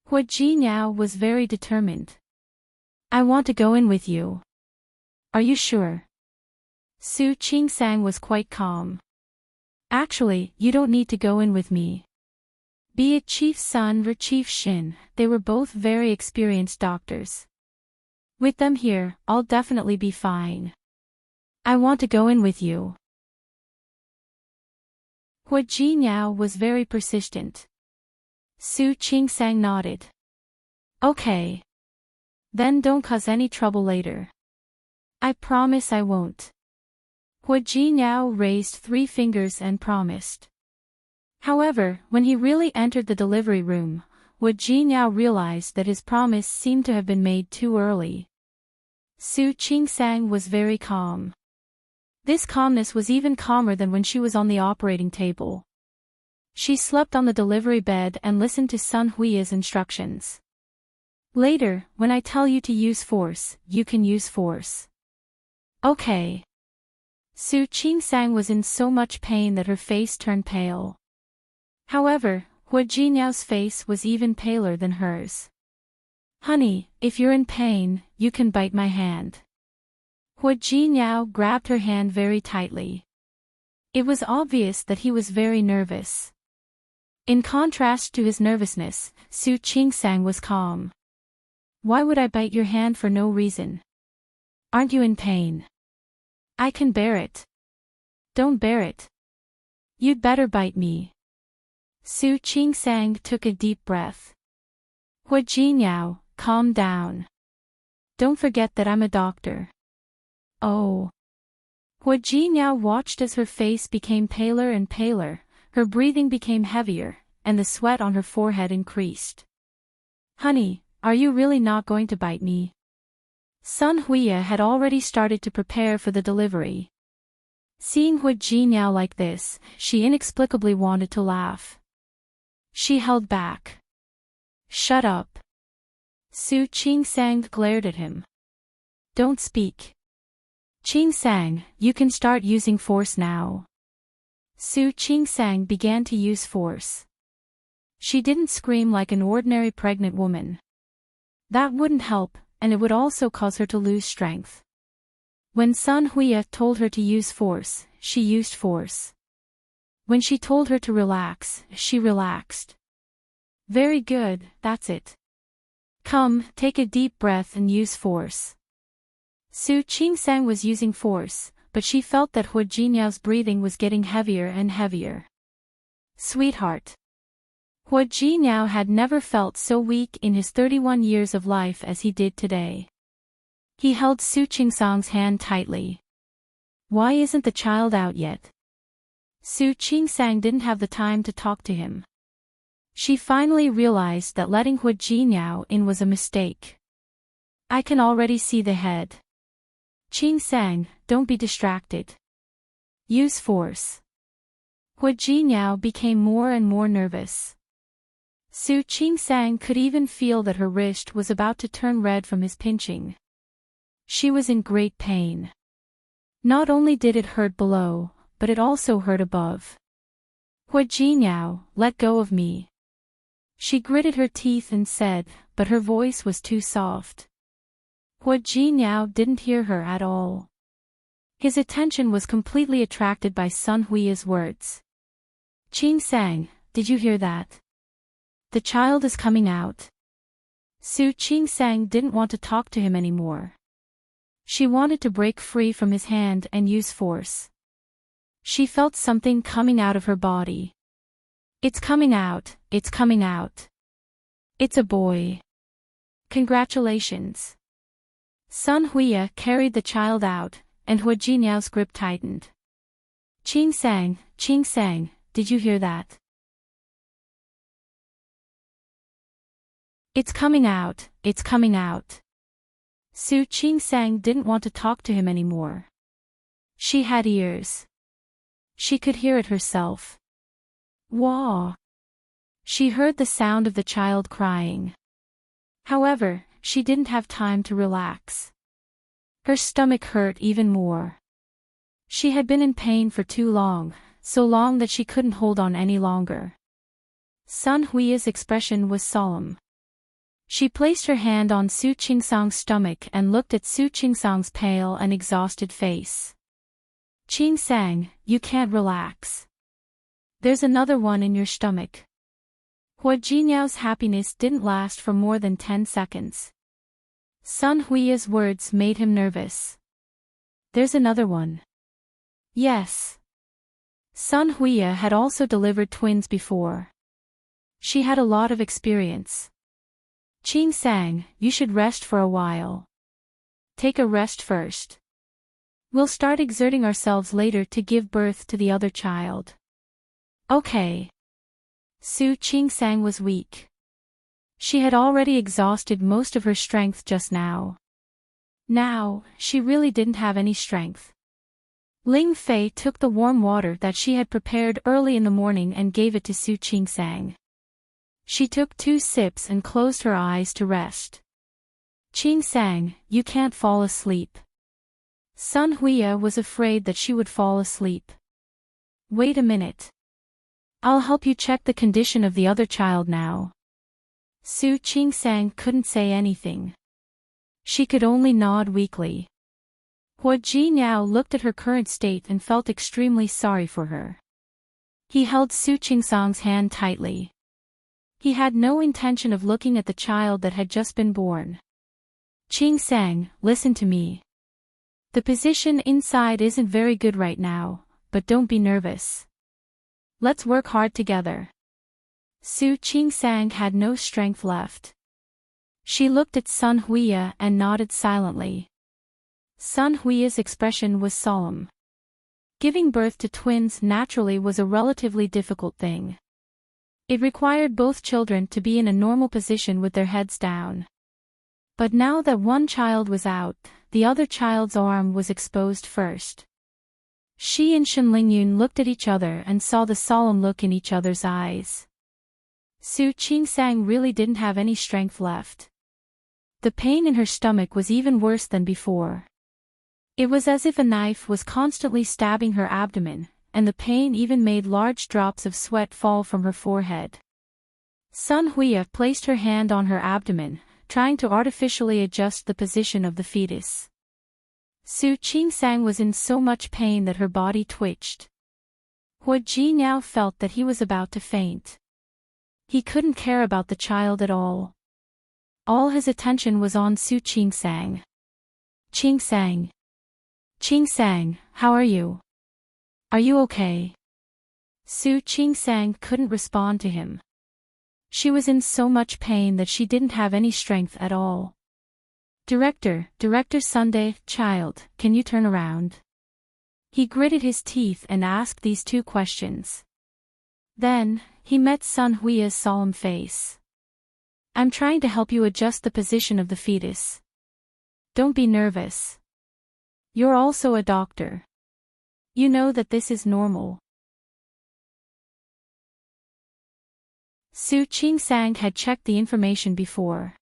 [SPEAKER 1] Hua Jinyao was very determined. I want to go in with you. Are you sure? Su Qingsang was quite calm. Actually, you don't need to go in with me. Be it Chief Sun or Chief Shin, they were both very experienced doctors. With them here, I'll definitely be fine. I want to go in with you. Hua Jinyao was very persistent. Su Qingsang nodded. Okay. Then don't cause any trouble later. I promise I won't. Hua Jinyao raised 3 fingers and promised. However, when he really entered the delivery room, Hua Jinyao realized that his promise seemed to have been made too early. Su Qingsang was very calm. This calmness was even calmer than when she was on the operating table. She slept on the delivery bed and listened to Sun Hui's instructions. Later, when I tell you to use force, you can use force. Okay. Su Qingsang was in so much pain that her face turned pale. However, Hua Jinyao's face was even paler than hers. Honey, if you're in pain, you can bite my hand. Hua Jinyao grabbed her hand very tightly. It was obvious that he was very nervous. In contrast to his nervousness, Su Qingsang was calm. Why would I bite your hand for no reason? Aren't you in pain? I can bear it. Don't bear it. You'd better bite me. Su Qingsang took a deep breath. Hua Jinyao, calm down. Don't forget that I'm a doctor. Oh. Hua Jinyao watched as her face became paler and paler, her breathing became heavier, and the sweat on her forehead increased. Honey, are you really not going to bite me? Sun Hui had already started to prepare for the delivery. Seeing Hua Jinyao like this, she inexplicably wanted to laugh. She held back. Shut up. Su Qingsang glared at him. Don't speak. Qingsang, you can start using force now. Su Qingsang began to use force. She didn't scream like an ordinary pregnant woman. That wouldn't help, and it would also cause her to lose strength. When Sun Hui told her to use force, she used force. When she told her to relax, she relaxed. Very good, that's it. Come, take a deep breath and use force. Su Qingsang was using force, but she felt that Hua Jinyao's breathing was getting heavier and heavier. Sweetheart. Hua Jinyao had never felt so weak in his 31 years of life as he did today. He held Su Qingsang's hand tightly. Why isn't the child out yet? Su Qingsang didn't have the time to talk to him. She finally realized that letting Hua Jinyao in was a mistake. I can already see the head. Qingsang, don't be distracted. Use force. Hua Jinyao became more and more nervous. Su Qingsang could even feel that her wrist was about to turn red from his pinching. She was in great pain. Not only did it hurt below, but it also hurt above. Hua Jinyao, let go of me. She gritted her teeth and said, but her voice was too soft. Hua Jinyao didn't hear her at all. His attention was completely attracted by Sun Hui's words. Qingsang, did you hear that? The child is coming out. Su Qingsang didn't want to talk to him anymore. She wanted to break free from his hand and use force. She felt something coming out of her body. It's coming out, it's coming out. It's a boy. Congratulations. Sun Hui carried the child out, and Hua Jinyao's grip tightened. Qingsang, did you hear that? It's coming out, it's coming out. Su Qingsang didn't want to talk to him anymore. She had ears. She could hear it herself. Wah! She heard the sound of the child crying. However, she didn't have time to relax. Her stomach hurt even more. She had been in pain for too long, so long that she couldn't hold on any longer. Sun Hui's expression was solemn. She placed her hand on Su Qingsang's stomach and looked at Su Qingsang's pale and exhausted face. Qingsang, you can't relax. There's another one in your stomach. Hua Jinyao's happiness didn't last for more than 10 seconds. Sun Hui's words made him nervous. There's another one. Yes. Sun Hui had also delivered twins before. She had a lot of experience. Qingsang, you should rest for a while. Take a rest first. We'll start exerting ourselves later to give birth to the other child. Okay. Su Qingsang was weak. She had already exhausted most of her strength just now. Now, she really didn't have any strength. Ling Fei took the warm water that she had prepared early in the morning and gave it to Su Qingsang. She took 2 sips and closed her eyes to rest. Qingsang, you can't fall asleep. Sun Hui was afraid that she would fall asleep. Wait a minute. I'll help you check the condition of the other child now. Su Qingsang couldn't say anything. She could only nod weakly. Hua Jinyao looked at her current state and felt extremely sorry for her. He held Su Qingsang's hand tightly. He had no intention of looking at the child that had just been born. Qingsang, listen to me. The position inside isn't very good right now, but don't be nervous. Let's work hard together. Su Qingsang had no strength left. She looked at Sun Hui and nodded silently. Sun Hui's expression was solemn. Giving birth to twins naturally was a relatively difficult thing. It required both children to be in a normal position with their heads down. But now that one child was out, the other child's arm was exposed first. She and Shen Lingyun looked at each other and saw the solemn look in each other's eyes. Su Qingsang really didn't have any strength left. The pain in her stomach was even worse than before. It was as if a knife was constantly stabbing her abdomen, and the pain even made large drops of sweat fall from her forehead. Sun Hui placed her hand on her abdomen, trying to artificially adjust the position of the fetus. Su Qingsang was in so much pain that her body twitched. Hua Jinyao felt that he was about to faint. He couldn't care about the child at all. All his attention was on Su Qingsang. Qingsang. Qingsang, how are you? Are you okay? Su Qingsang couldn't respond to him. She was in so much pain that she didn't have any strength at all. Director Sunday, child, can you turn around? He gritted his teeth and asked these two questions. Then, he met Sun Hui's solemn face. I'm trying to help you adjust the position of the fetus. Don't be nervous. You're also a doctor. You know that this is normal. Su Qingsang had checked the information before.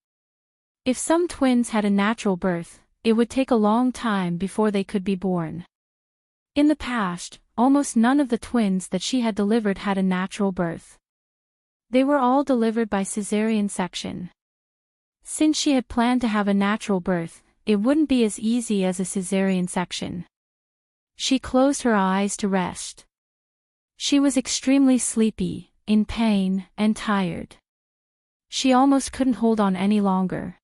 [SPEAKER 1] If some twins had a natural birth, it would take a long time before they could be born. In the past, almost none of the twins that she had delivered had a natural birth. They were all delivered by cesarean section. Since she had planned to have a natural birth, it wouldn't be as easy as a cesarean section. She closed her eyes to rest. She was extremely sleepy, in pain, and tired. She almost couldn't hold on any longer.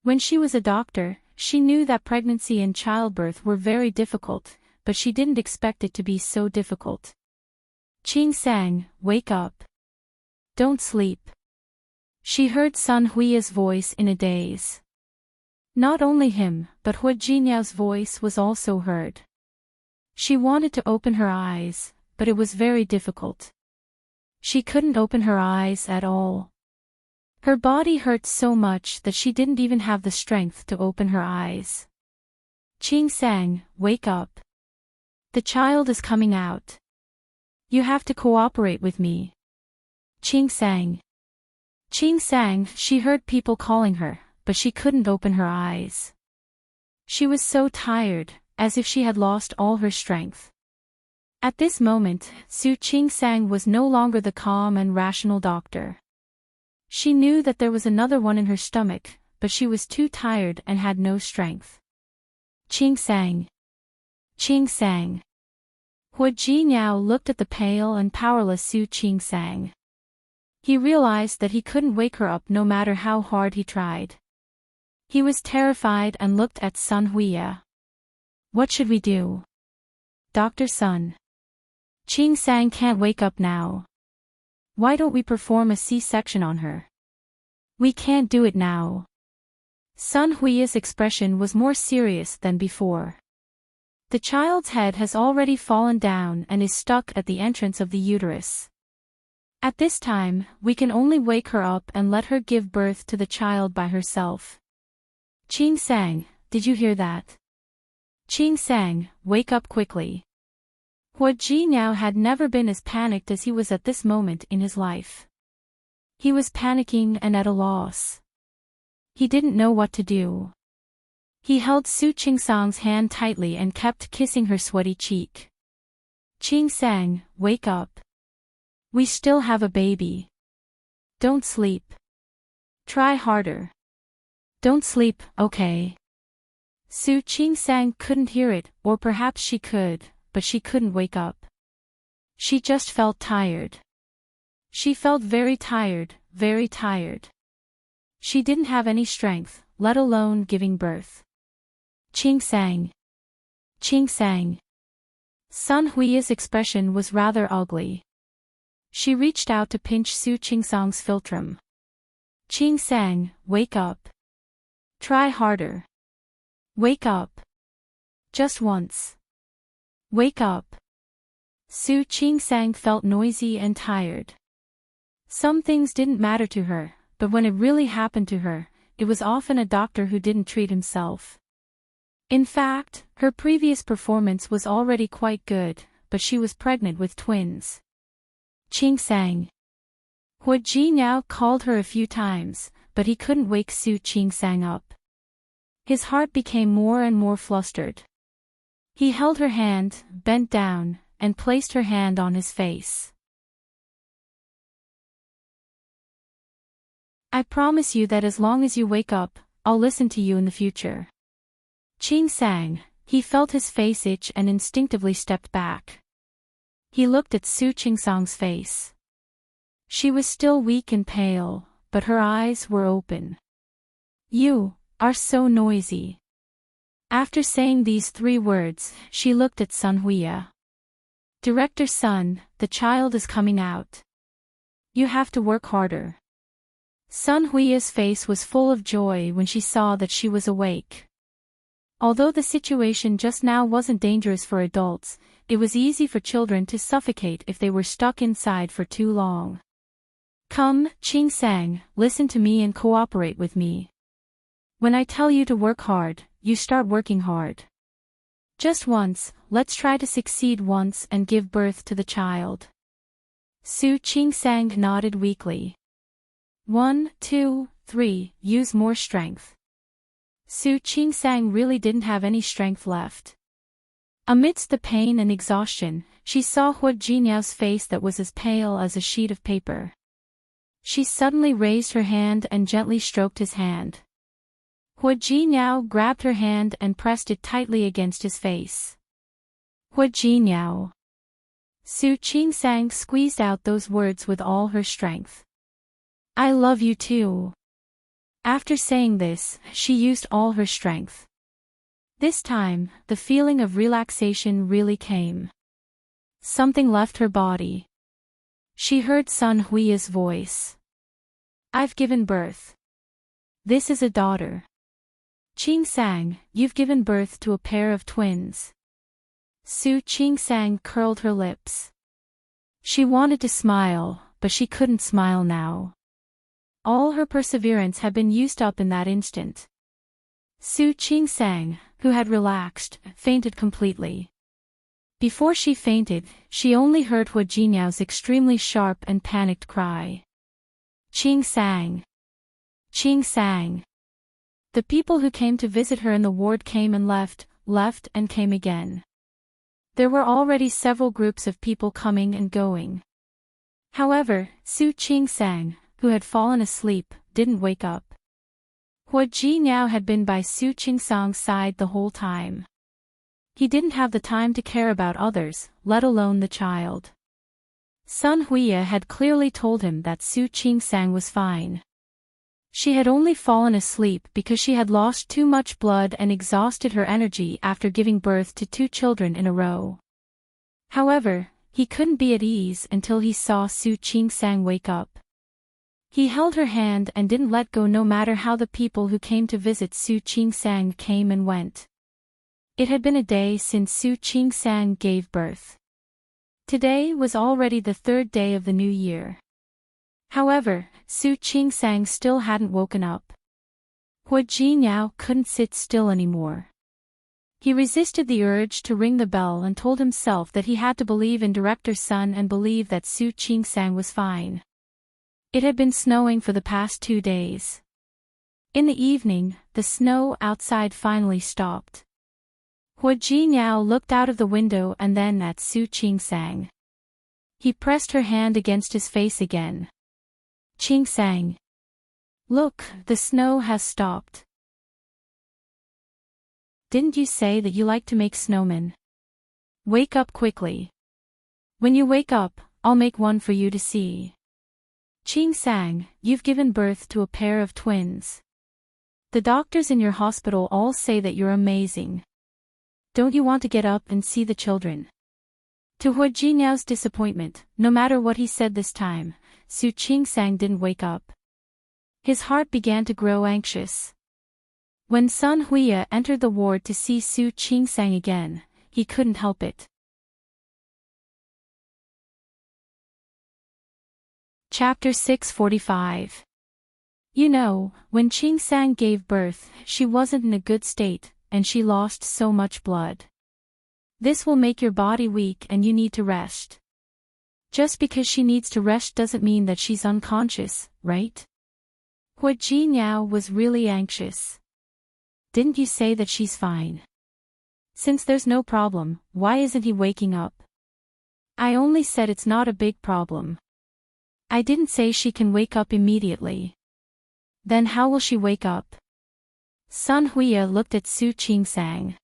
[SPEAKER 1] When she was a doctor, she knew that pregnancy and childbirth were very difficult, but she didn't expect it to be so difficult. Qingsang, wake up. Don't sleep. She heard Sun Hui's voice in a daze. Not only him, but Hua Jinyao's voice was also heard. She wanted to open her eyes, but it was very difficult. She couldn't open her eyes at all. Her body hurt so much that she didn't even have the strength to open her eyes. Qingsang, wake up. The child is coming out. You have to cooperate with me. Qingsang. Qingsang, she heard people calling her, but she couldn't open her eyes. She was so tired, as if she had lost all her strength. At this moment, Su Qingsang was no longer the calm and rational doctor. She knew that there was another one in her stomach, but she was too tired and had no strength. Qingsang. Qingsang. Hua Jinyao looked at the pale and powerless Su Qingsang. He realized that he couldn't wake her up no matter how hard he tried. He was terrified and looked at Sun Huiya. What should we do? Dr. Sun. Qingsang can't wake up now. Why don't we perform a C-section on her? We can't do it now. Sun Huiya's expression was more serious than before. The child's head has already fallen down and is stuck at the entrance of the uterus. At this time, we can only wake her up and let her give birth to the child by herself. Qingsang, did you hear that? Qingsang, wake up quickly. Hua Jinyao had never been as panicked as he was at this moment in his life. He was panicking and at a loss. He didn't know what to do. He held Su Qingsang's hand tightly and kept kissing her sweaty cheek. Qingsang, wake up. We still have a baby. Don't sleep. Try harder. Don't sleep, okay? Su Qingsang couldn't hear it, or perhaps she could, but she couldn't wake up. She just felt tired. She felt very tired, very tired. She didn't have any strength, let alone giving birth. Qingsang. Qingsang. Sun Hui's expression was rather ugly. She reached out to pinch Su Qingsang's philtrum. Qingsang, wake up. Try harder. Wake up. Just once. Wake up. Su Qingsang felt noisy and tired. Some things didn't matter to her, but when it really happened to her, it was often a doctor who didn't treat himself. In fact, her previous performance was already quite good, but she was pregnant with twins. Qingsang. Hua Jinyao called her a few times, but he couldn't wake Su Qingsang up. His heart became more and more flustered. He held her hand, bent down, and placed her hand on his face. I promise you that as long as you wake up, I'll listen to you in the future. Qingsang, he felt his face itch and instinctively stepped back. He looked at Su Qingsang's face. She was still weak and pale, but her eyes were open. You are so noisy. After saying these 3 words, she looked at Sun Huya. Director Sun, the child is coming out. You have to work harder. Sun Huya's face was full of joy when she saw that she was awake. Although the situation just now wasn't dangerous for adults, it was easy for children to suffocate if they were stuck inside for too long. Come, Qing Sang, listen to me and cooperate with me. When I tell you to work hard, you start working hard. Just once, let's try to succeed once and give birth to the child. Su Qing Sang nodded weakly. 1, 2, 3, use more strength. Su Qing Sang really didn't have any strength left. Amidst the pain and exhaustion, she saw Hua Jinyao's face that was as pale as a sheet of paper. She suddenly raised her hand and gently stroked his hand. Hua Jinyao grabbed her hand and pressed it tightly against his face. Hua Jinyao. Su Qing Sang squeezed out those words with all her strength. I love you too. After saying this, she used all her strength. This time, the feeling of relaxation really came. Something left her body. She heard Sun Huya's voice. I've given birth. This is a daughter. Qing Sang, you've given birth to a pair of twins. Su Qing Sang curled her lips. She wanted to smile, but she couldn't smile now. All her perseverance had been used up in that instant. Su Qing Sang, who had relaxed, fainted completely. Before she fainted, she only heard Hua Jinyao's extremely sharp and panicked cry. Qing Sang! Qing Sang! The people who came to visit her in the ward came and left and came again. There were already several groups of people coming and going. However, Su Qing Sang, who had fallen asleep, didn't wake up. Hua Jinyao had been by Su Qing Sang's side the whole time. He didn't have the time to care about others, let alone the child. Sun Huya had clearly told him that Su Qing Sang was fine. She had only fallen asleep because she had lost too much blood and exhausted her energy after giving birth to 2 children in a row. However, he couldn't be at ease until he saw Su Qing Sang wake up. He held her hand and didn't let go no matter how the people who came to visit Su Qing Sang came and went. It had been a day since Su Qing Sang gave birth. Today was already the 3rd day of the new year. However, Su Qing Sang still hadn't woken up. Hua Jinyao couldn't sit still anymore. He resisted the urge to ring the bell and told himself that he had to believe in Director Sun and believe that Su Qing Sang was fine. It had been snowing for the past 2 days. In the evening, the snow outside finally stopped. Hua Jinyao looked out of the window and then at Su Qing Sang. He pressed her hand against his face again. Qing Sang. Look, the snow has stopped. Didn't you say that you like to make snowmen? Wake up quickly. When you wake up, I'll make one for you to see. Qing Sang, you've given birth to a pair of twins. The doctors in your hospital all say that you're amazing. Don't you want to get up and see the children? To Hua Jinyao's disappointment, no matter what he said this time, Su Qing Sang didn't wake up. His heart began to grow anxious. When Sun Huya entered the ward to see Su Qing Sang again, he couldn't help it. Chapter 645. You know, when Qing Sang gave birth, she wasn't in a good state, and she lost so much blood. This will make your body weak and you need to rest. Just because she needs to rest doesn't mean that she's unconscious, right? Hua Jinyao was really anxious. Didn't you say that she's fine? Since there's no problem, why isn't he waking up? I only said it's not a big problem. I didn't say she can wake up immediately. Then how will she wake up? Sun Huya looked at Su Qing Sang.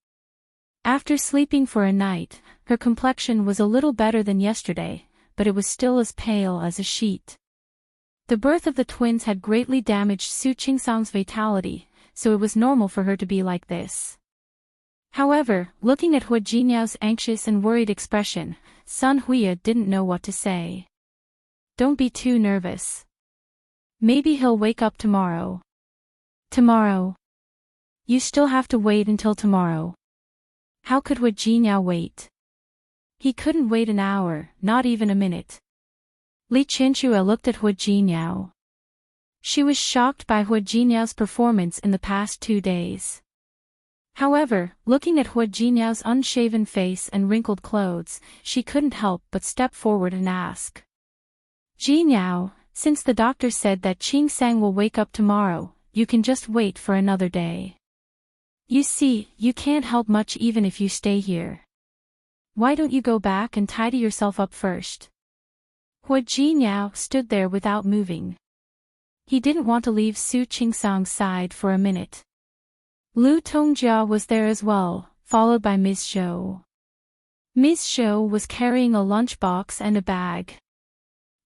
[SPEAKER 1] After sleeping for a night, her complexion was a little better than yesterday, but it was still as pale as a sheet. The birth of the twins had greatly damaged Su Qing Sang's vitality, so it was normal for her to be like this. However, looking at Hu Jinyao's anxious and worried expression, Sun Huya didn't know what to say. Don't be too nervous. Maybe he'll wake up tomorrow. Tomorrow? You still have to wait until tomorrow. How could Hu Jinyao wait? He couldn't wait an hour, not even a minute. Li Qianxue looked at Hu Jinyao. She was shocked by Hu Jinyao's performance in the past 2 days. However, looking at Hu Jinyao's unshaven face and wrinkled clothes, she couldn't help but step forward and ask. Jinyao, since the doctor said that Qing Sang will wake up tomorrow, you can just wait for another day. You see, you can't help much even if you stay here. Why don't you go back and tidy yourself up first? Hu Jinyao stood there without moving. He didn't want to leave Su Qingsang's side for a minute. Lu Tongjia was there as well, followed by Ms. Zhou. Ms. Zhou was carrying a lunchbox and a bag.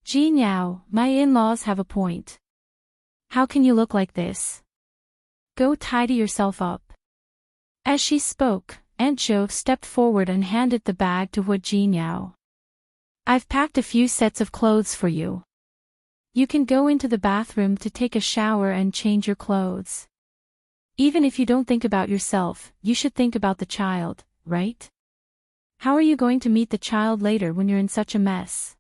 [SPEAKER 1] Jinyao, my in-laws have a point. How can you look like this? Go tidy yourself up. As she spoke, Aunt Zhou stepped forward and handed the bag to Hu Jinyao. I've packed a few sets of clothes for you. You can go into the bathroom to take a shower and change your clothes. Even if you don't think about yourself, you should think about the child, right? How are you going to meet the child later when you're in such a mess?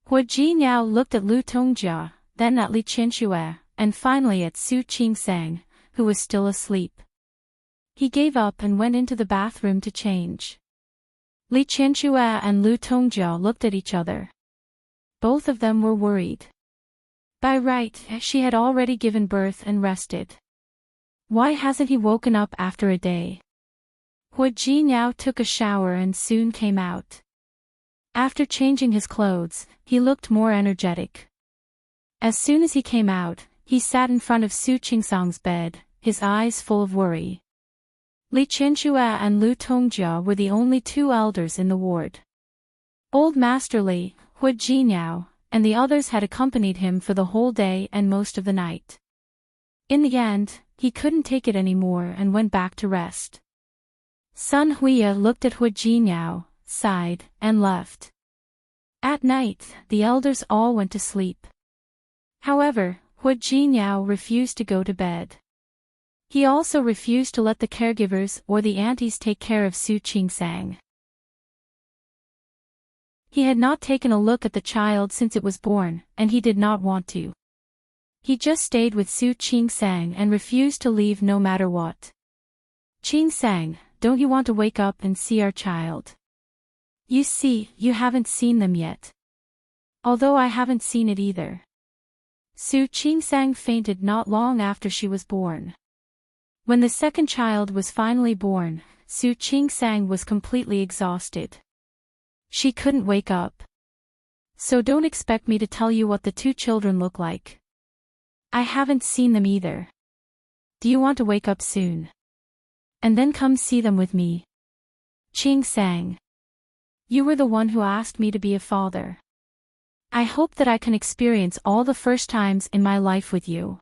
[SPEAKER 1] Hu Jinyao looked at Lu Tongjia, then at Li Qianxue, and finally at Su Qingsang, who was still asleep. He gave up and went into the bathroom to change. Li Qianxue and Lu Tongjia looked at each other. Both of them were worried. By right, she had already given birth and rested. Why hasn't he woken up after a day? Hu Jinyao took a shower and soon came out. After changing his clothes, he looked more energetic. As soon as he came out, he sat in front of Su Qingsang's bed, his eyes full of worry. Li Qianxue and Lu Tongjia were the only 2 elders in the ward. Old Master Li, Hu Jinyao, and the others had accompanied him for the whole day and most of the night. In the end, he couldn't take it anymore and went back to rest. Sun Huya looked at Hu Jinyao, sighed, and left. At night, the elders all went to sleep. However, Hu Jinyao refused to go to bed. He also refused to let the caregivers or the aunties take care of Su Qingsang. He had not taken a look at the child since it was born, and he did not want to. He just stayed with Su Qingsang and refused to leave no matter what. Qingsang, don't you want to wake up and see our child? You see, you haven't seen them yet. Although I haven't seen it either. Su Qingsang fainted not long after she was born. When the second child was finally born, Su Qingsang was completely exhausted. She couldn't wake up. So don't expect me to tell you what the 2 children look like. I haven't seen them either. Do you want to wake up soon? And then come see them with me? Qingsang. You were the one who asked me to be a father. I hope that I can experience all the first times in my life with you.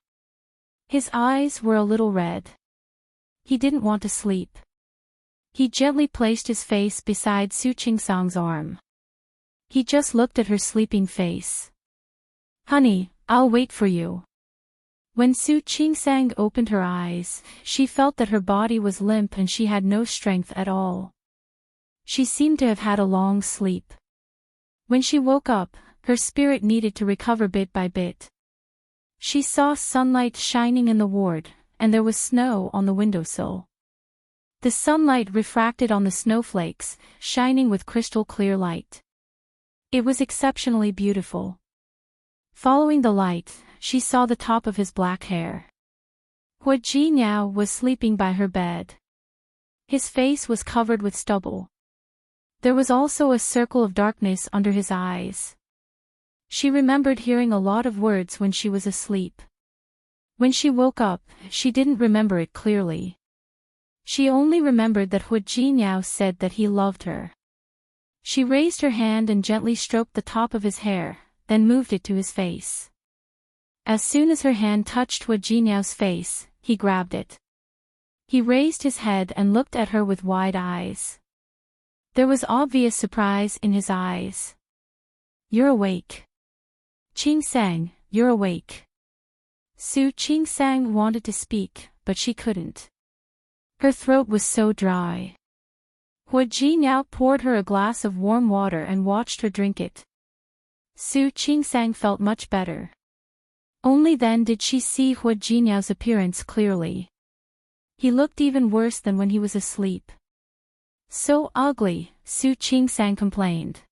[SPEAKER 1] His eyes were a little red. He didn't want to sleep. He gently placed his face beside Su Qingsang's arm. He just looked at her sleeping face. Honey, I'll wait for you. When Su Qingsang opened her eyes, she felt that her body was limp and she had no strength at all. She seemed to have had a long sleep. When she woke up, her spirit needed to recover bit by bit. She saw sunlight shining in the ward, and there was snow on the windowsill. The sunlight refracted on the snowflakes, shining with crystal clear light. It was exceptionally beautiful. Following the light, she saw the top of his black hair. Hu Jinyao was sleeping by her bed. His face was covered with stubble. There was also a circle of darkness under his eyes. She remembered hearing a lot of words when she was asleep. When she woke up, she didn't remember it clearly. She only remembered that Hu Jinyao said that he loved her. She raised her hand and gently stroked the top of his hair, then moved it to his face. As soon as her hand touched Hu Jinyao's face, he grabbed it. He raised his head and looked at her with wide eyes. There was obvious surprise in his eyes. You're awake. Qing-sang, you're awake. Su Qing-sang wanted to speak, but she couldn't. Her throat was so dry. Hua Ji now poured her a glass of warm water and watched her drink it. Su Qing-sang felt much better. Only then did she see Hua Jinyao's appearance clearly. He looked even worse than when he was asleep. So ugly, Su Qing-sang complained.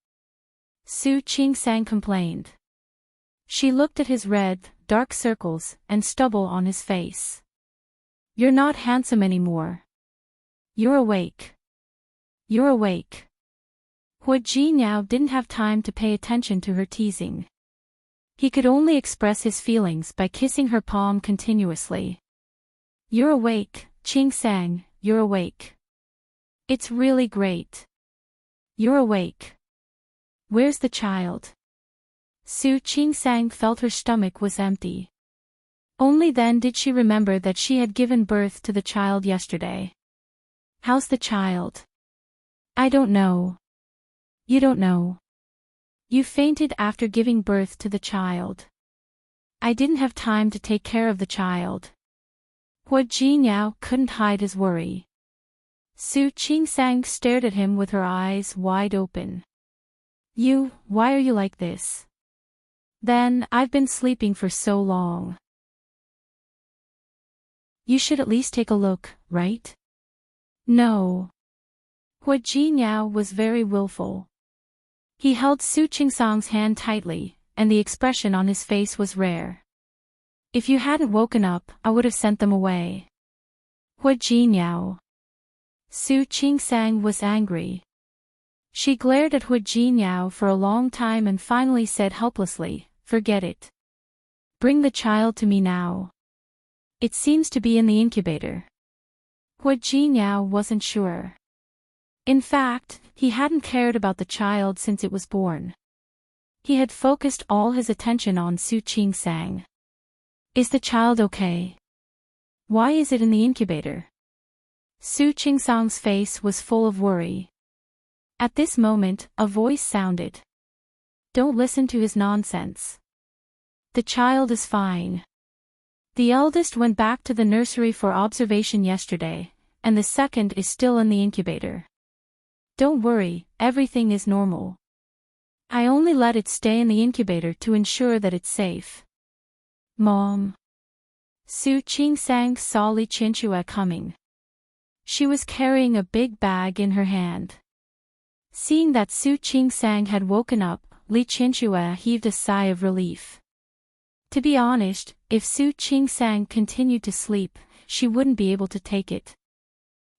[SPEAKER 1] Su Qing-sang complained. She looked at his red, dark circles and stubble on his face. You're not handsome anymore. You're awake. You're awake. Hua Jinyao didn't have time to pay attention to her teasing. He could only express his feelings by kissing her palm continuously. You're awake, Qing-sang, you're awake. It's really great. You're awake. Where's the child? Su Qing-sang felt her stomach was empty. Only then did she remember that she had given birth to the child yesterday. How's the child? I don't know. You don't know. You fainted after giving birth to the child. I didn't have time to take care of the child. Hua Jinyao couldn't hide his worry. Su Qing-sang stared at him with her eyes wide open. Why are you like this? Then, I've been sleeping for so long. You should at least take a look, right? No. Hua Jinyao was very willful. He held Su Qing-sang's hand tightly, and the expression on his face was rare. If you hadn't woken up, I would have sent them away. Hua Jinyao. Su Qing-sang was angry. She glared at Hua Jinyao for a long time and finally said helplessly, forget it. Bring the child to me now. It seems to be in the incubator. Hua Jinyao wasn't sure. In fact, he hadn't cared about the child since it was born. He had focused all his attention on Su Qing-sang. Is the child okay? Why is it in the incubator? Su Qing-sang's face was full of worry. At this moment, a voice sounded. Don't listen to his nonsense. The child is fine. The eldest went back to the nursery for observation yesterday, and the second is still in the incubator. Don't worry, everything is normal. I only let it stay in the incubator to ensure that it's safe. Mom. Su Qing-sang saw Li Qianxue coming. She was carrying a big bag in her hand. Seeing that Su Qing-sang had woken up, Li Qianxue heaved a sigh of relief. To be honest, if Su Qing-sang continued to sleep, she wouldn't be able to take it.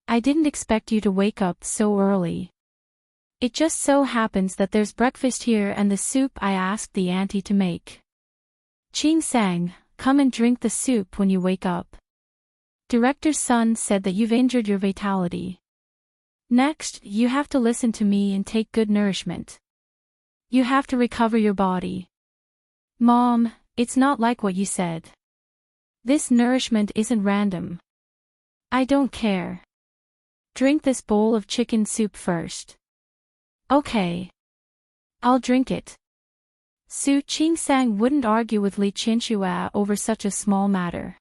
[SPEAKER 1] I didn't expect you to wake up so early. It just so happens that there's breakfast here and the soup I asked the auntie to make. Qing-sang, come and drink the soup when you wake up. Director's son said that you've injured your vitality. Next, you have to listen to me and take good nourishment. You have to recover your body. Mom, it's not like what you said. This nourishment isn't random. I don't care. Drink this bowl of chicken soup first. Okay. I'll drink it. Su Qing-sang wouldn't argue with Li Qianxue over such a small matter.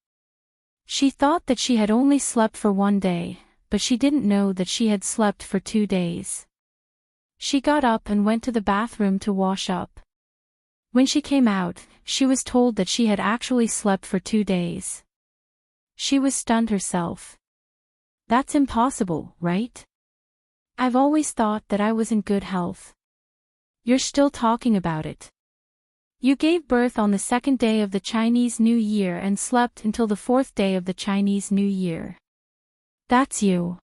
[SPEAKER 1] She thought that she had only slept for 1 day, but she didn't know that she had slept for 2 days. She got up and went to the bathroom to wash up. When she came out, she was told that she had actually slept for 2 days. She was stunned herself. That's impossible, right? I've always thought that I was in good health. You're still talking about it. You gave birth on the 2nd day of the Chinese New Year and slept until the 4th day of the Chinese New Year. That's you.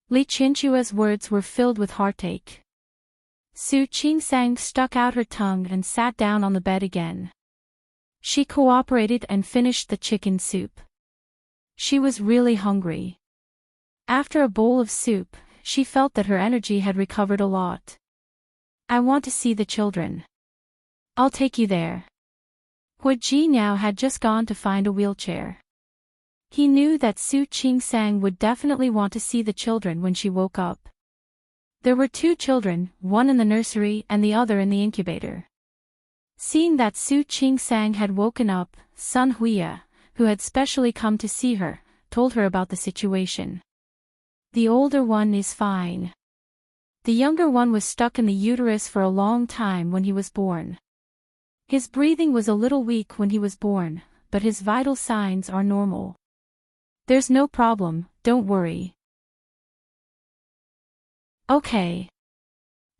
[SPEAKER 1] Li Qianxue's words were filled with heartache. Su Qing-sang stuck out her tongue and sat down on the bed again. She cooperated and finished the chicken soup. She was really hungry. After a bowl of soup, she felt that her energy had recovered a lot. I want to see the children. I'll take you there. Hua Jinyao had just gone to find a wheelchair. He knew that Su Qingsang would definitely want to see the children when she woke up. There were 2 children, one in the nursery and the other in the incubator. Seeing that Su Qingsang had woken up, Sun Huiya, who had specially come to see her, told her about the situation. The older one is fine. The younger one was stuck in the uterus for a long time when he was born. His breathing was a little weak when he was born, but his vital signs are normal. There's no problem, don't worry. Okay.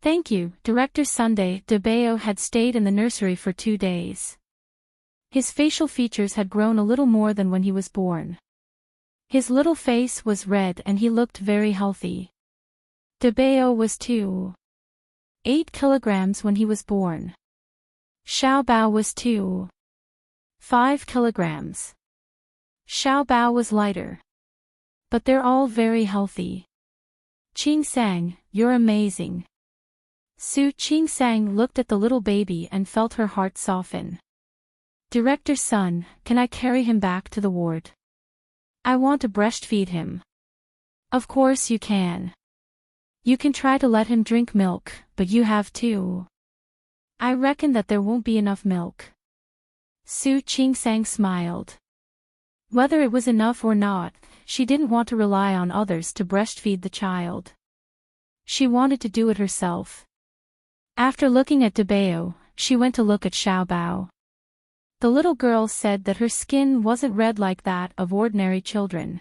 [SPEAKER 1] Thank you. Director Sunday DeBeo had stayed in the nursery for 2 days. His facial features had grown a little more than when he was born. His little face was red and he looked very healthy. DeBeo was 2.8 kilograms when he was born. Xiaobao was 2.5 kilograms. Xiaobao was lighter. But they're all very healthy. Qingsang, you're amazing. Su Qingsang looked at the little baby and felt her heart soften. Director Sun, can I carry him back to the ward? I want to breastfeed him. Of course you can. You can try to let him drink milk, but you have to. I reckon that there won't be enough milk. Su Qingsang smiled. Whether it was enough or not, she didn't want to rely on others to breastfeed the child. She wanted to do it herself. After looking at DeBeo, she went to look at Xiaobao. The little girl said that her skin wasn't red like that of ordinary children.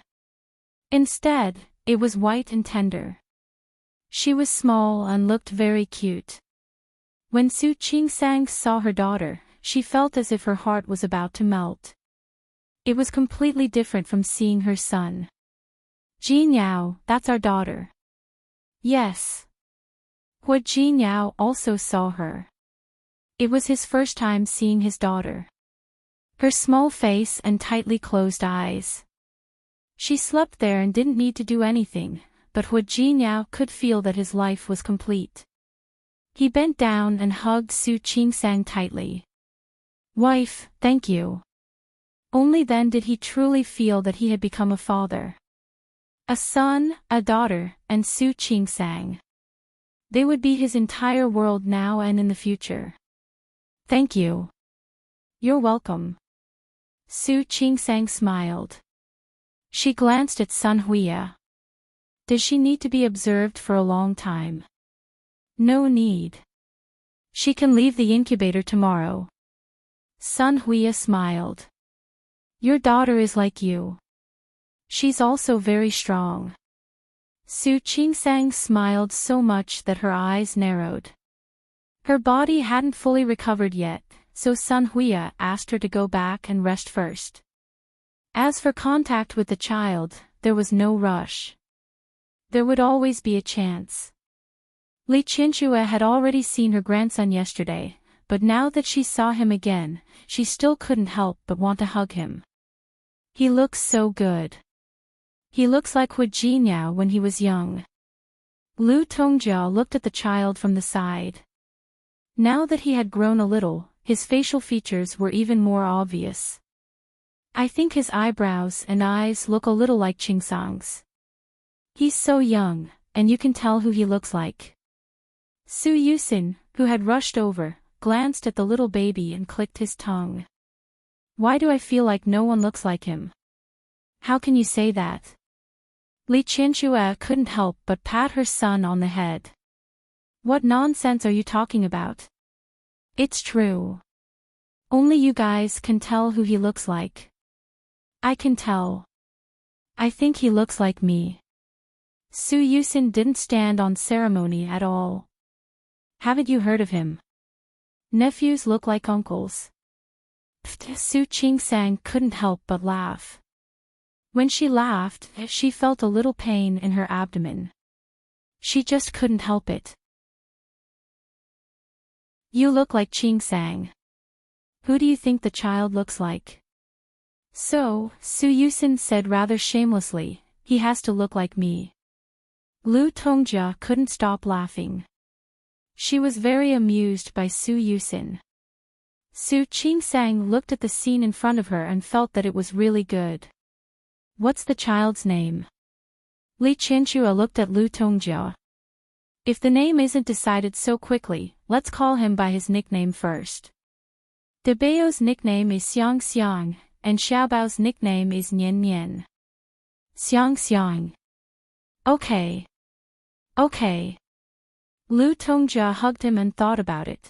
[SPEAKER 1] Instead, it was white and tender. She was small and looked very cute. When Su Qingsang saw her daughter, she felt as if her heart was about to melt. It was completely different from seeing her son. Jinyao, that's our daughter. Yes. Hua Jinyao also saw her. It was his first time seeing his daughter. Her small face and tightly closed eyes. She slept there and didn't need to do anything, but Hua Jinyao could feel that his life was complete. He bent down and hugged Su Qingsang tightly. Wife, thank you. Only then did he truly feel that he had become a father. A son, a daughter, and Su Qingsang. They would be his entire world now and in the future. Thank you. You're welcome. Su Qingsang smiled. She glanced at Sun Huiya. Does she need to be observed for a long time? No need. She can leave the incubator tomorrow. Sun Huiya smiled. Your daughter is like you. She's also very strong. Su Qingsang smiled so much that her eyes narrowed. Her body hadn't fully recovered yet, so Sun Huiya asked her to go back and rest first. As for contact with the child, there was no rush. There would always be a chance. Li Qianxue had already seen her grandson yesterday, but now that she saw him again, she still couldn't help but want to hug him. He looks so good. He looks like Hua Jinyao when he was young. Lu Tongjia looked at the child from the side. Now that he had grown a little, his facial features were even more obvious. I think his eyebrows and eyes look a little like Qingsang's. He's so young, and you can tell who he looks like. Su Yusin, who had rushed over, glanced at the little baby and clicked his tongue. Why do I feel like no one looks like him? How can you say that? Li Qianxue couldn't help but pat her son on the head. What nonsense are you talking about? It's true. Only you guys can tell who he looks like. I can tell. I think he looks like me. Su Yusin didn't stand on ceremony at all. Haven't you heard of him? Nephews look like uncles. Su Qingsang couldn't help but laugh. When she laughed, she felt a little pain in her abdomen. She just couldn't help it. You look like Qingsang. Who do you think the child looks like? So, Su Yusin said rather shamelessly, he has to look like me. Lu Tongjia couldn't stop laughing. She was very amused by Su Yusin. Su Qingsang looked at the scene in front of her and felt that it was really good. What's the child's name? Li Qianxue looked at Lu Tongjia. If the name isn't decided so quickly, let's call him by his nickname first. De Bao's nickname is Xiang Xiang, and Xiaobao's nickname is Nian Nian. Xiang Xiang. Okay. Okay. Lu Tongjia hugged him and thought about it.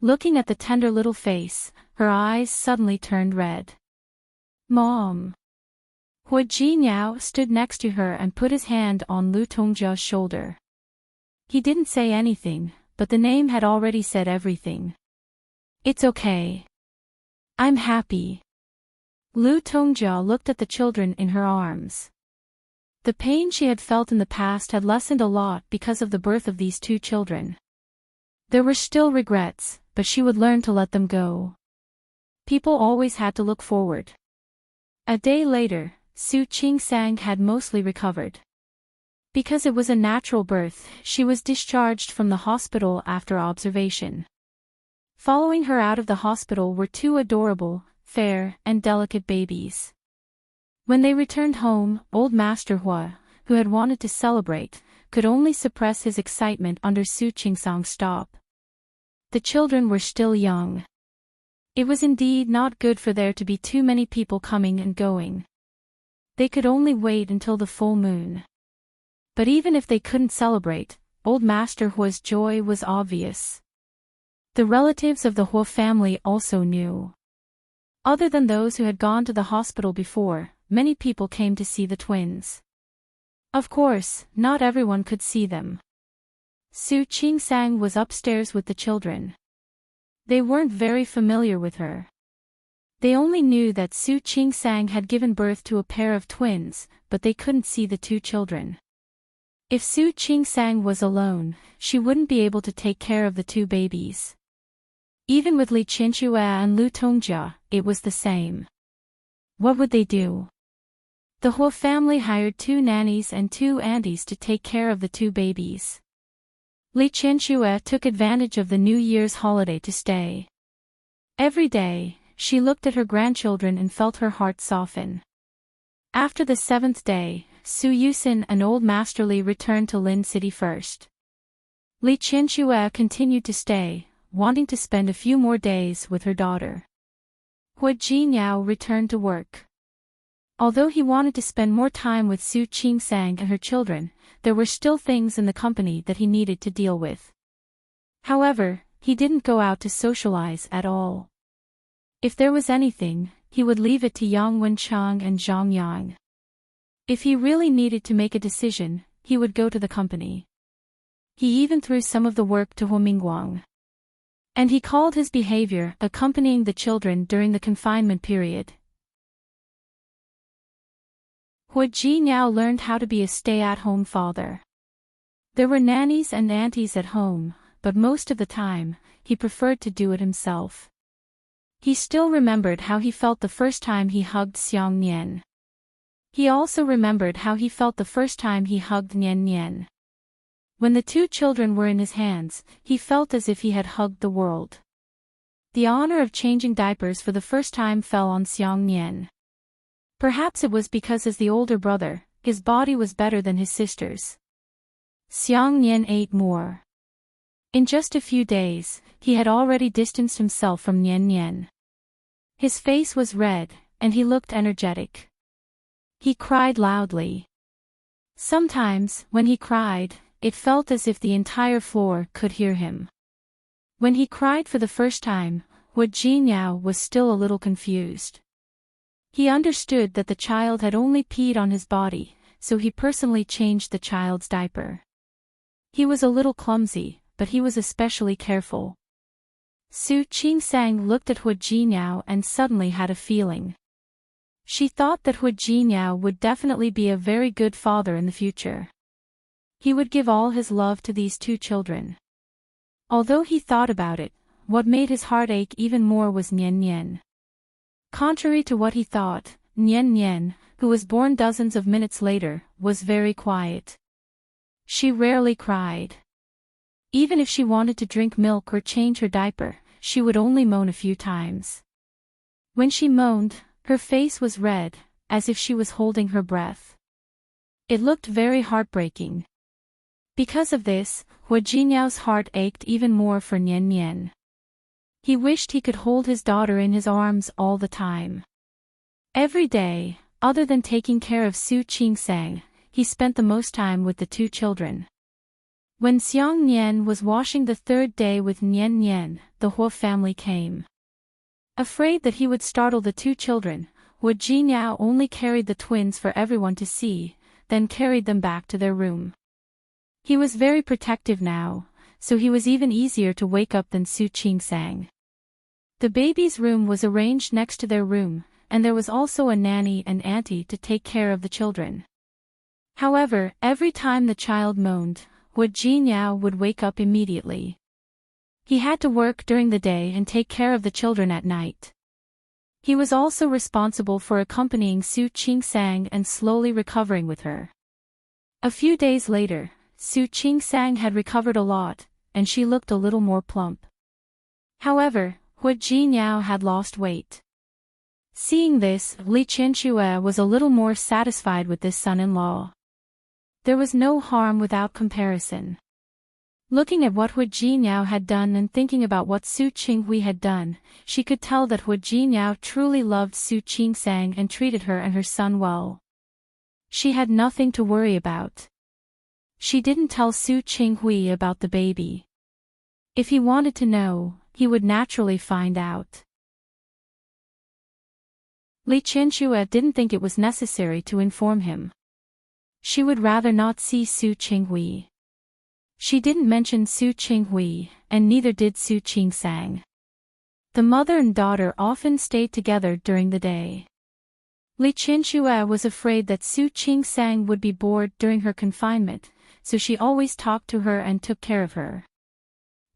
[SPEAKER 1] Looking at the tender little face, her eyes suddenly turned red. Mom. Hua Jinyao stood next to her and put his hand on Lu Tongjia's shoulder. He didn't say anything, but the name had already said everything. It's okay. I'm happy. Lu Tongjia looked at the children in her arms. The pain she had felt in the past had lessened a lot because of the birth of these two children. There were still regrets, but she would learn to let them go. People always had to look forward. A day later, Su Qingsang had mostly recovered. Because it was a natural birth, she was discharged from the hospital after observation. Following her out of the hospital were two adorable, fair, and delicate babies. When they returned home, old Master Hua, who had wanted to celebrate, could only suppress his excitement under Su Qingsang's stop. The children were still young. It was indeed not good for there to be too many people coming and going. They could only wait until the full moon. But even if they couldn't celebrate, old Master Hua's joy was obvious. The relatives of the Hua family also knew. Other than those who had gone to the hospital before, many people came to see the twins. Of course, not everyone could see them. Su Qingsang was upstairs with the children. They weren't very familiar with her. They only knew that Su Qingsang had given birth to a pair of twins, but they couldn't see the two children. If Su Qingsang was alone, she wouldn't be able to take care of the two babies. Even with Li Qianxue and Lu Tongjia, it was the same. What would they do? The Hua family hired 2 nannies and 2 aunties to take care of the 2 babies. Li Qianxue took advantage of the New Year's holiday to stay. Every day, she looked at her grandchildren and felt her heart soften. After the 7th day, Su Yusin and old Master Li returned to Lin City first. Li Qianxue continued to stay, wanting to spend a few more days with her daughter. Hua Jinyao returned to work. Although he wanted to spend more time with Su Qingsang and her children, there were still things in the company that he needed to deal with. However, he didn't go out to socialize at all. If there was anything, he would leave it to Yang Wenchang and Zhang Yang. If he really needed to make a decision, he would go to the company. He even threw some of the work to Hua Mingguang. And he called his behavior accompanying the children during the confinement period. Hua Ji now learned how to be a stay-at-home father. There were nannies and aunties at home, but most of the time, he preferred to do it himself. He still remembered how he felt the first time he hugged Xiang Nian. He also remembered how he felt the first time he hugged Nian Nian. When the 2 children were in his hands, he felt as if he had hugged the world. The honor of changing diapers for the first time fell on Xiang Nian. Perhaps it was because as the older brother, his body was better than his sister's. Xiang Nian ate more. In just a few days, he had already distanced himself from Nian Nian. His face was red, and he looked energetic. He cried loudly. Sometimes, when he cried, it felt as if the entire floor could hear him. When he cried for the first time, Hua Jinyao was still a little confused. He understood that the child had only peed on his body, so he personally changed the child's diaper. He was a little clumsy, but he was especially careful. Su Qingsang looked at Hua Jinyao and suddenly had a feeling. She thought that Hua Jinyao would definitely be a very good father in the future. He would give all his love to these 2 children. Although he thought about it, what made his heart ache even more was Nian Nian. Contrary to what he thought, Nian Nian, who was born dozens of minutes later, was very quiet. She rarely cried. Even if she wanted to drink milk or change her diaper, she would only moan a few times. When she moaned, her face was red, as if she was holding her breath. It looked very heartbreaking. Because of this, Hua Jinyao's heart ached even more for Nian Nian. He wished he could hold his daughter in his arms all the time. Every day, other than taking care of Su Qingsang, he spent the most time with the two children. When Xiang Nian was washing the third day with Nian Nian, the Hua family came. Afraid that he would startle the two children, Hua Jinyao only carried the twins for everyone to see, then carried them back to their room. He was very protective now, so he was even easier to wake up than Su Qingsang. The baby's room was arranged next to their room, and there was also a nanny and auntie to take care of the children. However, every time the child moaned, Hua Jinyao would wake up immediately. He had to work during the day and take care of the children at night. He was also responsible for accompanying Su Qingsang and slowly recovering with her. A few days later, Su Qingsang had recovered a lot, and she looked a little more plump. However, Hua Jinyao had lost weight. Seeing this, Li Qianxue was a little more satisfied with this son-in-law. There was no harm without comparison. Looking at what Hua Jinyao had done and thinking about what Su Qinghui had done, she could tell that Hua Jinyao truly loved Su Qingsang and treated her and her son well. She had nothing to worry about. She didn't tell Su Qinghui about the baby. If he wanted to know, he would naturally find out. Li Qianxue didn't think it was necessary to inform him. She would rather not see Su Qinghui. She didn't mention Su Qinghui, and neither did Su Qingsang. The mother and daughter often stayed together during the day. Li Qianxue was afraid that Su Qingsang would be bored during her confinement, so she always talked to her and took care of her.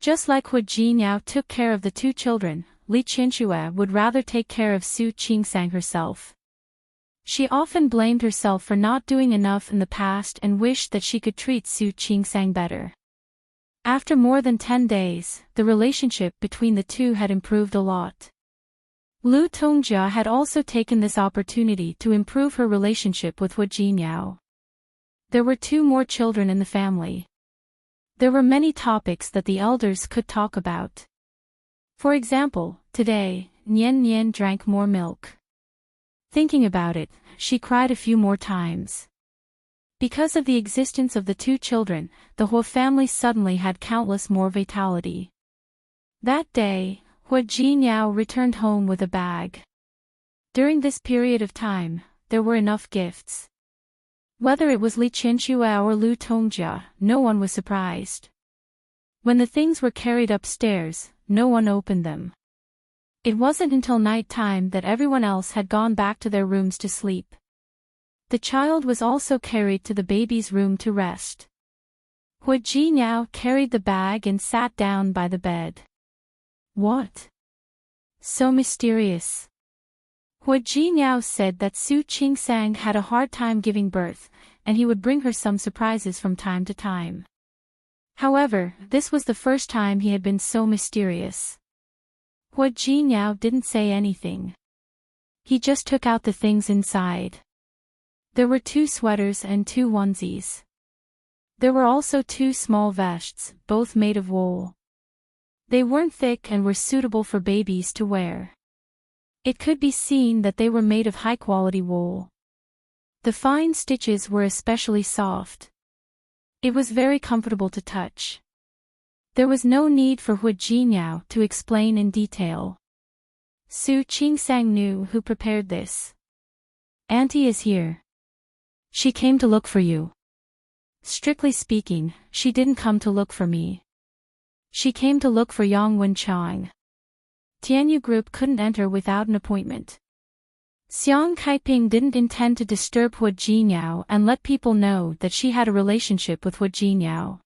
[SPEAKER 1] Just like Hua Jinyao took care of the two children, Li Qianxue would rather take care of Su Qingsang herself. She often blamed herself for not doing enough in the past and wished that she could treat Su Qingsang better. After more than 10 days, the relationship between the two had improved a lot. Lu Tongjia had also taken this opportunity to improve her relationship with Hua Jinyao. There were 2 more children in the family. There were many topics that the elders could talk about. For example, today, Nian Nian drank more milk. Thinking about it, she cried a few more times. Because of the existence of the 2 children, the Hua family suddenly had countless more vitality. That day, Hua Jinyao returned home with a bag. During this period of time, there were enough gifts. Whether it was Li Qianxue or Lu Tongjia, no one was surprised. When the things were carried upstairs, no one opened them. It wasn't until night time that everyone else had gone back to their rooms to sleep. The child was also carried to the baby's room to rest. Hua Jinyao carried the bag and sat down by the bed. What? So mysterious. Hua Jinyao said that Su Qingsang had a hard time giving birth, and he would bring her some surprises from time to time. However, this was the first time he had been so mysterious. Hua Jinyao didn't say anything. He just took out the things inside. There were 2 sweaters and 2 onesies. There were also 2 small vests, both made of wool. They weren't thick and were suitable for babies to wear. It could be seen that they were made of high-quality wool. The fine stitches were especially soft. It was very comfortable to touch. There was no need for Hua Jinyao to explain in detail. Su Qingsang knew who prepared this. Auntie is here. She came to look for you. Strictly speaking, she didn't come to look for me. She came to look for Yang Wenchang. Tianyu Group couldn't enter without an appointment. Xiang Kaiping didn't intend to disturb Hua Jinyao and let people know that she had a relationship with Hua Jinyao.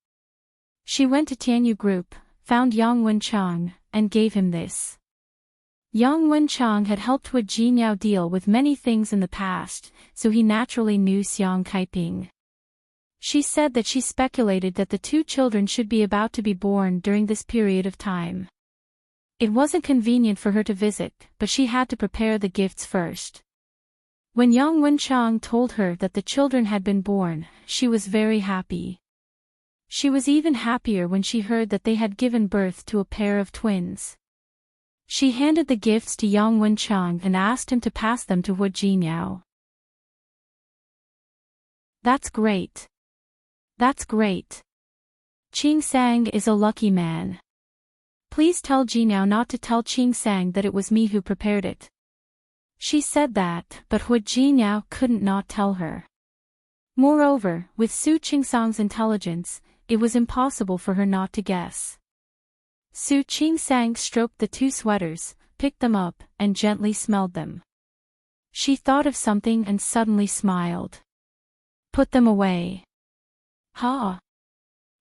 [SPEAKER 1] She went to Tianyu Group, found Yang Wenchang, and gave him this. Yang Wenchang had helped Hua Jinyao deal with many things in the past, so he naturally knew Xiang Kaiping. She said that she speculated that the 2 children should be about to be born during this period of time. It wasn't convenient for her to visit, but she had to prepare the gifts first. When Yang Wenchang told her that the children had been born, she was very happy. She was even happier when she heard that they had given birth to a pair of twins. She handed the gifts to Yang Wenchang and asked him to pass them to Hu Jinyao. That's great. That's great. Qing Sang is a lucky man. Please tell Jinyao not to tell Qing Sang that it was me who prepared it. She said that, but Hu Jinyao couldn't not tell her. Moreover, with Su Qingsang's intelligence, it was impossible for her not to guess. Su Qingsang stroked the two sweaters, picked them up, and gently smelled them. She thought of something and suddenly smiled. Put them away. Ha!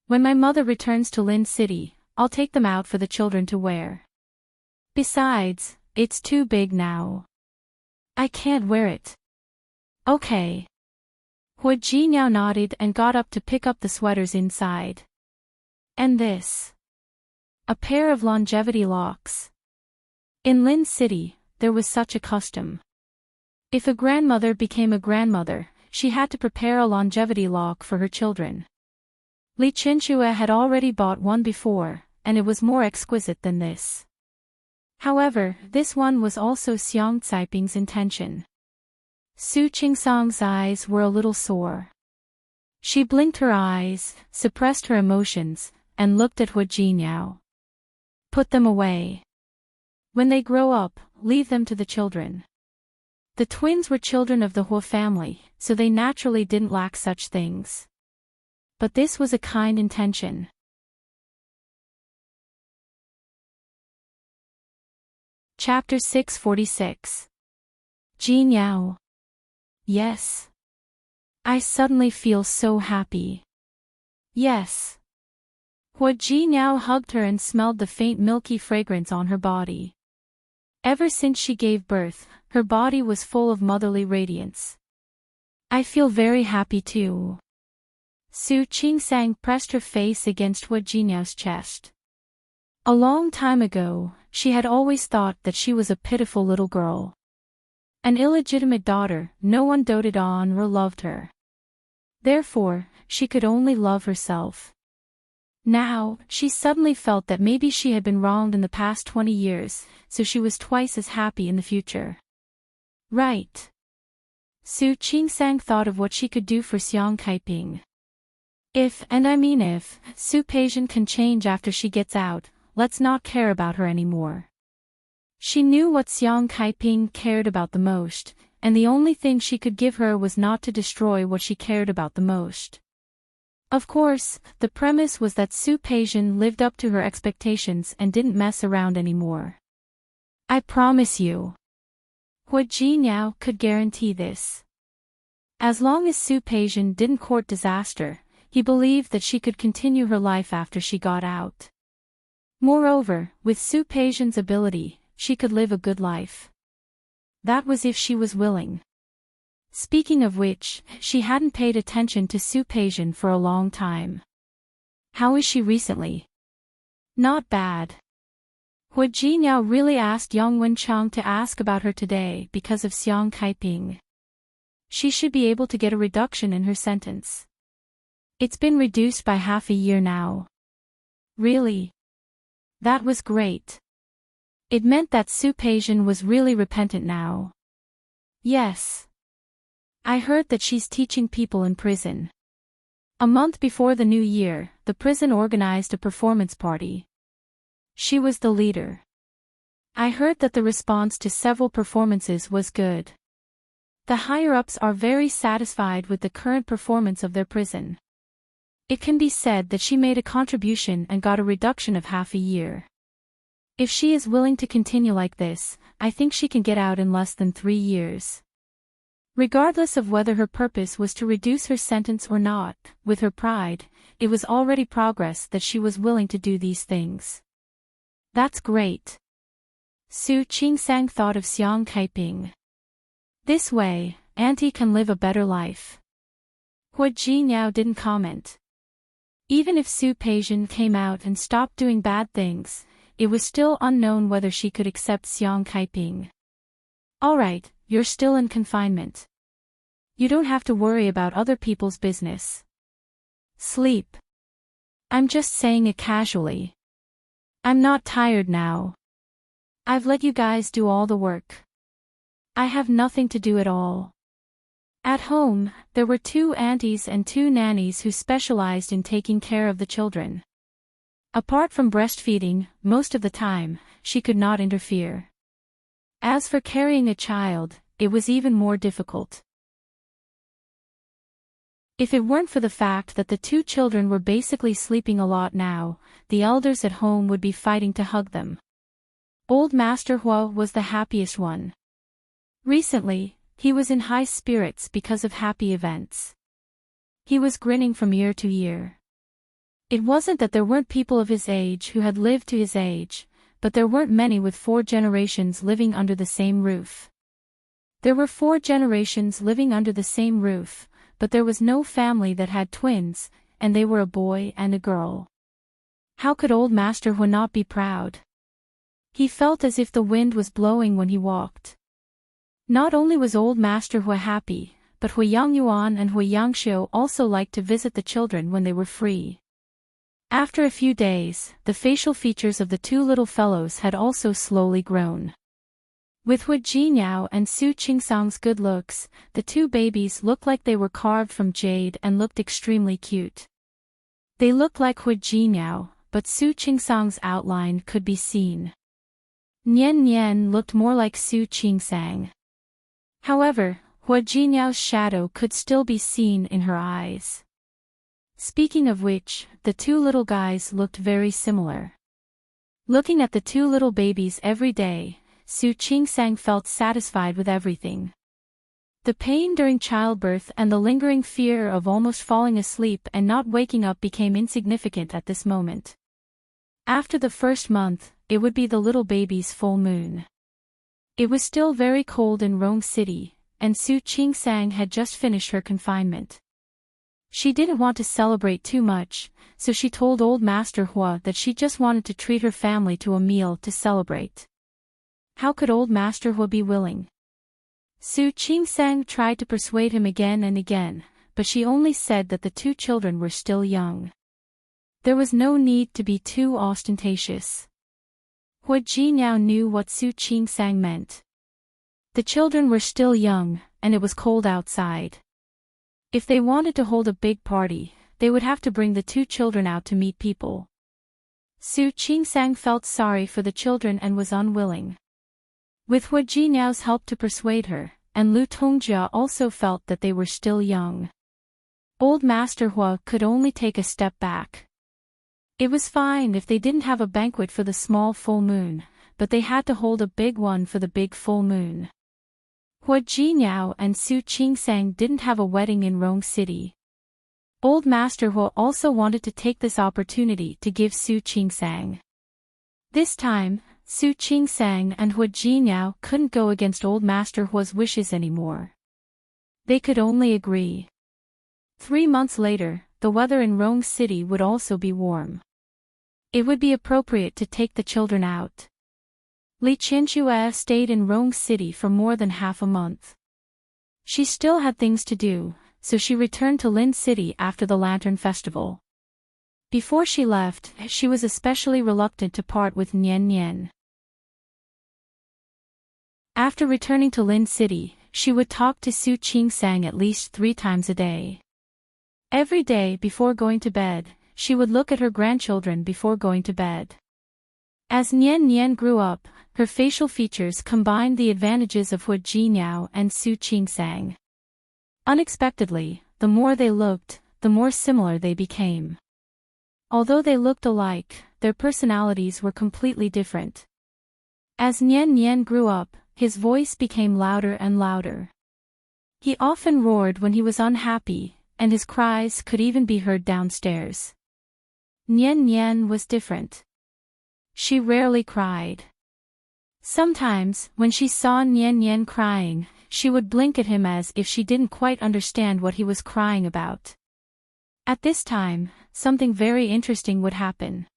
[SPEAKER 1] When my mother returns to Lin City, I'll take them out for the children to wear. Besides, it's too big now. I can't wear it. Okay. Hu Jinyao nodded and got up to pick up the sweaters inside. And this. A pair of longevity locks. In Lin City, there was such a custom. If a grandmother became a grandmother, she had to prepare a longevity lock for her children. Li Chenxue had already bought one before, and it was more exquisite than this. However, this one was also Xiang Caiping's intention. Su Qingsang's eyes were a little sore. She blinked her eyes, suppressed her emotions, and looked at Hu Jinyao. Put them away. When they grow up, leave them to the children. The twins were children of the Hu family, so they naturally didn't lack such things. But this was a kind intention. Chapter 646. Jinyao. Yes. I suddenly feel so happy. Yes. Hu Jinyao hugged her and smelled the faint milky fragrance on her body. Ever since she gave birth, her body was full of motherly radiance. I feel very happy too. Su Qingsang pressed her face against Hu Jinyao's chest. A long time ago, she had always thought that she was a pitiful little girl. An illegitimate daughter, no one doted on or loved her. Therefore, she could only love herself. Now, she suddenly felt that maybe she had been wronged in the past 20 years, so she was twice as happy in the future. Right. Su Qingsang thought of what she could do for Xiang Caiping. If, and I mean if, Su Peijian can change after she gets out, let's not care about her anymore. She knew what Xiang Caiping cared about the most, and the only thing she could give her was not to destroy what she cared about the most. Of course, the premise was that Su Peijian lived up to her expectations and didn't mess around anymore. I promise you. Hu Jinyao could guarantee this. As long as Su Peijian didn't court disaster, he believed that she could continue her life after she got out. Moreover, with Su Peijian's ability, she could live a good life. That was if she was willing. Speaking of which, she hadn't paid attention to Su Peijian for a long time. How is she recently? Not bad. Hu Jinyao really asked Yang Wenchang to ask about her today because of Xiang Caiping. She should be able to get a reduction in her sentence. It's been reduced by half a year now. Really? That was great. It meant that Su Peijian was really repentant now. Yes. I heard that she's teaching people in prison. A month before the new year, the prison organized a performance party. She was the leader. I heard that the response to several performances was good. The higher-ups are very satisfied with the current performance of their prison. It can be said that she made a contribution and got a reduction of half a year. If she is willing to continue like this, I think she can get out in less than 3 years. Regardless of whether her purpose was to reduce her sentence or not, with her pride, it was already progress that she was willing to do these things. That's great. Su Qingsang thought of Xiang Caiping. This way, Auntie can live a better life. Hu Jinyao didn't comment. Even if Su Peijian came out and stopped doing bad things, it was still unknown whether she could accept Xiang Caiping. Alright, you're still in confinement. You don't have to worry about other people's business. Sleep. I'm just saying it casually. I'm not tired now. I've let you guys do all the work. I have nothing to do at all. At home, there were 2 aunties and 2 nannies who specialized in taking care of the children. Apart from breastfeeding, most of the time, she could not interfere. As for carrying a child, it was even more difficult. If it weren't for the fact that the 2 children were basically sleeping a lot now, the elders at home would be fighting to hug them. Old Master Hua was the happiest one. Recently, he was in high spirits because of happy events. He was grinning from ear to ear. It wasn't that there weren't people of his age who had lived to his age, but there weren't many with 4 generations living under the same roof. There were 4 generations living under the same roof, but there was no family that had twins, and they were a boy and a girl. How could old Master Hua not be proud? He felt as if the wind was blowing when he walked. Not only was old Master Hua happy, but Hua Yangyuan and Hua Yangxiu also liked to visit the children when they were free. After a few days, the facial features of the 2 little fellows had also slowly grown. With Hua Jinyao and Su Qingsang's good looks, the 2 babies looked like they were carved from jade and looked extremely cute. They looked like Hua Jinyao, but Su Qingsang's outline could be seen. Nian Nian looked more like Su Qingsang. However, Hua Jinyao's shadow could still be seen in her eyes. Speaking of which, the 2 little guys looked very similar. Looking at the 2 little babies every day, Su Qingsang felt satisfied with everything. The pain during childbirth and the lingering fear of almost falling asleep and not waking up became insignificant at this moment. After the first month, it would be the little baby's full moon. It was still very cold in Rong City, and Su Qingsang had just finished her confinement. She didn't want to celebrate too much, so she told old Master Hua that she just wanted to treat her family to a meal to celebrate. How could old Master Hua be willing? Su Qingsang tried to persuade him again and again, but she only said that the 2 children were still young. There was no need to be too ostentatious. Hua Jinyao knew what Su Qingsang meant. The children were still young, and it was cold outside. If they wanted to hold a big party, they would have to bring the 2 children out to meet people. Su Qingsang felt sorry for the children and was unwilling. With Hua Jinyao's help to persuade her, and Lu Tongjia also felt that they were still young. Old Master Hua could only take a step back. It was fine if they didn't have a banquet for the small full moon, but they had to hold a big one for the big full moon. Hua Jinyao and Su Qingsang didn't have a wedding in Rong City. Old Master Hua also wanted to take this opportunity to give Su Qingsang. This time, Su Qingsang and Hua Jinyao couldn't go against old Master Hua's wishes anymore. They could only agree. 3 months later, the weather in Rong City would also be warm. It would be appropriate to take the children out. Li Qianxue stayed in Rong City for more than half a month. She still had things to do, so she returned to Lin City after the Lantern Festival. Before she left, she was especially reluctant to part with Nian Nian. After returning to Lin City, she would talk to Su Qingsang at least 3 times a day. Every day before going to bed, she would look at her grandchildren before going to bed. As Nian Nian grew up, her facial features combined the advantages of Hua Jinyao and Su Qingsang. Unexpectedly, the more they looked, the more similar they became. Although they looked alike, their personalities were completely different. As Nian Nian grew up, his voice became louder and louder. He often roared when he was unhappy, and his cries could even be heard downstairs. Nian Nian was different. She rarely cried. Sometimes, when she saw Nian Nian crying, she would blink at him as if she didn't quite understand what he was crying about. At this time, something very interesting would happen.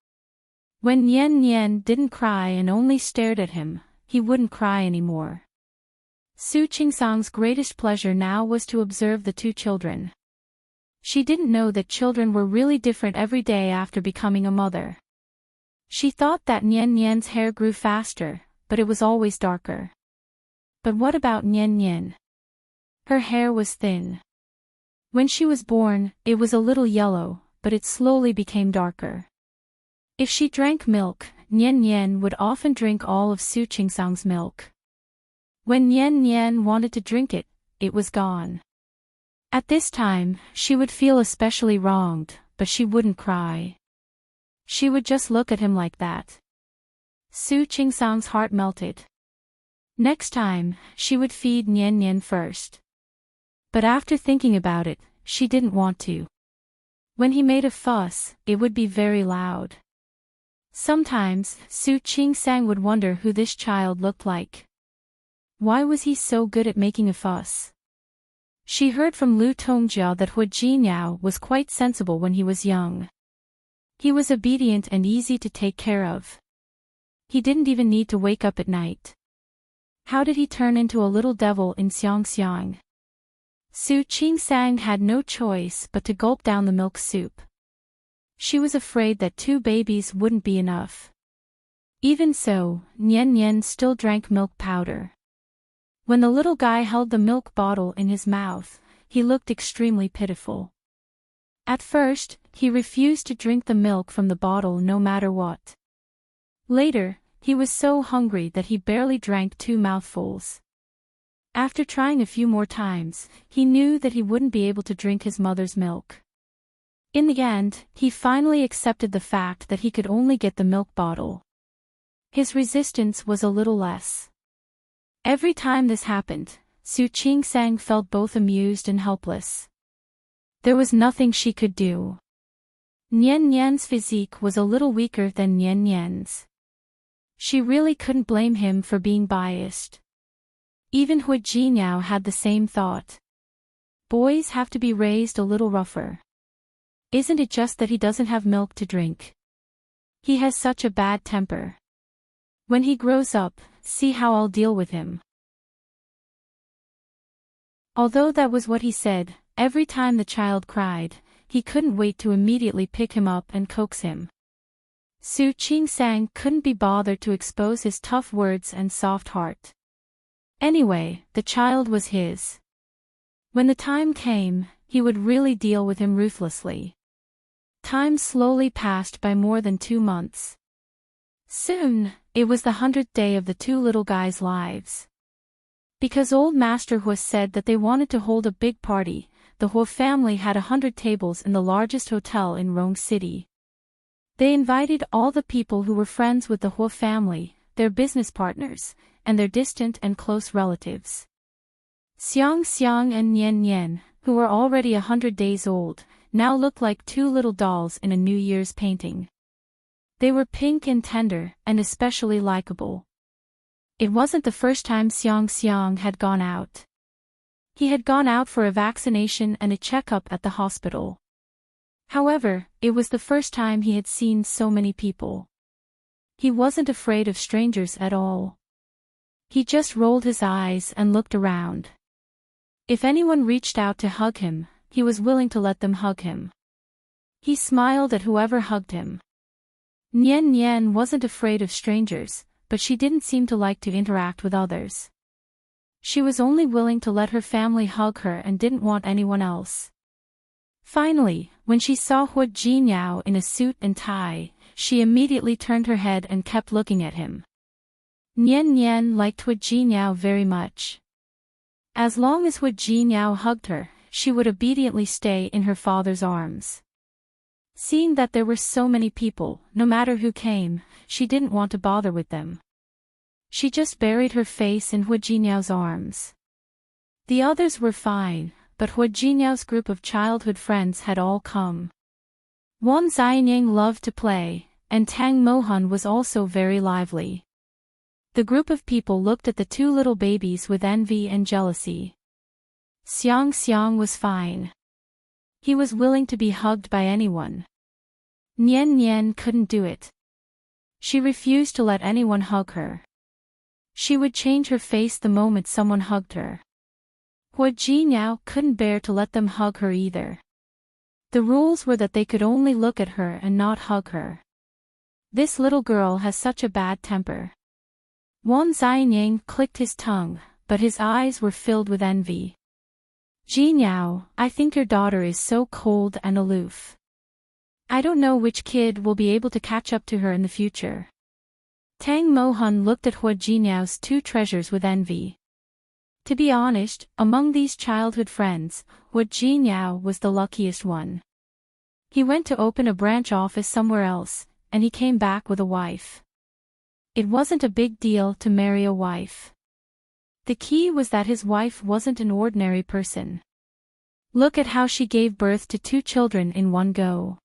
[SPEAKER 1] When Nian Nian didn't cry and only stared at him, he wouldn't cry anymore. Su Qingsang's greatest pleasure now was to observe the two children. She didn't know that children were really different every day after becoming a mother. She thought that Nian Nian's hair grew faster, but it was always darker. But what about Nian Nian? Her hair was thin. When she was born, it was a little yellow, but it slowly became darker. If she drank milk, Nian Nian would often drink all of Su Qingsang's milk. When Nian Nian wanted to drink it, it was gone. At this time, she would feel especially wronged, but she wouldn't cry. She would just look at him like that. Su Qingsang's heart melted. Next time, she would feed Nian Nian first. But after thinking about it, she didn't want to. When he made a fuss, it would be very loud. Sometimes, Su Qingsang would wonder who this child looked like. Why was he so good at making a fuss? She heard from Lu Tongjia that Hu Jinyao was quite sensible when he was young. He was obedient and easy to take care of. He didn't even need to wake up at night. How did he turn into a little devil in Xiangxiang? Su Qingsang had no choice but to gulp down the milk soup. She was afraid that 2 babies wouldn't be enough. Even so, Nian Nian still drank milk powder. When the little guy held the milk bottle in his mouth, he looked extremely pitiful. At first, he refused to drink the milk from the bottle no matter what. Later, he was so hungry that he barely drank 2 mouthfuls. After trying a few more times, he knew that he wouldn't be able to drink his mother's milk. In the end, he finally accepted the fact that he could only get the milk bottle. His resistance was a little less. Every time this happened, Su Qingsang felt both amused and helpless. There was nothing she could do. Nian Nian's physique was a little weaker than Nian Nian's. She really couldn't blame him for being biased. Even Hu Jinyao had the same thought. Boys have to be raised a little rougher. Isn't it just that he doesn't have milk to drink? He has such a bad temper. When he grows up, see how I'll deal with him. Although that was what he said, every time the child cried, he couldn't wait to immediately pick him up and coax him. Su Qingsang couldn't be bothered to expose his tough words and soft heart. Anyway, the child was his. When the time came, he would really deal with him ruthlessly. Time slowly passed by more than 2 months. Soon, it was the 100th day of the 2 little guys' lives. Because old Master Hu said that they wanted to hold a big party, the Hu family had 100 tables in the largest hotel in Rong City. They invited all the people who were friends with the Hu family, their business partners, and their distant and close relatives. Xiang Xiang and Nian Nian, who were already 100 days old, now looked like 2 little dolls in a New Year's painting. They were pink and tender, and especially likable. It wasn't the first time Xiang Xiang had gone out. He had gone out for a vaccination and a checkup at the hospital. However, it was the first time he had seen so many people. He wasn't afraid of strangers at all. He just rolled his eyes and looked around. If anyone reached out to hug him, he was willing to let them hug him. He smiled at whoever hugged him. Nian Nian wasn't afraid of strangers, but she didn't seem to like to interact with others. She was only willing to let her family hug her and didn't want anyone else. Finally, when she saw Hu Jinyao in a suit and tie, she immediately turned her head and kept looking at him. Nian Nian liked Hu Jinyao very much. As long as Hu Jinyao hugged her, she would obediently stay in her father's arms. Seeing that there were so many people, no matter who came, she didn't want to bother with them. She just buried her face in Hu Jinyao's arms. The others were fine, but Hu Jinyao's group of childhood friends had all come. Wan Xianying loved to play, and Tang Mohan was also very lively. The group of people looked at the 2 little babies with envy and jealousy. Xiang Xiang was fine. He was willing to be hugged by anyone. Nian Nian couldn't do it. She refused to let anyone hug her. She would change her face the moment someone hugged her. Hua Jinyao couldn't bear to let them hug her either. The rules were that they could only look at her and not hug her. This little girl has such a bad temper. Wan Xianyang clicked his tongue, but his eyes were filled with envy. Jinyao, I think your daughter is so cold and aloof. I don't know which kid will be able to catch up to her in the future. Tang Mohan looked at Hua Jinyao's two treasures with envy. To be honest, among these childhood friends, Hua Jinyao was the luckiest one. He went to open a branch office somewhere else, and he came back with a wife. It wasn't a big deal to marry a wife. The key was that his wife wasn't an ordinary person. Look at how she gave birth to 2 children in one go.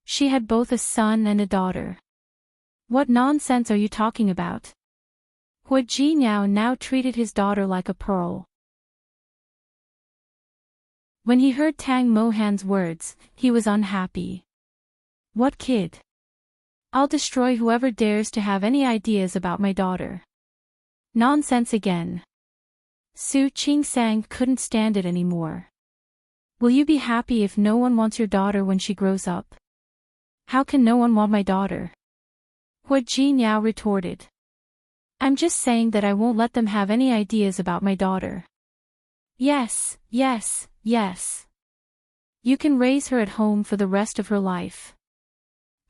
[SPEAKER 1] She had both a son and a daughter. What nonsense are you talking about? Hua Jinyao now treated his daughter like a pearl. When he heard Tang Mohan's words, he was unhappy. What kid? I'll destroy whoever dares to have any ideas about my daughter. Nonsense again. Su Qingsang couldn't stand it anymore. Will you be happy if no one wants your daughter when she grows up? How can no one want my daughter? Hua Jinyao retorted. I'm just saying that I won't let them have any ideas about my daughter. Yes, yes, yes. You can raise her at home for the rest of her life.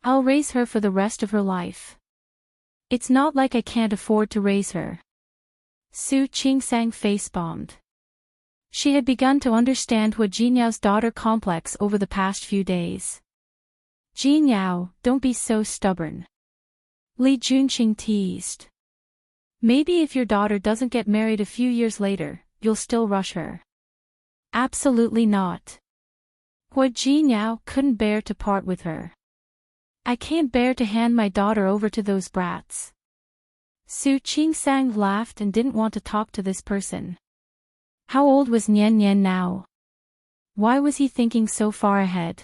[SPEAKER 1] I'll raise her for the rest of her life. It's not like I can't afford to raise her. Su Qingsang face-bombed. She had begun to understand Hua Jinyao's daughter complex over the past few days. Jinyao, don't be so stubborn. Li Junqing teased. Maybe if your daughter doesn't get married a few years later, you'll still rush her. Absolutely not. Hua Jinyao couldn't bear to part with her. I can't bear to hand my daughter over to those brats. Su Qingsang laughed and didn't want to talk to this person. How old was Nian Nian now? Why was he thinking so far ahead?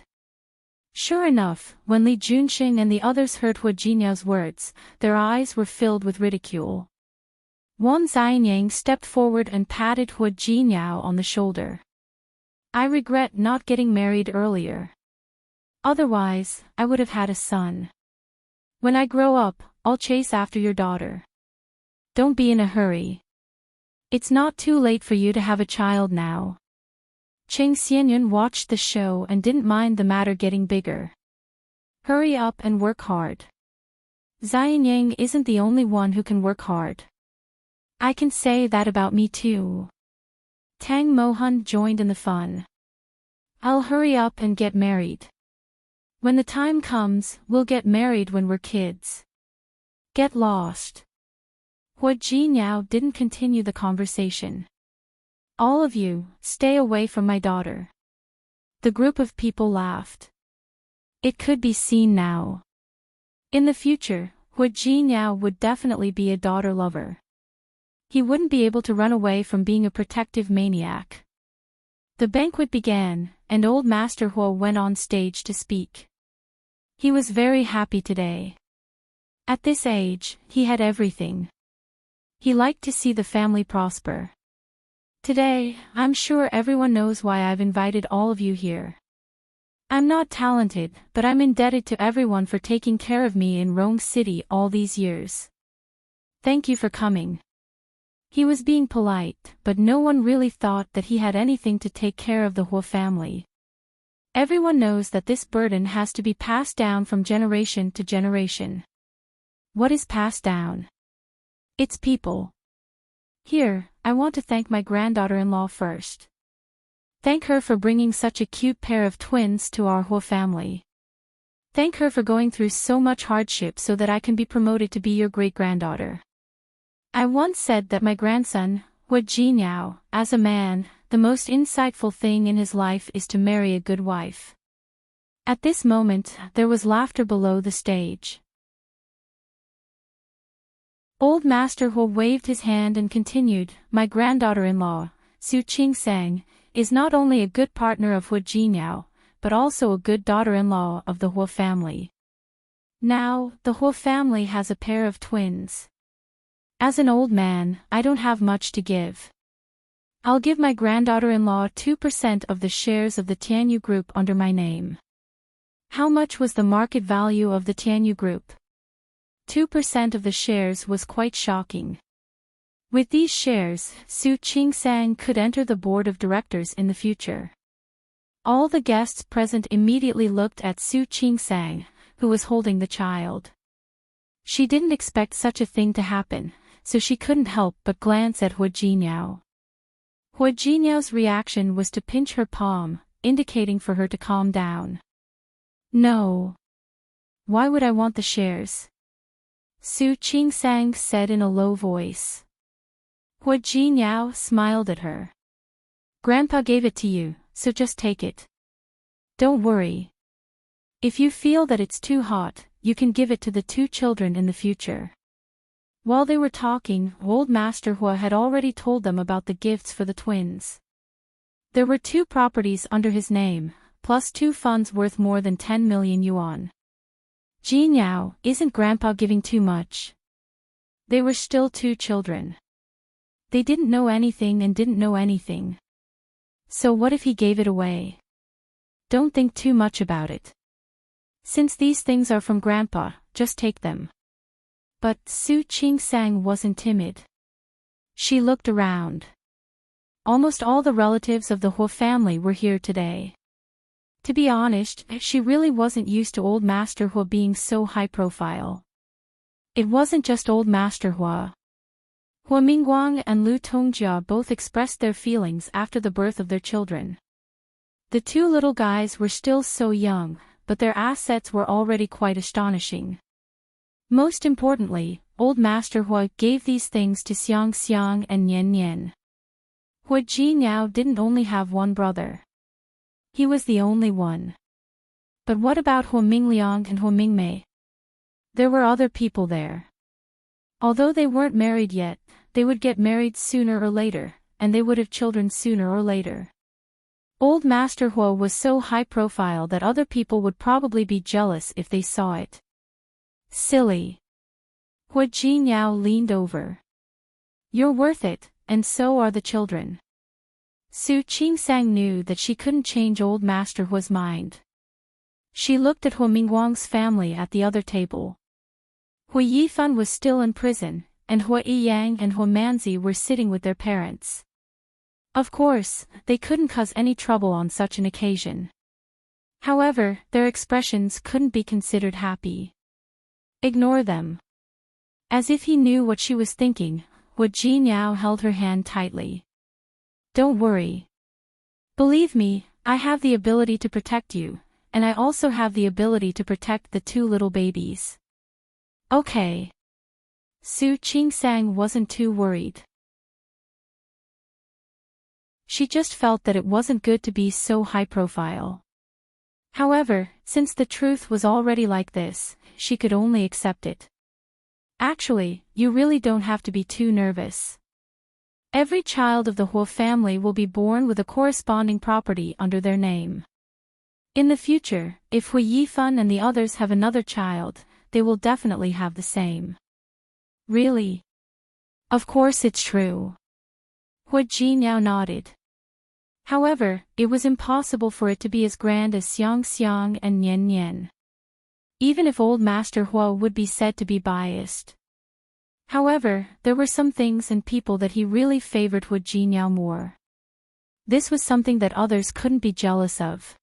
[SPEAKER 1] Sure enough, when Li Junqing and the others heard Hua Jinyao's words, their eyes were filled with ridicule. Wan Xianyang stepped forward and patted Hua Jinyao on the shoulder. I regret not getting married earlier. Otherwise, I would have had a son. When I grow up, I'll chase after your daughter. Don't be in a hurry. It's not too late for you to have a child now. Cheng Xianyun watched the show and didn't mind the matter getting bigger. Hurry up and work hard. Xianyang isn't the only one who can work hard. I can say that about me too. Tang Mohan joined in the fun. I'll hurry up and get married. When the time comes, we'll get married when we're kids. Get lost. Hua Jinyao didn't continue the conversation. All of you, stay away from my daughter. The group of people laughed. It could be seen now. In the future, Hua Jinyao would definitely be a daughter lover. He wouldn't be able to run away from being a protective maniac. The banquet began, and Old Master Hua went on stage to speak. He was very happy today. At this age, he had everything. He liked to see the family prosper. Today, I'm sure everyone knows why I've invited all of you here. I'm not talented, but I'm indebted to everyone for taking care of me in Rome City all these years. Thank you for coming. He was being polite, but no one really thought that he had anything to take care of the Hua family. Everyone knows that this burden has to be passed down from generation to generation. What is passed down? It's people. Here, I want to thank my granddaughter-in-law first. Thank her for bringing such a cute pair of twins to our Hua family. Thank her for going through so much hardship so that I can be promoted to be your great-granddaughter. I once said that my grandson, Hua Jinyao, as a man, the most insightful thing in his life is to marry a good wife. At this moment, there was laughter below the stage. Old Master Hua waved his hand and continued, my granddaughter-in-law, Su Qingsang, is not only a good partner of Hua Jinyao, but also a good daughter-in-law of the Hua family. Now, the Hua family has a pair of twins. As an old man, I don't have much to give. I'll give my granddaughter-in-law 2% of the shares of the Tianyu Group under my name. How much was the market value of the Tianyu Group? 2% of the shares was quite shocking. With these shares, Su Qingsang could enter the board of directors in the future. All the guests present immediately looked at Su Qingsang, who was holding the child. She didn't expect such a thing to happen, so she couldn't help but glance at Hua Jinyao. Hua Jinyao's reaction was to pinch her palm, indicating for her to calm down. No. Why would I want the shares? Su Qingsang said in a low voice. Hua Jinyao smiled at her. Grandpa gave it to you, so just take it. Don't worry. If you feel that it's too hot, you can give it to the two children in the future. While they were talking, old Master Hua had already told them about the gifts for the twins. There were 2 properties under his name, plus 2 funds worth more than 10 million yuan. Jinyao, isn't Grandpa giving too much? They were still 2 children. They didn't know anything and didn't know anything. So what if he gave it away? Don't think too much about it. Since these things are from Grandpa, just take them. But Su Qingsang wasn't timid. She looked around. Almost all the relatives of the Hua family were here today. To be honest, she really wasn't used to old Master Hua being so high profile. It wasn't just old Master Hua. Hua Mingguang and Lu Tongjia both expressed their feelings after the birth of their children. The 2 little guys were still so young, but their assets were already quite astonishing. Most importantly, old Master Hua gave these things to Xiang Xiang and Nian Nian. Hua Jinyao didn't only have one brother. He was the only one. But what about Hua Mingliang and Hua Mingmei? There were other people there. Although they weren't married yet, they would get married sooner or later, and they would have children sooner or later. Old Master Hua was so high profile that other people would probably be jealous if they saw it. Silly. Hua Jinyao leaned over. You're worth it, and so are the children. Su Qingsang knew that she couldn't change old Master Hua's mind. She looked at Hua Mingguang's family at the other table. Hua Yifan was still in prison, and Hua Yiyang and Hua Manzi were sitting with their parents. Of course, they couldn't cause any trouble on such an occasion. However, their expressions couldn't be considered happy. Ignore them. As if he knew what she was thinking, Hua Jinyao held her hand tightly. Don't worry. Believe me, I have the ability to protect you, and I also have the ability to protect the 2 little babies. Okay. Su Qingsang wasn't too worried. She just felt that it wasn't good to be so high profile. However, since the truth was already like this, she could only accept it. Actually, you really don't have to be too nervous. Every child of the Hua family will be born with a corresponding property under their name. In the future, if Hua Yifan and the others have another child, they will definitely have the same. Really? Of course it's true. Hua Jinyao nodded. However, it was impossible for it to be as grand as Xiang Xiang and Nian Nian. Even if old Master Hua would be said to be biased. However, there were some things and people that he really favored Hua Jinyao more. This was something that others couldn't be jealous of.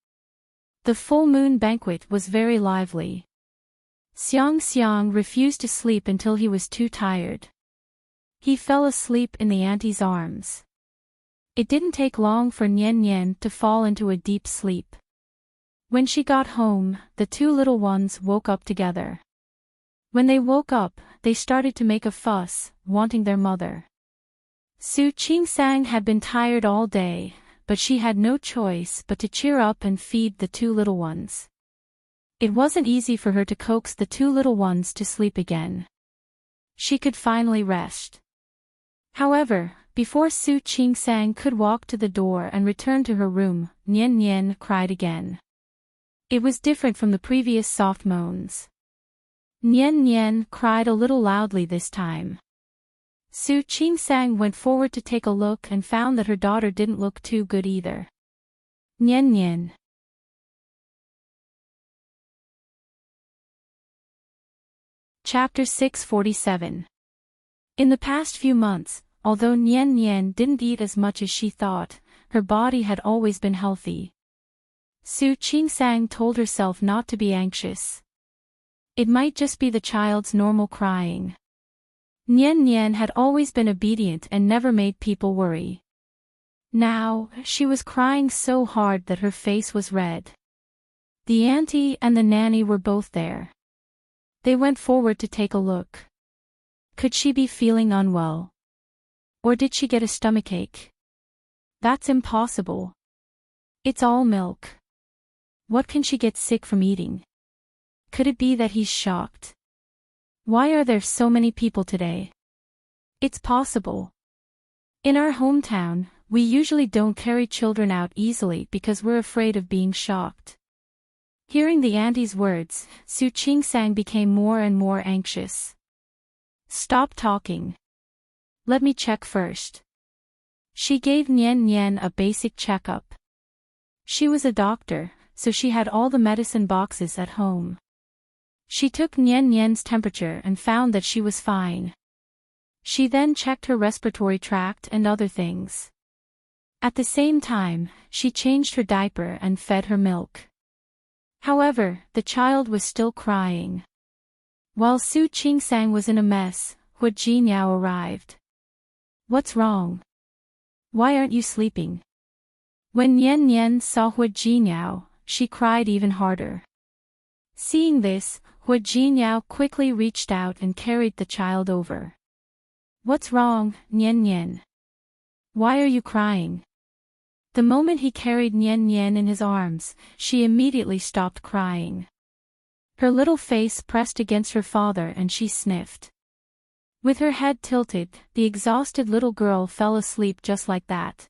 [SPEAKER 1] The full moon banquet was very lively. Xiang Xiang refused to sleep until he was too tired. He fell asleep in the auntie's arms. It didn't take long for Nian Nian to fall into a deep sleep. When she got home, the 2 little ones woke up together. When they woke up, they started to make a fuss, wanting their mother. Su Qingsang had been tired all day, but she had no choice but to cheer up and feed the 2 little ones. It wasn't easy for her to coax the 2 little ones to sleep again. She could finally rest. However, before Su Qingsang could walk to the door and return to her room, Nian Nian cried again. It was different from the previous soft moans. Nian Nian cried a little loudly this time. Su Qingsang went forward to take a look and found that her daughter didn't look too good either. Nian Nian. Chapter 647. In the past few months, although Nian Nian didn't eat as much as she thought, her body had always been healthy. Su Qingsang told herself not to be anxious. It might just be the child's normal crying. Nian Nian had always been obedient and never made people worry. Now, she was crying so hard that her face was red. The auntie and the nanny were both there. They went forward to take a look. Could she be feeling unwell? Or did she get a stomachache? That's impossible. It's all milk. What can she get sick from eating? Could it be that he's shocked? Why are there so many people today? It's possible. In our hometown, we usually don't carry children out easily because we're afraid of being shocked. Hearing the auntie's words, Su Qingsang became more and more anxious. Stop talking. Let me check first. She gave Nian Nian a basic checkup. She was a doctor, so she had all the medicine boxes at home. She took Nian Nian's temperature and found that she was fine. She then checked her respiratory tract and other things. At the same time, she changed her diaper and fed her milk. However, the child was still crying. While Su Qingsang was in a mess, Hu Jinyao arrived. What's wrong? Why aren't you sleeping? When Nian Nian saw Hu Jinyao, she cried even harder. Seeing this, Hu Jinyao quickly reached out and carried the child over. What's wrong, Nian Nian? Why are you crying? The moment he carried Nian Nian in his arms, she immediately stopped crying. Her little face pressed against her father and she sniffed. With her head tilted, the exhausted little girl fell asleep just like that.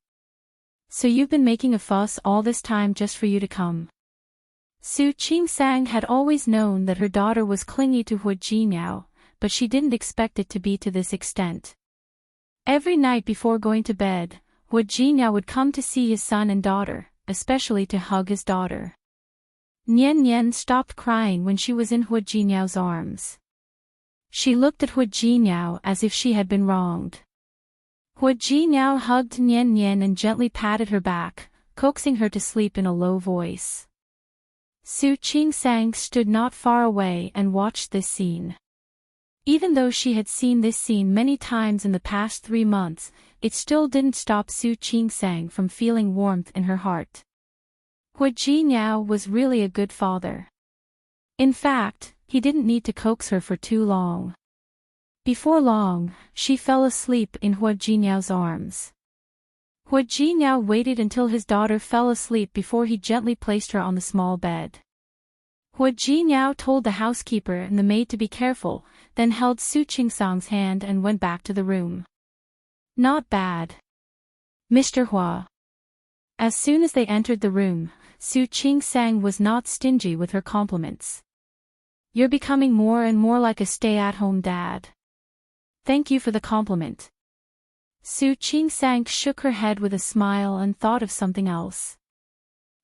[SPEAKER 1] So you've been making a fuss all this time just for you to come. Su Qingsang had always known that her daughter was clingy to Hu Jinyao, but she didn't expect it to be to this extent. Every night before going to bed, Hu Jinyao would come to see his son and daughter, especially to hug his daughter. Nian Nian stopped crying when she was in Hu Jinyao's arms. She looked at Hu Jinyao as if she had been wronged. Hu Jinyao hugged Nian Nian and gently patted her back, coaxing her to sleep in a low voice. Su Qingsang stood not far away and watched this scene. Even though she had seen this scene many times in the past 3 months, it still didn't stop Su Qingsang from feeling warmth in her heart. Hu Jinyao was really a good father. In fact, he didn't need to coax her for too long. Before long, she fell asleep in Hu Jinyao's arms. Hu Jinyao waited until his daughter fell asleep before he gently placed her on the small bed. Hu Jinyao told the housekeeper and the maid to be careful, then held Su Qingsang's hand and went back to the room. Not bad. Mr. Hua. As soon as they entered the room, Su Qingsang was not stingy with her compliments. You're becoming more and more like a stay-at-home dad. Thank you for the compliment. Su Qingsang shook her head with a smile and thought of something else.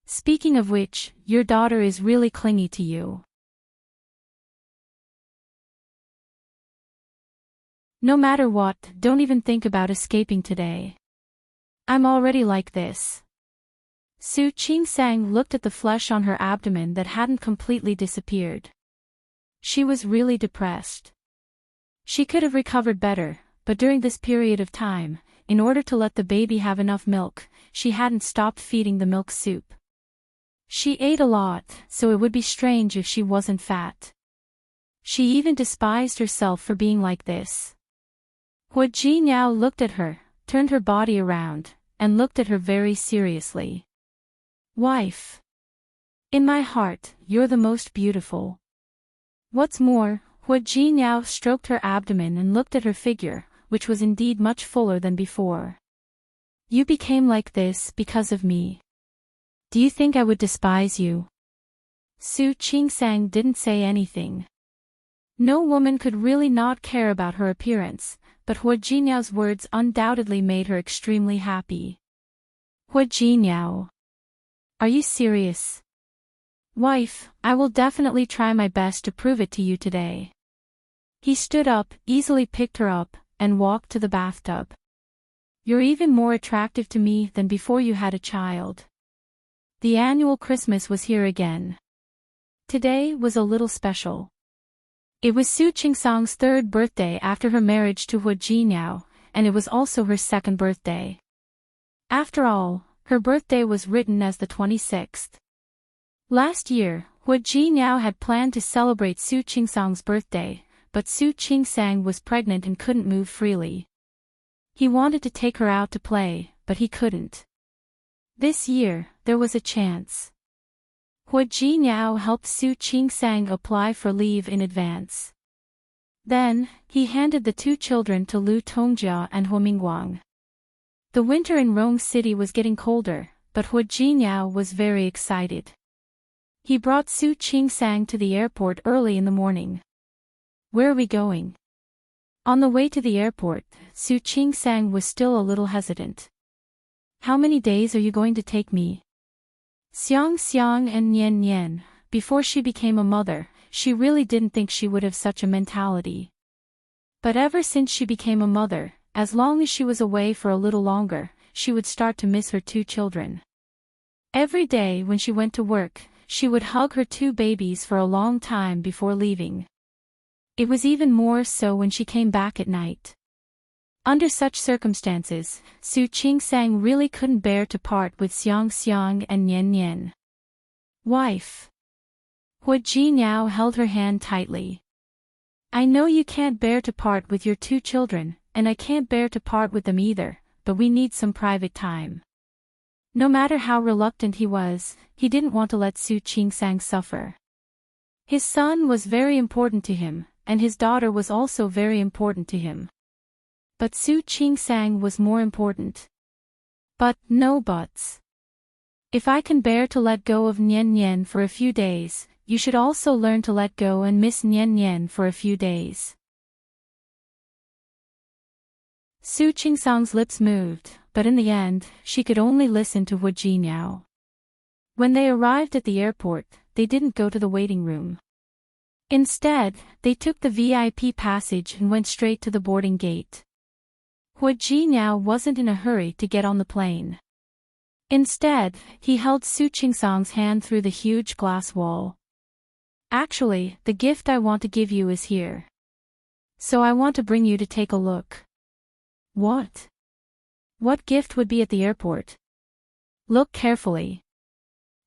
[SPEAKER 1] Speaking of which, your daughter is really clingy to you. No matter what, don't even think about escaping today. I'm already like this. Su Qingsang looked at the flesh on her abdomen that hadn't completely disappeared. She was really depressed. She could have recovered better, but during this period of time, in order to let the baby have enough milk, she hadn't stopped feeding the milk soup. She ate a lot, so it would be strange if she wasn't fat. She even despised herself for being like this. Hu Jinyao looked at her, turned her body around, and looked at her very seriously. Wife. In my heart, you're the most beautiful. What's more, Hu Jinyao stroked her abdomen and looked at her figure, which was indeed much fuller than before. You became like this because of me. Do you think I would despise you? Su Qingsang didn't say anything. No woman could really not care about her appearance, but Hua Jinyao's words undoubtedly made her extremely happy. Hua Jinyao. Are you serious? Wife, I will definitely try my best to prove it to you today. He stood up, easily picked her up, and walked to the bathtub. You're even more attractive to me than before you had a child. The annual Christmas was here again. Today was a little special. It was Su Qingsang's third birthday after her marriage to Hua Jinyao, and it was also her second birthday. After all, her birthday was written as the 26th. Last year, Hua Jinyao had planned to celebrate Su Qingsang's birthday, but Su Qingsang was pregnant and couldn't move freely. He wanted to take her out to play, but he couldn't. This year, there was a chance. Hua Jinyao helped Su Qingsang apply for leave in advance. Then, he handed the two children to Lu Tongjia and Hua Mingguang. The winter in Rong City was getting colder, but Hua Jinyao was very excited. He brought Su Qingsang to the airport early in the morning. Where are we going? On the way to the airport, Su Qingsang was still a little hesitant. How many days are you going to take me? Xiang Xiang and Nian Nian, before she became a mother, she really didn't think she would have such a mentality. But ever since she became a mother, as long as she was away for a little longer, she would start to miss her two children. Every day when she went to work, she would hug her two babies for a long time before leaving. It was even more so when she came back at night. Under such circumstances, Su Qingsang really couldn't bear to part with Xiang Xiang and Nian Nian. Wife. Hua Jinyao held her hand tightly. I know you can't bear to part with your two children, and I can't bear to part with them either, but we need some private time. No matter how reluctant he was, he didn't want to let Su Qingsang suffer. His son was very important to him, and his daughter was also very important to him. But Su Qingsang was more important. But, no buts. If I can bear to let go of Nian Nian for a few days, you should also learn to let go and miss Nian Nian for a few days. Su Qingsang's lips moved, but in the end, she could only listen to Hua Jinyao. When they arrived at the airport, they didn't go to the waiting room. Instead, they took the VIP passage and went straight to the boarding gate. Hua Jinyao wasn't in a hurry to get on the plane. Instead, he held Su Qingsang's hand through the huge glass wall. Actually, the gift I want to give you is here. So I want to bring you to take a look. What? What gift would be at the airport? Look carefully.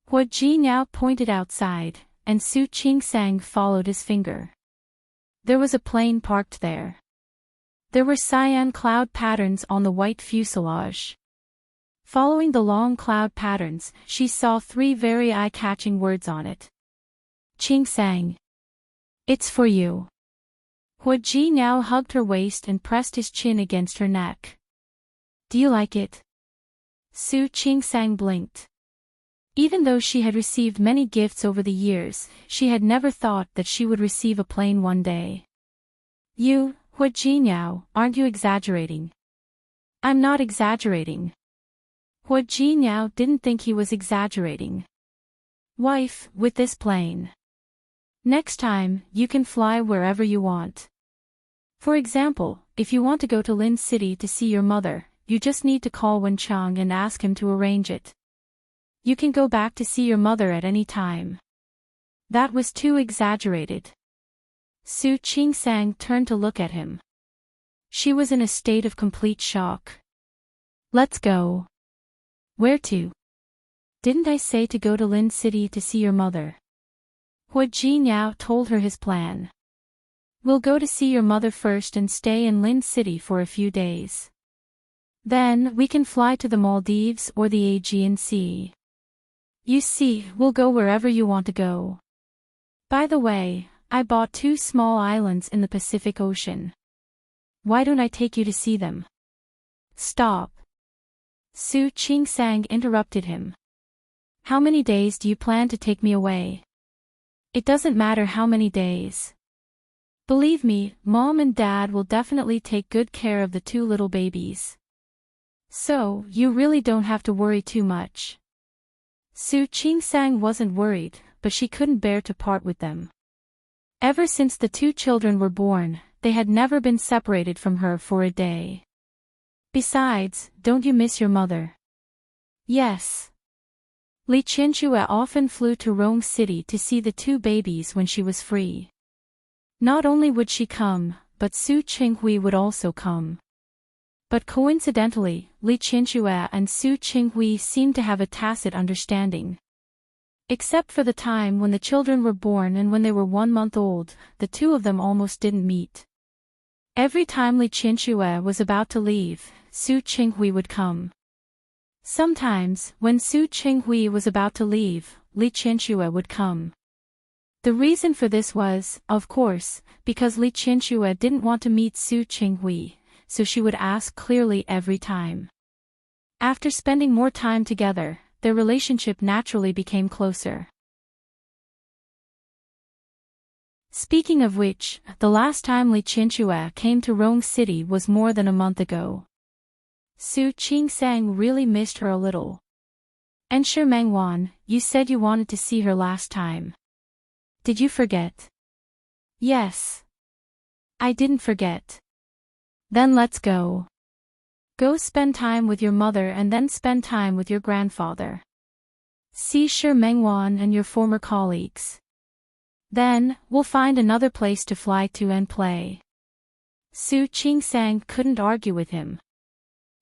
[SPEAKER 1] Hua Jinyao pointed outside, and Su Qingsang followed his finger. There was a plane parked there. There were cyan cloud patterns on the white fuselage. Following the long cloud patterns, she saw three very eye-catching words on it. Qingsang. It's for you. Hua Jinyao hugged her waist and pressed his chin against her neck. Do you like it? Su Qingsang blinked. Even though she had received many gifts over the years, she had never thought that she would receive a plane one day. You, Hua Jinyao, aren't you exaggerating? I'm not exaggerating. Hua Jinyao didn't think he was exaggerating. Wife, with this plane. Next time, you can fly wherever you want. For example, if you want to go to Lin City to see your mother, you just need to call Wenchang and ask him to arrange it. You can go back to see your mother at any time. That was too exaggerated. Su Qingsang turned to look at him. She was in a state of complete shock. Let's go. Where to? Didn't I say to go to Lin City to see your mother? Hua Jinyao told her his plan. We'll go to see your mother first and stay in Lin City for a few days. Then we can fly to the Maldives or the Aegean Sea. You see, we'll go wherever you want to go. By the way, I bought 2 small islands in the Pacific Ocean. Why don't I take you to see them? Stop. Su Qingsang interrupted him. How many days do you plan to take me away? It doesn't matter how many days. Believe me, Mom and Dad will definitely take good care of the two little babies. So, you really don't have to worry too much. Su Qingsang wasn't worried, but she couldn't bear to part with them. Ever since the two children were born, they had never been separated from her for a day. Besides, don't you miss your mother? Yes. Li Qianxue often flew to Rome City to see the two babies when she was free. Not only would she come, but Su Qinghui would also come. But coincidentally, Li Qianxue and Su Qinghui seemed to have a tacit understanding. Except for the time when the children were born and when they were 1 month old, the two of them almost didn't meet. Every time Li Qianxue was about to leave, Su Qinghui would come. Sometimes, when Su Qinghui was about to leave, Li Qianxue would come. The reason for this was, of course, because Li Qianxue didn't want to meet Su Qinghui, so she would ask clearly every time. After spending more time together, their relationship naturally became closer. Speaking of which, the last time Li Qianxue came to Rome City was more than a month ago. Su Qingsang really missed her a little. And sure Mengwan, you said you wanted to see her last time. Did you forget? Yes. I didn't forget. Then let's go. Go spend time with your mother and then spend time with your grandfather. See Shi Mengwan and your former colleagues. Then, we'll find another place to fly to and play. Su Qingsang couldn't argue with him.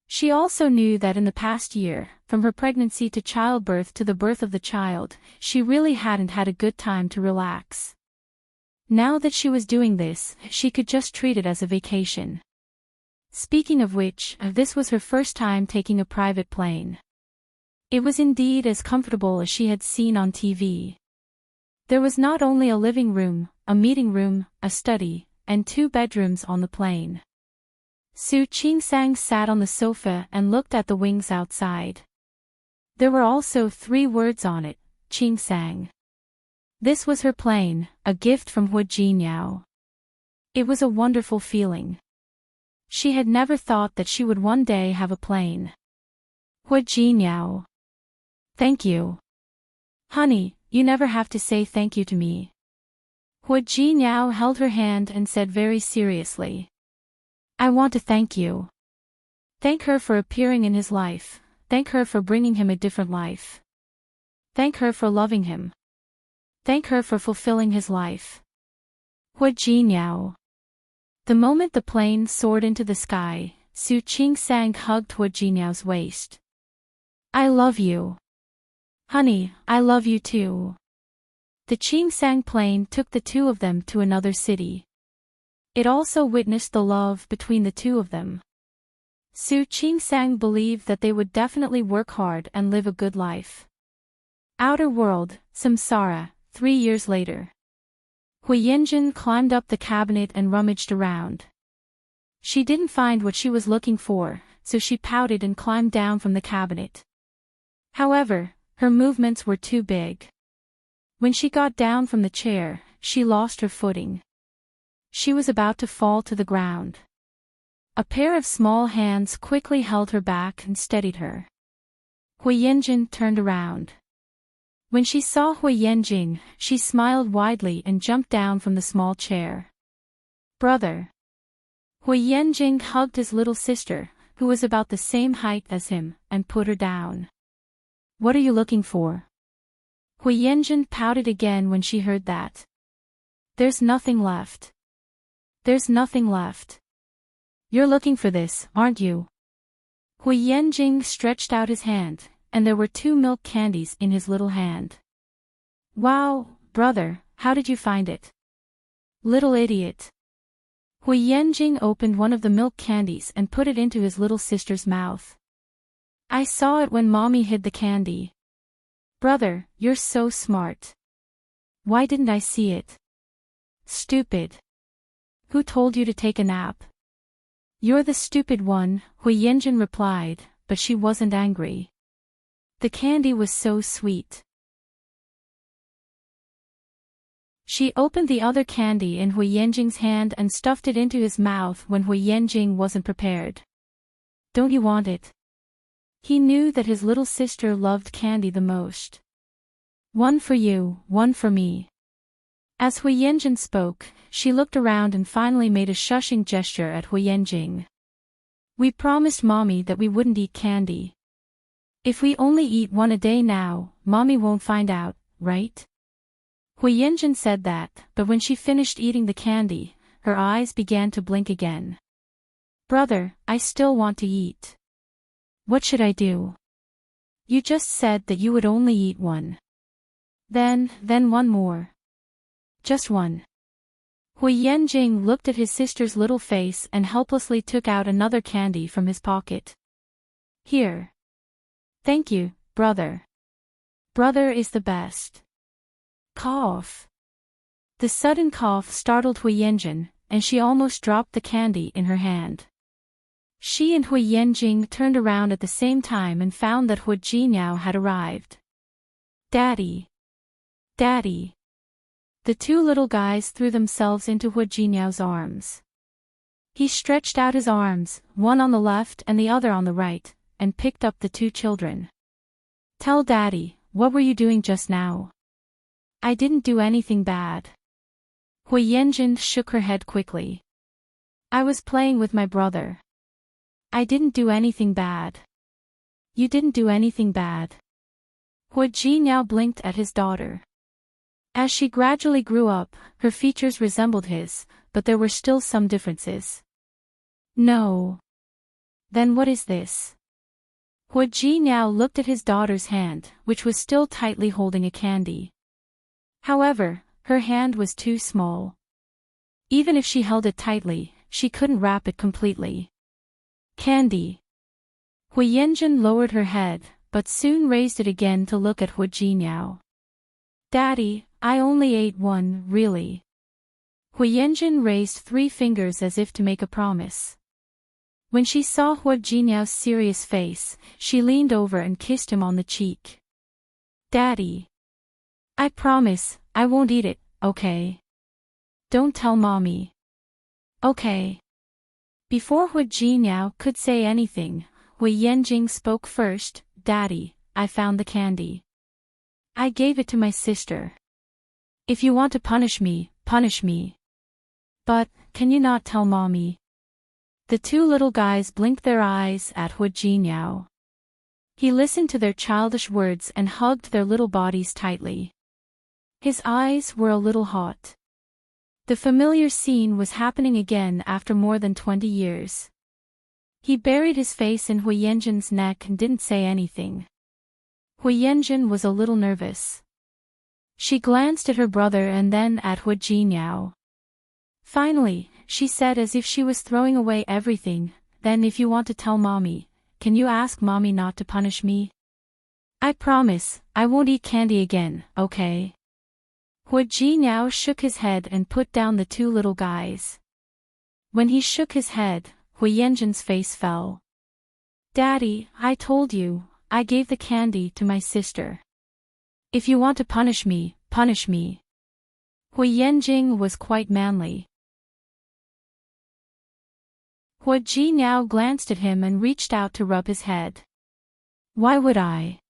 [SPEAKER 1] She also knew that in the past year, from her pregnancy to childbirth to the birth of the child, she really hadn't had a good time to relax. Now that she was doing this, she could just treat it as a vacation. Speaking of which, this was her first time taking a private plane. It was indeed as comfortable as she had seen on TV. There was not only a living room, a meeting room, a study, and 2 bedrooms on the plane. Su Qingsang sat on the sofa and looked at the wings outside. There were also 3 words on it, Qingsang. This was her plane, a gift from Hu Jinyao. It was a wonderful feeling. She had never thought that she would one day have a plane. Hu Jinyao. Thank you. Honey, you never have to say thank you to me. Hu Jinyao held her hand and said very seriously. I want to thank you. Thank her for appearing in his life, thank her for bringing him a different life. Thank her for loving him. Thank her for fulfilling his life. Hu Jinyao. The moment the plane soared into the sky, Su Qingsang hugged Hu Jinyao's waist. I love you. Honey, I love you too. The Qingsang plane took the two of them to another city. It also witnessed the love between the two of them. Su Qingsang believed that they would definitely work hard and live a good life. Outer world, Samsara, 3 years later. Hui Yanjin climbed up the cabinet and rummaged around. She didn't find what she was looking for, so she pouted and climbed down from the cabinet. However, her movements were too big. When she got down from the chair, she lost her footing. She was about to fall to the ground. A pair of small hands quickly held her back and steadied her. Hui Yanjin turned around. When she saw Hui Yanjing, she smiled widely and jumped down from the small chair. Brother. Hui Yanjing hugged his little sister, who was about the same height as him, and put her down. What are you looking for? Hui Yanjin pouted again when she heard that. There's nothing left. There's nothing left. You're looking for this, aren't you? Hui Yanjing stretched out his hand, and there were 2 milk candies in his little hand. Wow, brother, how did you find it? Little idiot. Hui Yanjing opened one of the milk candies and put it into his little sister's mouth. I saw it when Mommy hid the candy. Brother, you're so smart. Why didn't I see it? Stupid. Who told you to take a nap? You're the stupid one, Hui Yanjin replied, but she wasn't angry. The candy was so sweet. She opened the other candy in Hui Yanjing's hand and stuffed it into his mouth when Hui Yanjing wasn't prepared. Don't you want it? He knew that his little sister loved candy the most. One for you, one for me. As Hui Yanjing spoke, she looked around and finally made a shushing gesture at Hui Yanjing. We promised Mommy that we wouldn't eat candy. If we only eat one a day now, Mommy won't find out, right? Hui Yanjing said that, but when she finished eating the candy, her eyes began to blink again. Brother, I still want to eat. What should I do? You just said that you would only eat one. Then one more. Just one. Hui Yanjing looked at his sister's little face and helplessly took out another candy from his pocket. Here. Thank you, brother. Brother is the best. Cough. The sudden cough startled Hui Yanjing, and she almost dropped the candy in her hand. She and Hui Yanjing turned around at the same time and found that Hui Jinyao had arrived. Daddy. Daddy. The two little guys threw themselves into Hui Jinyao's arms. He stretched out his arms, one on the left and the other on the right, and picked up the two children. Tell Daddy, what were you doing just now? I didn't do anything bad. Hui Yanjing shook her head quickly. I was playing with my brother. I didn't do anything bad. You didn't do anything bad. Hui Jinyao blinked at his daughter. As she gradually grew up, her features resembled his, but there were still some differences. No. Then what is this? Hui Jinyao looked at his daughter's hand, which was still tightly holding a candy. However, her hand was too small. Even if she held it tightly, she couldn't wrap it completely. Candy. Hui Yanjing lowered her head, but soon raised it again to look at Hui Jinyao. Daddy, I only ate one, really. Hui Yanjing raised 3 fingers as if to make a promise. When she saw Hui Jinyao's serious face, she leaned over and kissed him on the cheek. Daddy. I promise, I won't eat it, okay? Don't tell Mommy. Okay. Before Hui Jinyao could say anything, Hui Yanjing spoke first. Daddy, I found the candy. I gave it to my sister. If you want to punish me, punish me. But, can you not tell Mommy? The two little guys blinked their eyes at Hui Jinyao. He listened to their childish words and hugged their little bodies tightly. His eyes were a little hot. The familiar scene was happening again after more than 20 years. He buried his face in Hui Yanjing's neck and didn't say anything. Hui Yanjing was a little nervous. She glanced at her brother and then at Hui Jinyao. Finally, she said as if she was throwing away everything, then if you want to tell Mommy, can you ask Mommy not to punish me? I promise, I won't eat candy again, okay? Hui Jinyao shook his head and put down the two little guys. When he shook his head, Hui Yanjing's face fell. Daddy, I told you, I gave the candy to my sister. If you want to punish me, punish me. Hui Yanjing was quite manly. Hui Jinyao glanced at him and reached out to rub his head. Why would I?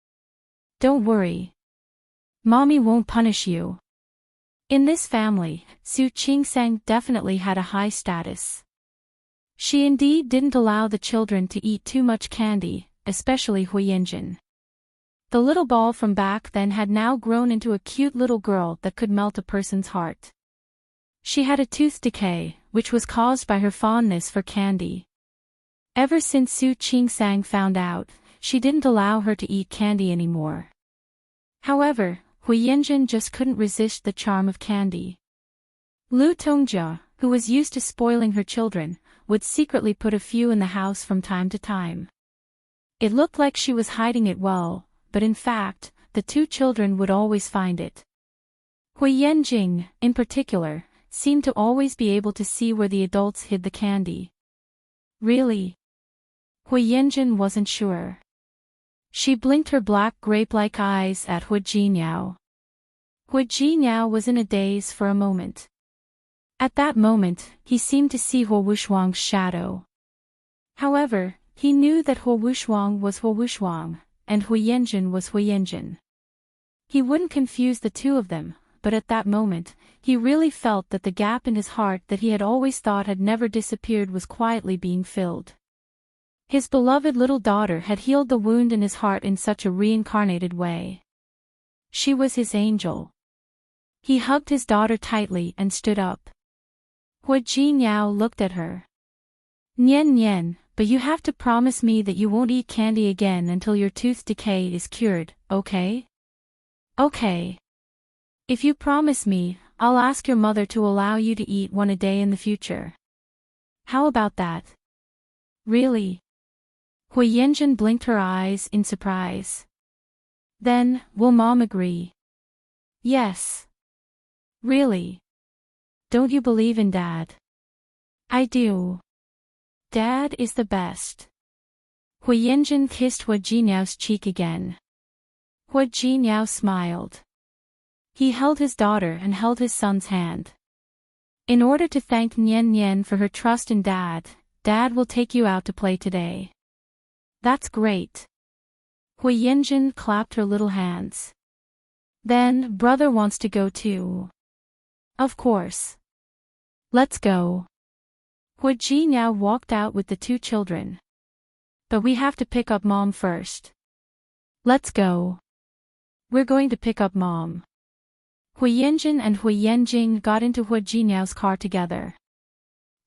[SPEAKER 1] Don't worry. Mommy won't punish you. In this family, Su Qingsang definitely had a high status. She indeed didn't allow the children to eat too much candy, especially Hui Yanjing. The little ball from back then had now grown into a cute little girl that could melt a person's heart. She had a tooth decay, which was caused by her fondness for candy. Ever since Su Qingsang found out, she didn't allow her to eat candy anymore. However, Hui Yanjing just couldn't resist the charm of candy. Lu Tongjia, who was used to spoiling her children, would secretly put a few in the house from time to time. It looked like she was hiding it well, but in fact, the two children would always find it. Hui Yanjing, in particular, seemed to always be able to see where the adults hid the candy. Really? Hui Yanjing wasn't sure. She blinked her black grape-like eyes at Hui Jinyao. Hui Jinyao was in a daze for a moment. At that moment, he seemed to see Huo Wuxuang's shadow. However, he knew that Huo Wuxuang was Huo Wuxuang, and Hui Yanjin was Hui Yanjin. He wouldn't confuse the two of them, but at that moment, he really felt that the gap in his heart that he had always thought had never disappeared was quietly being filled. His beloved little daughter had healed the wound in his heart in such a reincarnated way. She was his angel. He hugged his daughter tightly and stood up. Hui Jinyao looked at her. Nian Nian, but you have to promise me that you won't eat candy again until your tooth decay is cured, okay? Okay. If you promise me, I'll ask your mother to allow you to eat one a day in the future. How about that? Really? Hui Yanjin blinked her eyes in surprise. Then, will Mom agree? Yes. Really? Don't you believe in Dad? I do. Dad is the best. Hui Yanjin kissed Hui Jinyao's cheek again. Hui Jinyao smiled. He held his daughter and held his son's hand. In order to thank Nian Nian for her trust in Dad, Dad will take you out to play today. That's great. Hui Yanjin clapped her little hands. Then, brother wants to go too. Of course. Let's go. Hui Jinyao walked out with the two children. But we have to pick up Mom first. Let's go. We're going to pick up Mom. Hui Yanjin and Hui Yanjing got into Hui Jinyao's car together.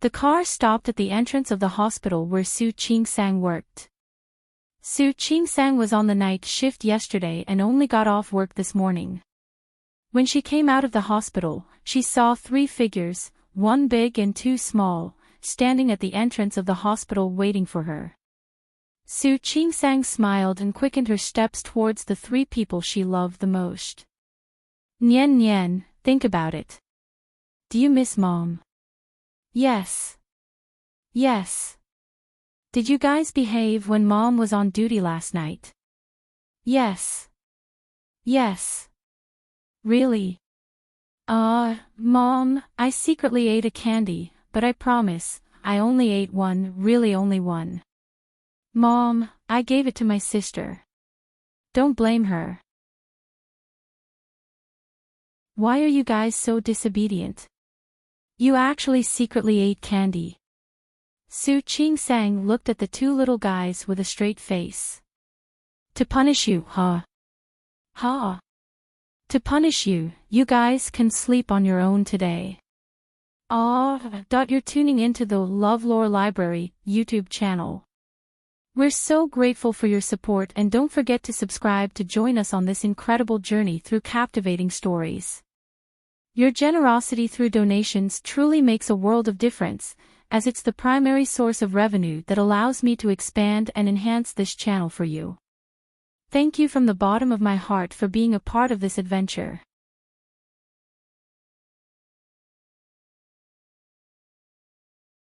[SPEAKER 1] The car stopped at the entrance of the hospital where Su Qingsang worked. Su Qingsang was on the night shift yesterday and only got off work this morning. When she came out of the hospital, she saw 3 figures, 1 big and 2 small, standing at the entrance of the hospital waiting for her. Su Qingsang smiled and quickened her steps towards the 3 people she loved the most. Nian Nian, think about it. Do you miss Mom? Yes. Yes. Did you guys behave when Mom was on duty last night? Yes. Yes. Really? Mom, I secretly ate a candy, but I promise, I only ate one, really only one. Mom, I gave it to my sister. Don't blame her. Why are you guys so disobedient? You actually secretly ate candy. Su Qingsang looked at the 2 little guys with a straight face. To punish you, huh? Ha! To punish you, you guys can sleep on your own today. You're tuning into the LoveLore Library YouTube channel. We're so grateful for your support and don't forget to subscribe to join us on this incredible journey through captivating stories. Your generosity through donations truly makes a world of difference, as it's the primary source of revenue that allows me to expand and enhance this channel for you. Thank you from the bottom of my heart for being a part of this adventure.